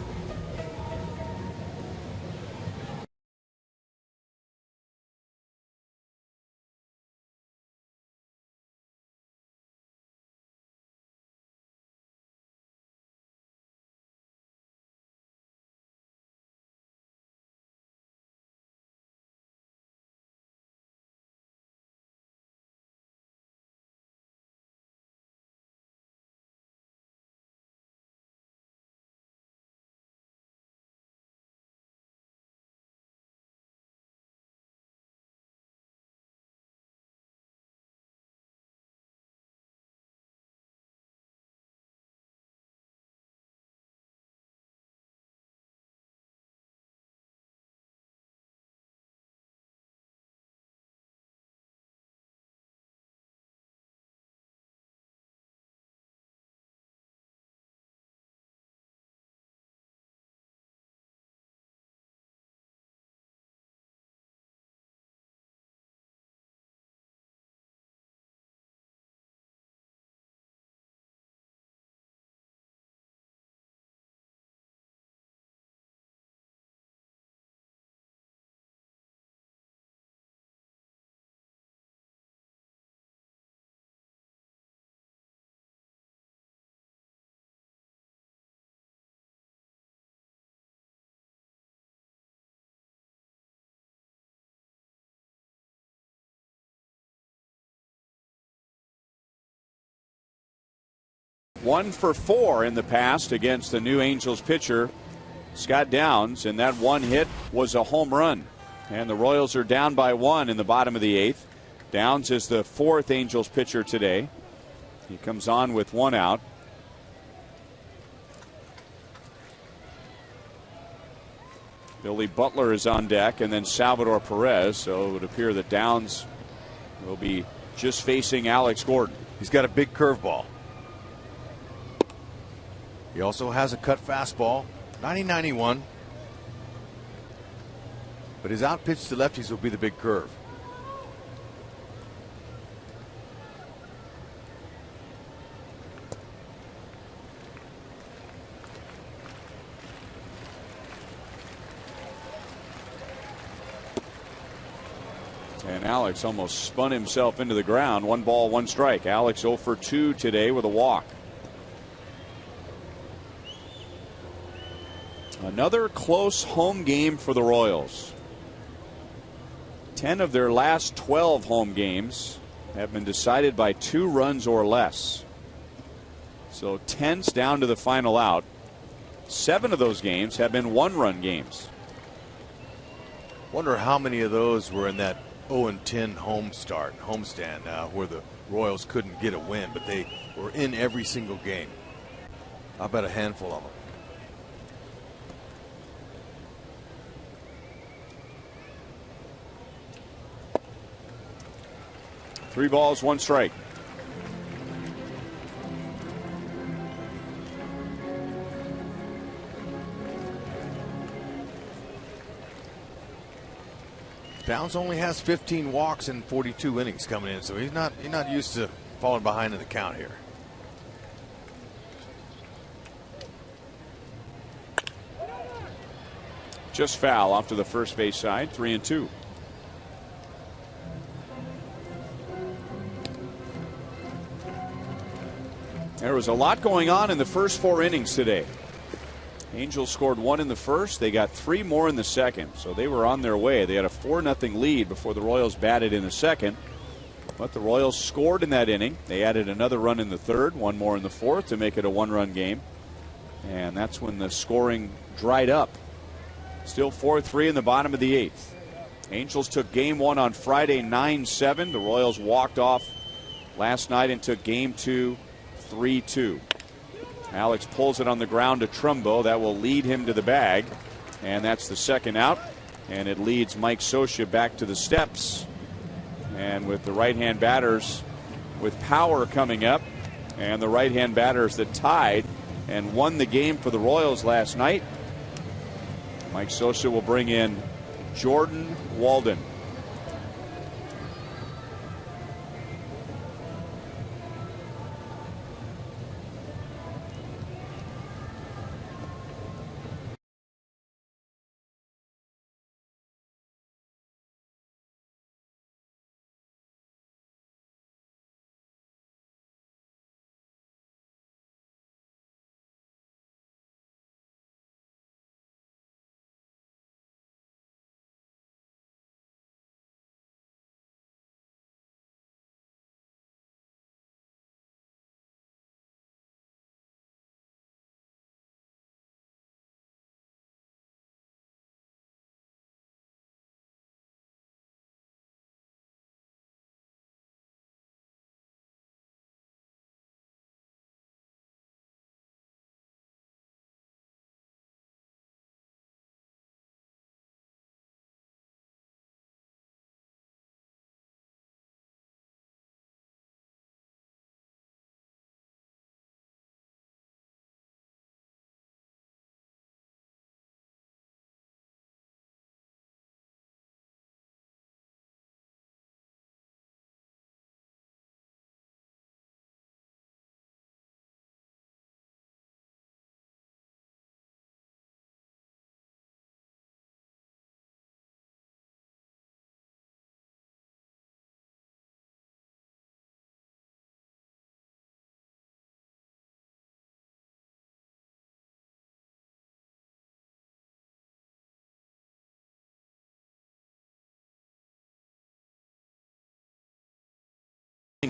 1 for 4 in the past against the new Angels pitcher, Scott Downs, and that one hit was a home run. And the Royals are down by 1 in the bottom of the 8th. Downs is the 4th Angels pitcher today. He comes on with 1 out. Billy Butler is on deck, and then Salvador Perez. So it would appear that Downs will be just facing Alex Gordon. He's got a big curveball. He also has a cut fastball, 90-91. But his out pitch to lefties will be the big curve. And Alex almost spun himself into the ground. 1 ball, 1 strike. Alex 0 for 2 today with a walk. Another close home game for the Royals. 10 of their last 12 home games have been decided by 2 runs or less. So tense down to the final out. 7 of those games have been 1-run games. Wonder how many of those were in that 0-10 homestand where the Royals couldn't get a win, but they were in every single game. I bet a handful of them. Three balls, 1 strike. Downs only has 15 walks in 42 innings coming in, so he's not used to falling behind in the count here. Just foul off to the first base side, 3-2. There was a lot going on in the first 4 innings today. Angels scored 1 in the first. They got 3 more in the second, so they were on their way. They had a 4-0 lead before the Royals batted in the second. But the Royals scored in that inning. They added another run in the third, 1 more in the fourth to make it a 1-run game. And that's when the scoring dried up. Still 4-3 in the bottom of the 8th. Angels took game 1 on Friday 9-7. The Royals walked off last night and took game 2 3-2. Alex pulls it on the ground to Trumbo. That will lead him to the bag. And that's the second out. And it leads Mike Scioscia back to the steps. And with the right-hand batters with power coming up, and the right-hand batters that tied and won the game for the Royals last night, Mike Scioscia will bring in Jordan Walden.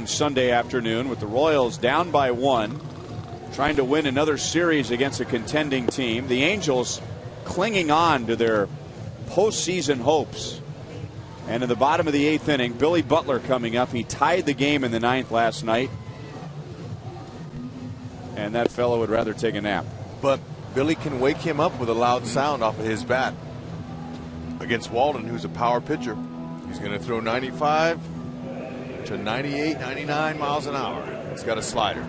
Sunday afternoon with the Royals down by 1 trying to win another series against a contending team. The Angels clinging on to their postseason hopes. And in the bottom of the 8th inning, Billy Butler coming up. He tied the game in the 9th last night. And that fellow would rather take a nap. But Billy can wake him up with a loud sound off of his bat. Against Walden, who's a power pitcher. He's going to throw 95 to 98, 99 miles an hour. He's got a slider.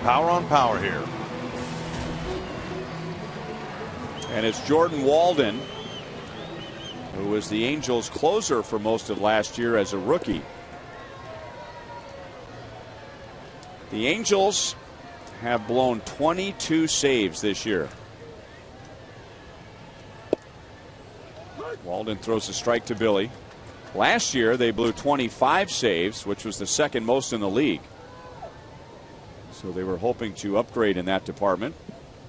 Power on power here. And it's Jordan Walden, who was the Angels' closer for most of last year as a rookie. The Angels have blown 22 saves this year. Walden throws a strike to Billy. Last year they blew 25 saves, which was the second most in the league. So they were hoping to upgrade in that department,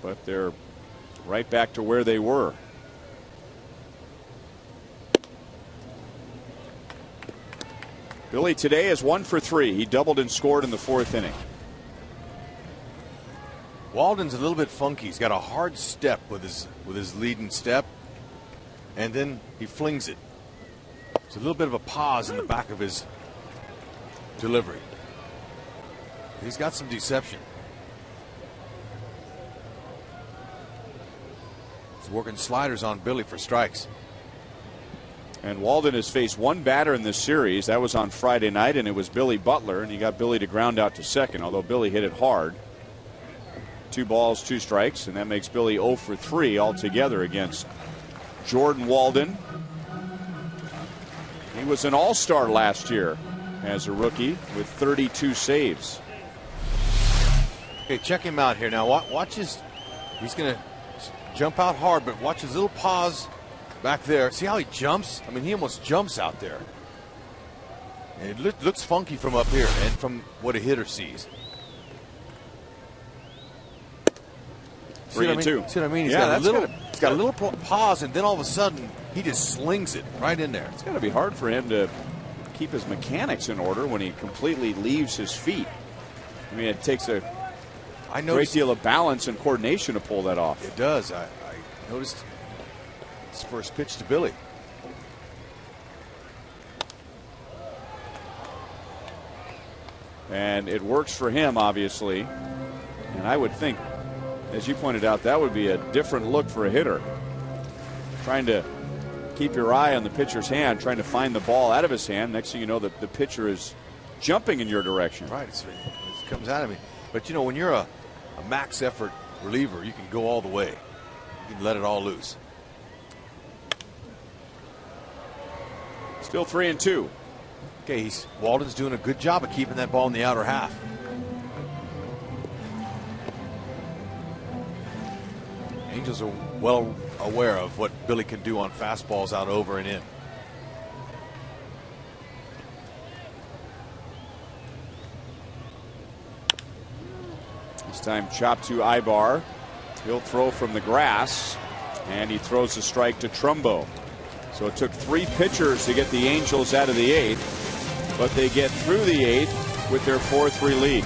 but they're right back to where they were. Billy today is 1 for 3. He doubled and scored in the 4th inning. Walden's a little bit funky. He's got a hard step with his leading step, and then he flings it. It's a little bit of a pause in the back of his delivery. He's got some deception. He's working sliders on Billy for strikes. And Walden has faced one batter in this series. That was on Friday night, and it was Billy Butler, and he got Billy to ground out to second, although Billy hit it hard. 2 balls, 2 strikes, and that makes Billy 0 for 3 altogether against Jordan Walden. He was an all-star last year as a rookie with 32 saves. Okay, check him out here now. Watch his. He's going to jump out hard, but watch his little pause back there. See how he jumps? I mean, he almost jumps out there. And it looks funky from up here and from what a hitter sees. 3 and 2. See what I mean? He's got a little pause, and then all of a sudden he just slings it right in there. It's got to be hard for him to keep his mechanics in order when he completely leaves his feet. I mean, it takes a great deal of balance and coordination to pull that off. It does. I noticed his first pitch to Billy. And it works for him, obviously. And I would think, as you pointed out, that would be a different look for a hitter. Trying to keep your eye on the pitcher's hand, trying to find the ball out of his hand. Next thing you know, the pitcher is jumping in your direction. Right, it comes out of me. But, you know, when you're a max effort reliever, you can go all the way. You can let it all loose. Still 3 and 2. Okay, Walden's doing a good job of keeping that ball in the outer half. Angels are well aware of what Billy can do on fastballs out over and in. This time chop to Ibar. He'll throw from the grass, and he throws a strike to Trumbo. So it took 3 pitchers to get the Angels out of the 8th, but they get through the 8th with their 4-3 lead.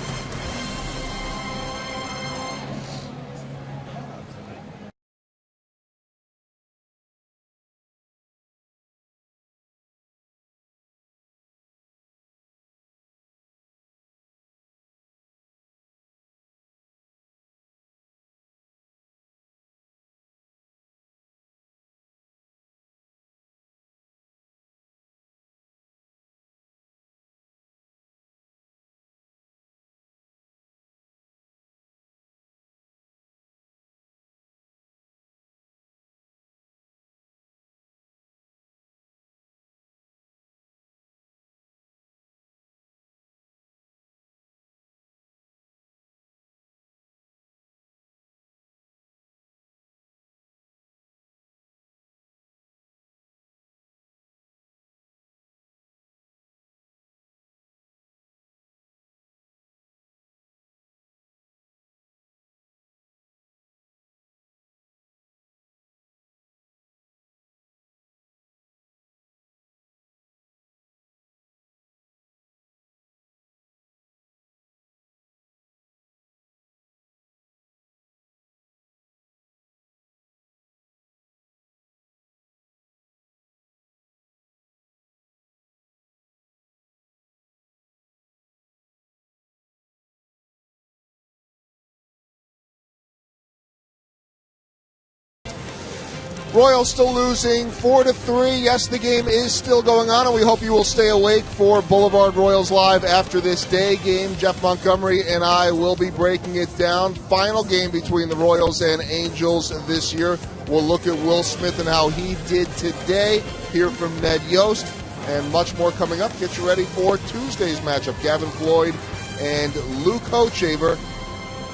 Royals still losing 4-3. Yes, the game is still going on, and we hope you will stay awake for Boulevard Royals Live after this day game. Jeff Montgomery and I will be breaking it down. Final game between the Royals and Angels this year. We'll look at Will Smith and how he did today. Hear from Ned Yost, and much more coming up. Get you ready for Tuesday's matchup. Gavin Floyd and Luke Hochaver.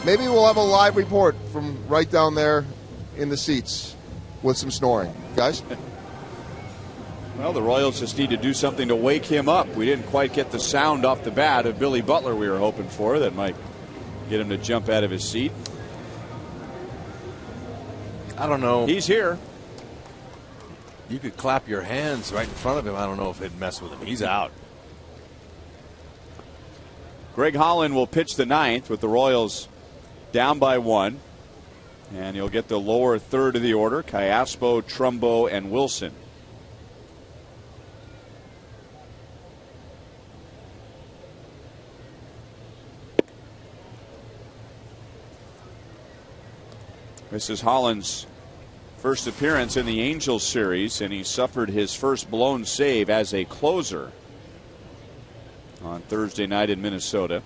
Maybe we'll have a live report from right down there in the seats with some snoring. Guys? Well, the Royals just need to do something to wake him up. We didn't quite get the sound off the bat of Billy Butler we were hoping for that might get him to jump out of his seat. I don't know. He's here. You could clap your hands right in front of him. I don't know if it'd mess with him. He's out. Greg Holland will pitch the ninth with the Royals down by 1. And he'll get the lower third of the order. Cayaspo, Trumbo, and Wilson. This is Holland's first appearance in the Angels series, and he suffered his first blown save as a closer on Thursday night in Minnesota.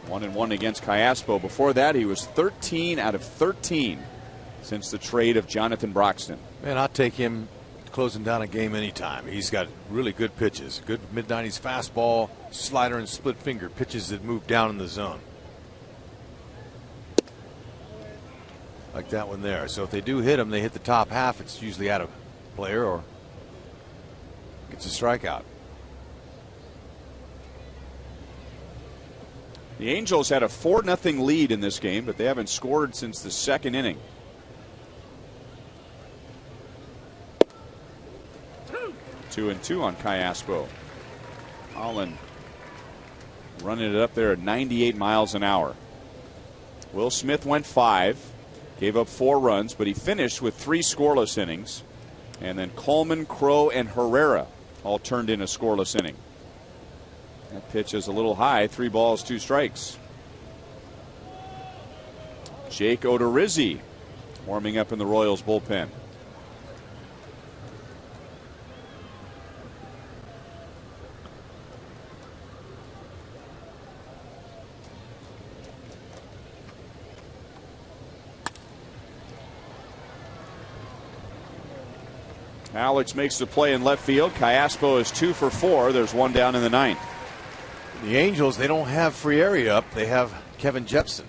1-1 against Cayaspo. Before that, he was 13 out of 13 since the trade of Jonathan Broxton. Man, I'll take him closing down a game anytime. He's got really good pitches. Good mid-90s fastball, slider, and split finger. Pitches that move down in the zone. Like that one there. So if they do hit him, they hit the top half. It's usually out of player or gets a strikeout. The Angels had a 4-0 lead in this game, but they haven't scored since the second inning. 2-2 on Cayaspo. Holland running it up there at 98 miles an hour. Will Smith went 5, gave up 4 runs, but he finished with 3 scoreless innings. And then Coleman, Crow, and Herrera all turned in a scoreless inning. That pitch is a little high. 3 balls, 2 strikes. Jake Odorizzi warming up in the Royals bullpen. Alex makes the play in left field. Cayaspo is 2 for 4. There's 1 down in the 9th. The Angels, they don't have free area up. They have Kevin Jepson.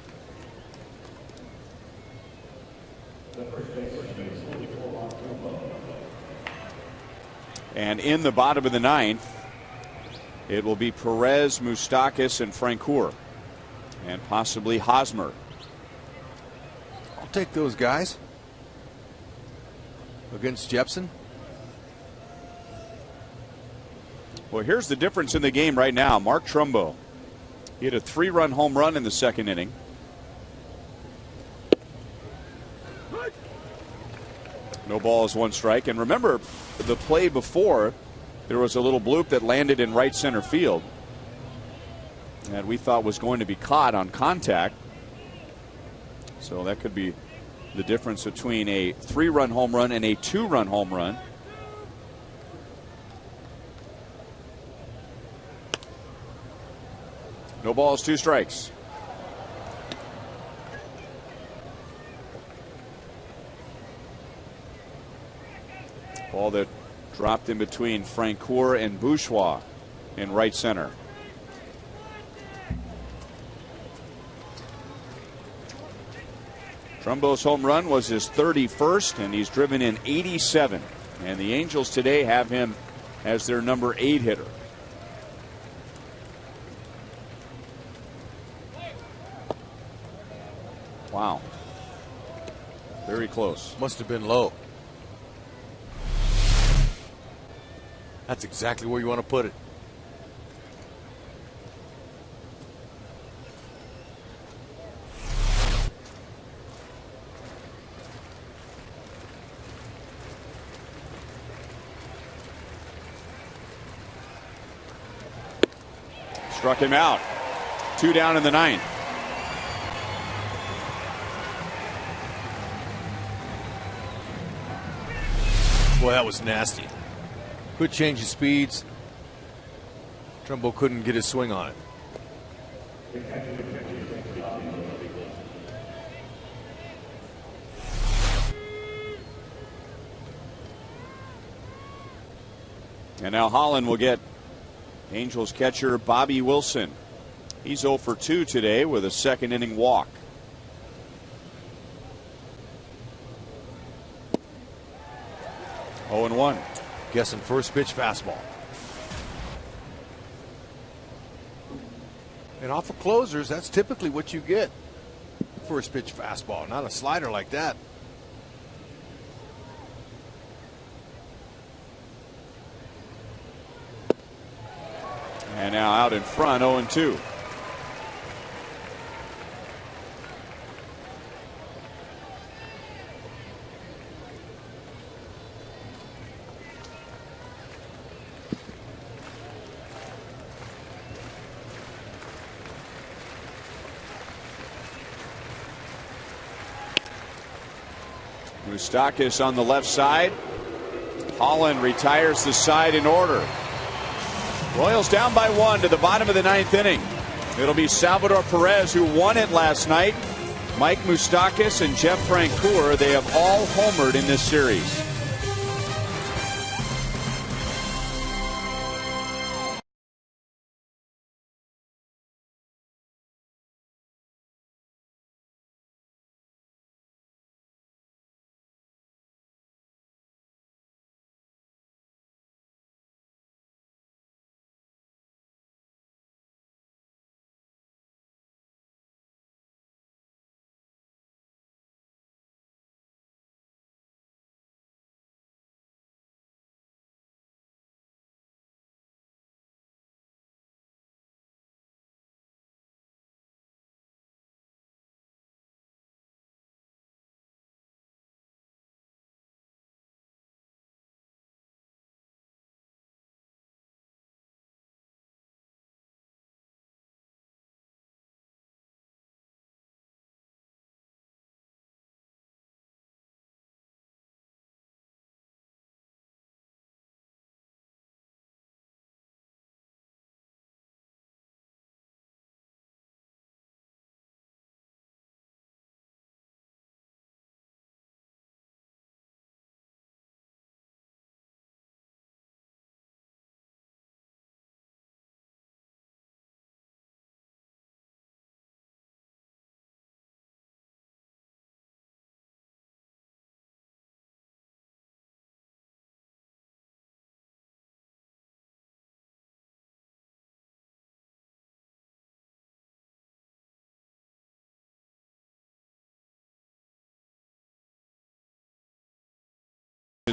And in the bottom of the 9th, it will be Perez, Moustakas, and Francoeur. And possibly Hosmer. I'll take those guys against Jepson. Well, here's the difference in the game right now. Mark Trumbo, he had a 3-run home run in the second inning. No balls, 1 strike. And remember, the play before, there was a little bloop that landed in right center field that we thought was going to be caught on contact. So that could be the difference between a 3-run home run and a 2-run home run. No balls, 2 strikes. Ball that dropped in between Francoeur and Bourgeois in right center. Trumbo's home run was his 31st, and he's driven in 87. And the Angels today have him as their number 8 hitter. Wow. Very close. Must have been low. That's exactly where you want to put it. Struck him out. 2 down in the 9th. Boy, that was nasty. Could change his speeds. Trumbo couldn't get his swing on it. And now Holland will get Angels catcher Bobby Wilson. He's 0 for 2 today with a second inning walk. Oh and 1. Guessing first pitch fastball. And off of closers, that's typically what you get. First pitch fastball, not a slider like that. And now out in front, 0 and 2. Moustakis on the left side. Holland retires the side in order. Royals down by 1 to the bottom of the 9th inning. It'll be Salvador Perez who won it last night. Mike Moustakis and Jeff Francoeur, they have all homered in this series.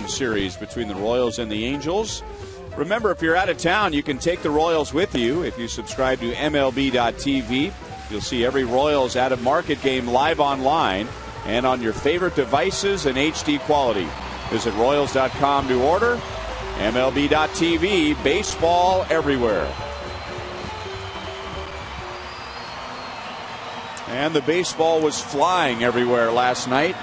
Series between the Royals and the Angels. Remember, if you're out of town, you can take the Royals with you. If you subscribe to MLB.tv, you'll see every Royals out of market game live online and on your favorite devices in HD quality. Visit Royals.com to order. MLB.tv, baseball everywhere. And the baseball was flying everywhere last night.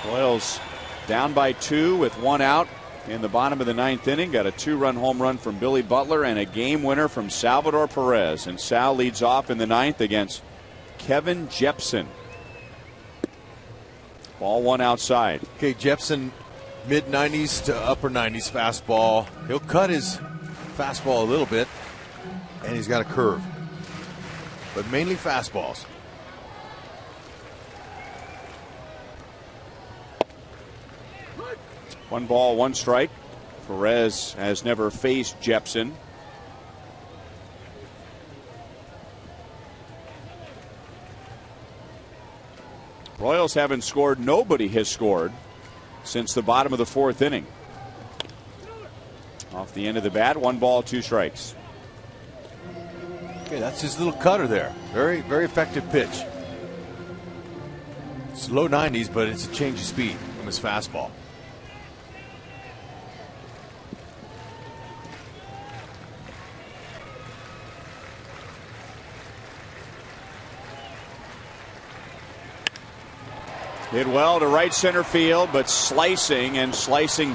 Royals down by 2 with 1 out in the bottom of the 9th inning. Got a 2-run home run from Billy Butler and a game winner from Salvador Perez. And Sal leads off in the 9th against Kevin Jepson. Ball 1 outside. Okay, Jepson, mid-90s to upper 90s fastball. He'll cut his fastball a little bit, and he's got a curve. But mainly fastballs. One ball, 1 strike. Perez has never faced Jepson. Royals haven't scored. Nobody has scored since the bottom of the 4th inning. Off the end of the bat, 1 ball, 2 strikes. Okay, that's his little cutter there. Very, very effective pitch. It's low 90s, but it's a change of speed from his fastball. Hit well to right center field, but slicing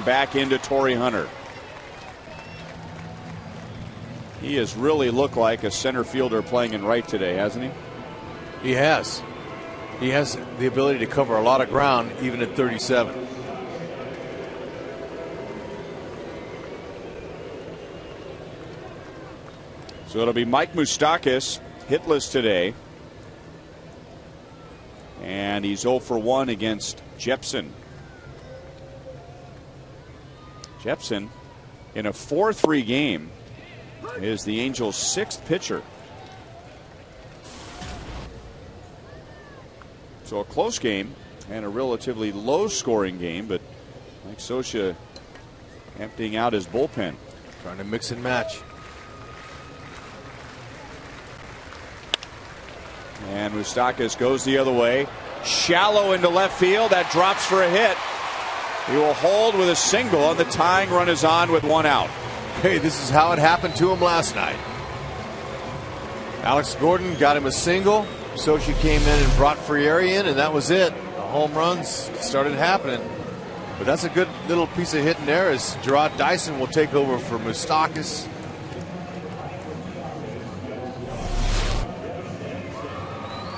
back into Torrey Hunter. He has really looked like a center fielder playing in right today, hasn't he? He has. He has the ability to cover a lot of ground even at 37. So it'll be Mike Moustakas hitless today. And he's 0 for 1 against Jepsen. Jepsen, in a 4-3 game, is the Angels' 6th pitcher. So a close game and a relatively low-scoring game, but Mike Scioscia emptying out his bullpen. Trying to mix and match. And Moustakas goes the other way. Shallow into left field. That drops for a hit. He will hold with a single, and the tying run is on with 1 out. Hey, this is how it happened to him last night. Alex Gordon got him a single. Scioscia came in and brought Frieri in, and that was it. The home runs started happening. But that's a good little piece of hitting there as Gerard Dyson will take over for Moustakas.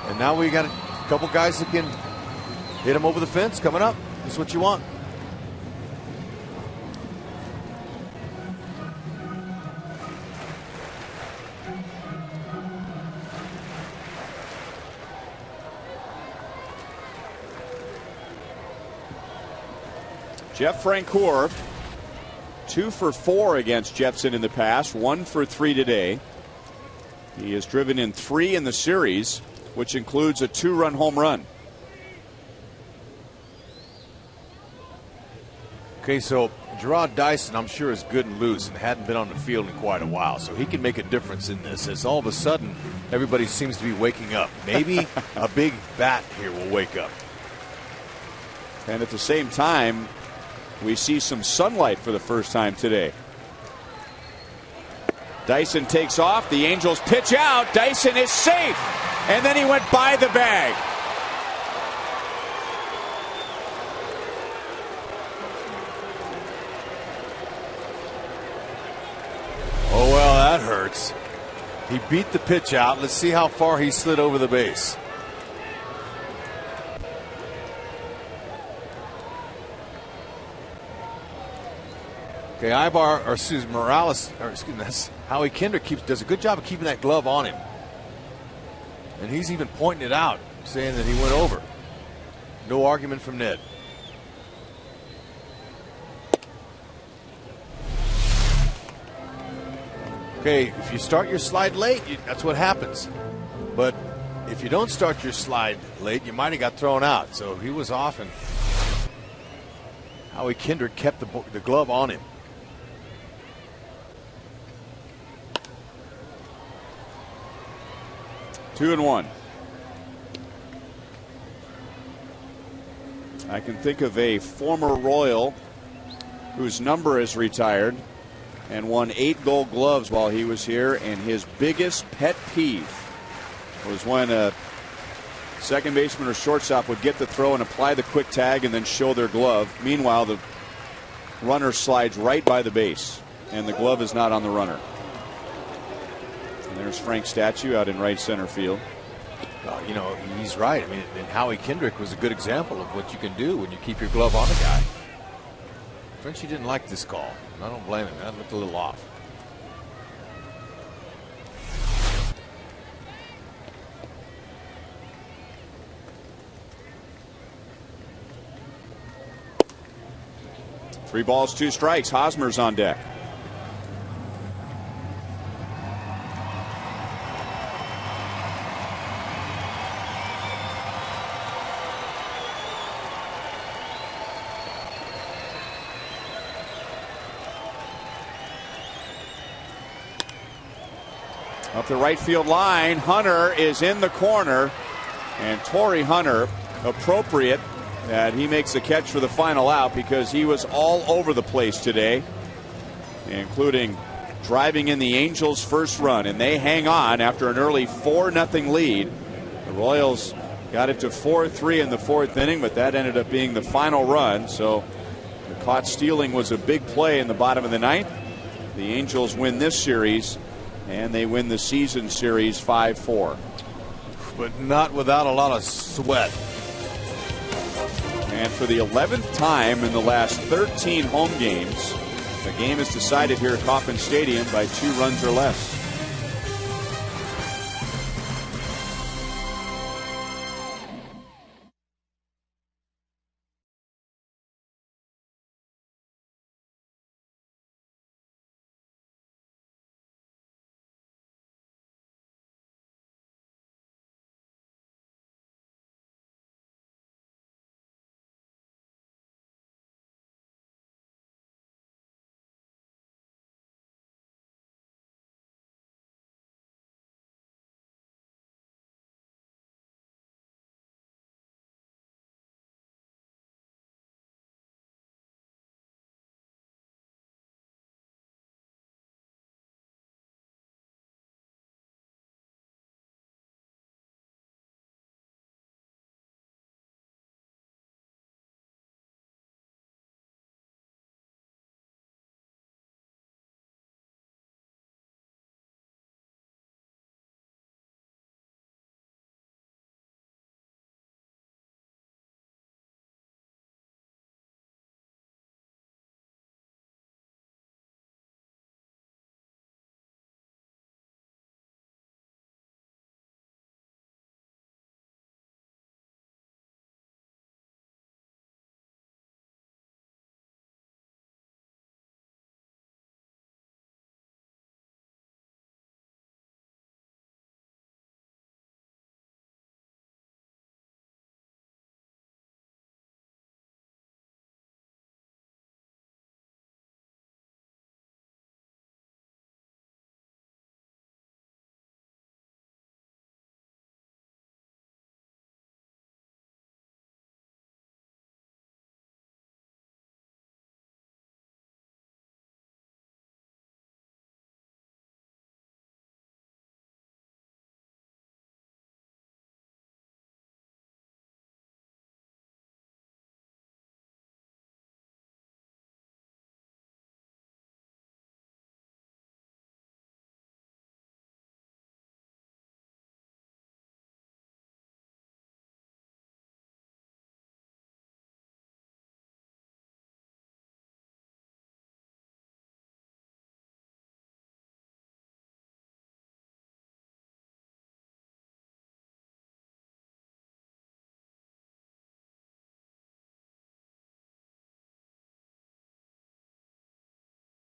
And now we got a couple guys that can hit him over the fence coming up. That's what you want. Jeff Francoeur, 2 for 4 against Jepsen in the past, 1 for 3 today. He has driven in 3 in the series, which includes a 2-run home run. Okay, so Gerard Dyson, I'm sure, is good and loose and hadn't been on the field in quite a while, so he can make a difference in this as all of a sudden everybody seems to be waking up. Maybe a big bat here will wake up. And at the same time, we see some sunlight for the first time today. Dyson takes off. The Angels pitch out. Dyson is safe. And then he went by the bag. Oh, well, that hurts. He beat the pitch out. Let's see how far he slid over the base. Okay, Ibar, or excuse me, Morales, or excuse me, that's Howie Kinder does a good job of keeping that glove on him. And he's even pointing it out, saying that he went over. No argument from Ned. Okay, if you start your slide late, that's what happens. But if you don't start your slide late, you might have got thrown out. So he was off, and Howie Kinder kept the glove on him. Two and one. I can think of a former Royal whose number is retired and won 8 Gold Gloves while he was here, and his biggest pet peeve was when a second baseman or shortstop would get the throw and apply the quick tag and then show their glove. Meanwhile, the runner slides right by the base and the glove is not on the runner. And there's Frank's statue out in right center field. You know, he's right. I mean, and Howie Kendrick was a good example of what you can do when you keep your glove on a guy. Frenchie didn't like this call. I don't blame him. That looked a little off. Three balls, 2 strikes. Hosmer's on deck. Up the right field line, Hunter is in the corner, and Torrey Hunter, appropriate that he makes the catch for the final out because he was all over the place today, including driving in the Angels' first run, and they hang on after an early 4-0 lead. The Royals Got it to 4-3 in the fourth inning, but that ended up being the final run. So the caught stealing was a big play in the bottom of the ninth. The Angels win this series, and they win the season series 5-4. But not without a lot of sweat. And for the 11th time in the last 13 home games, the game is decided here at Kauffman Stadium by 2 runs or less.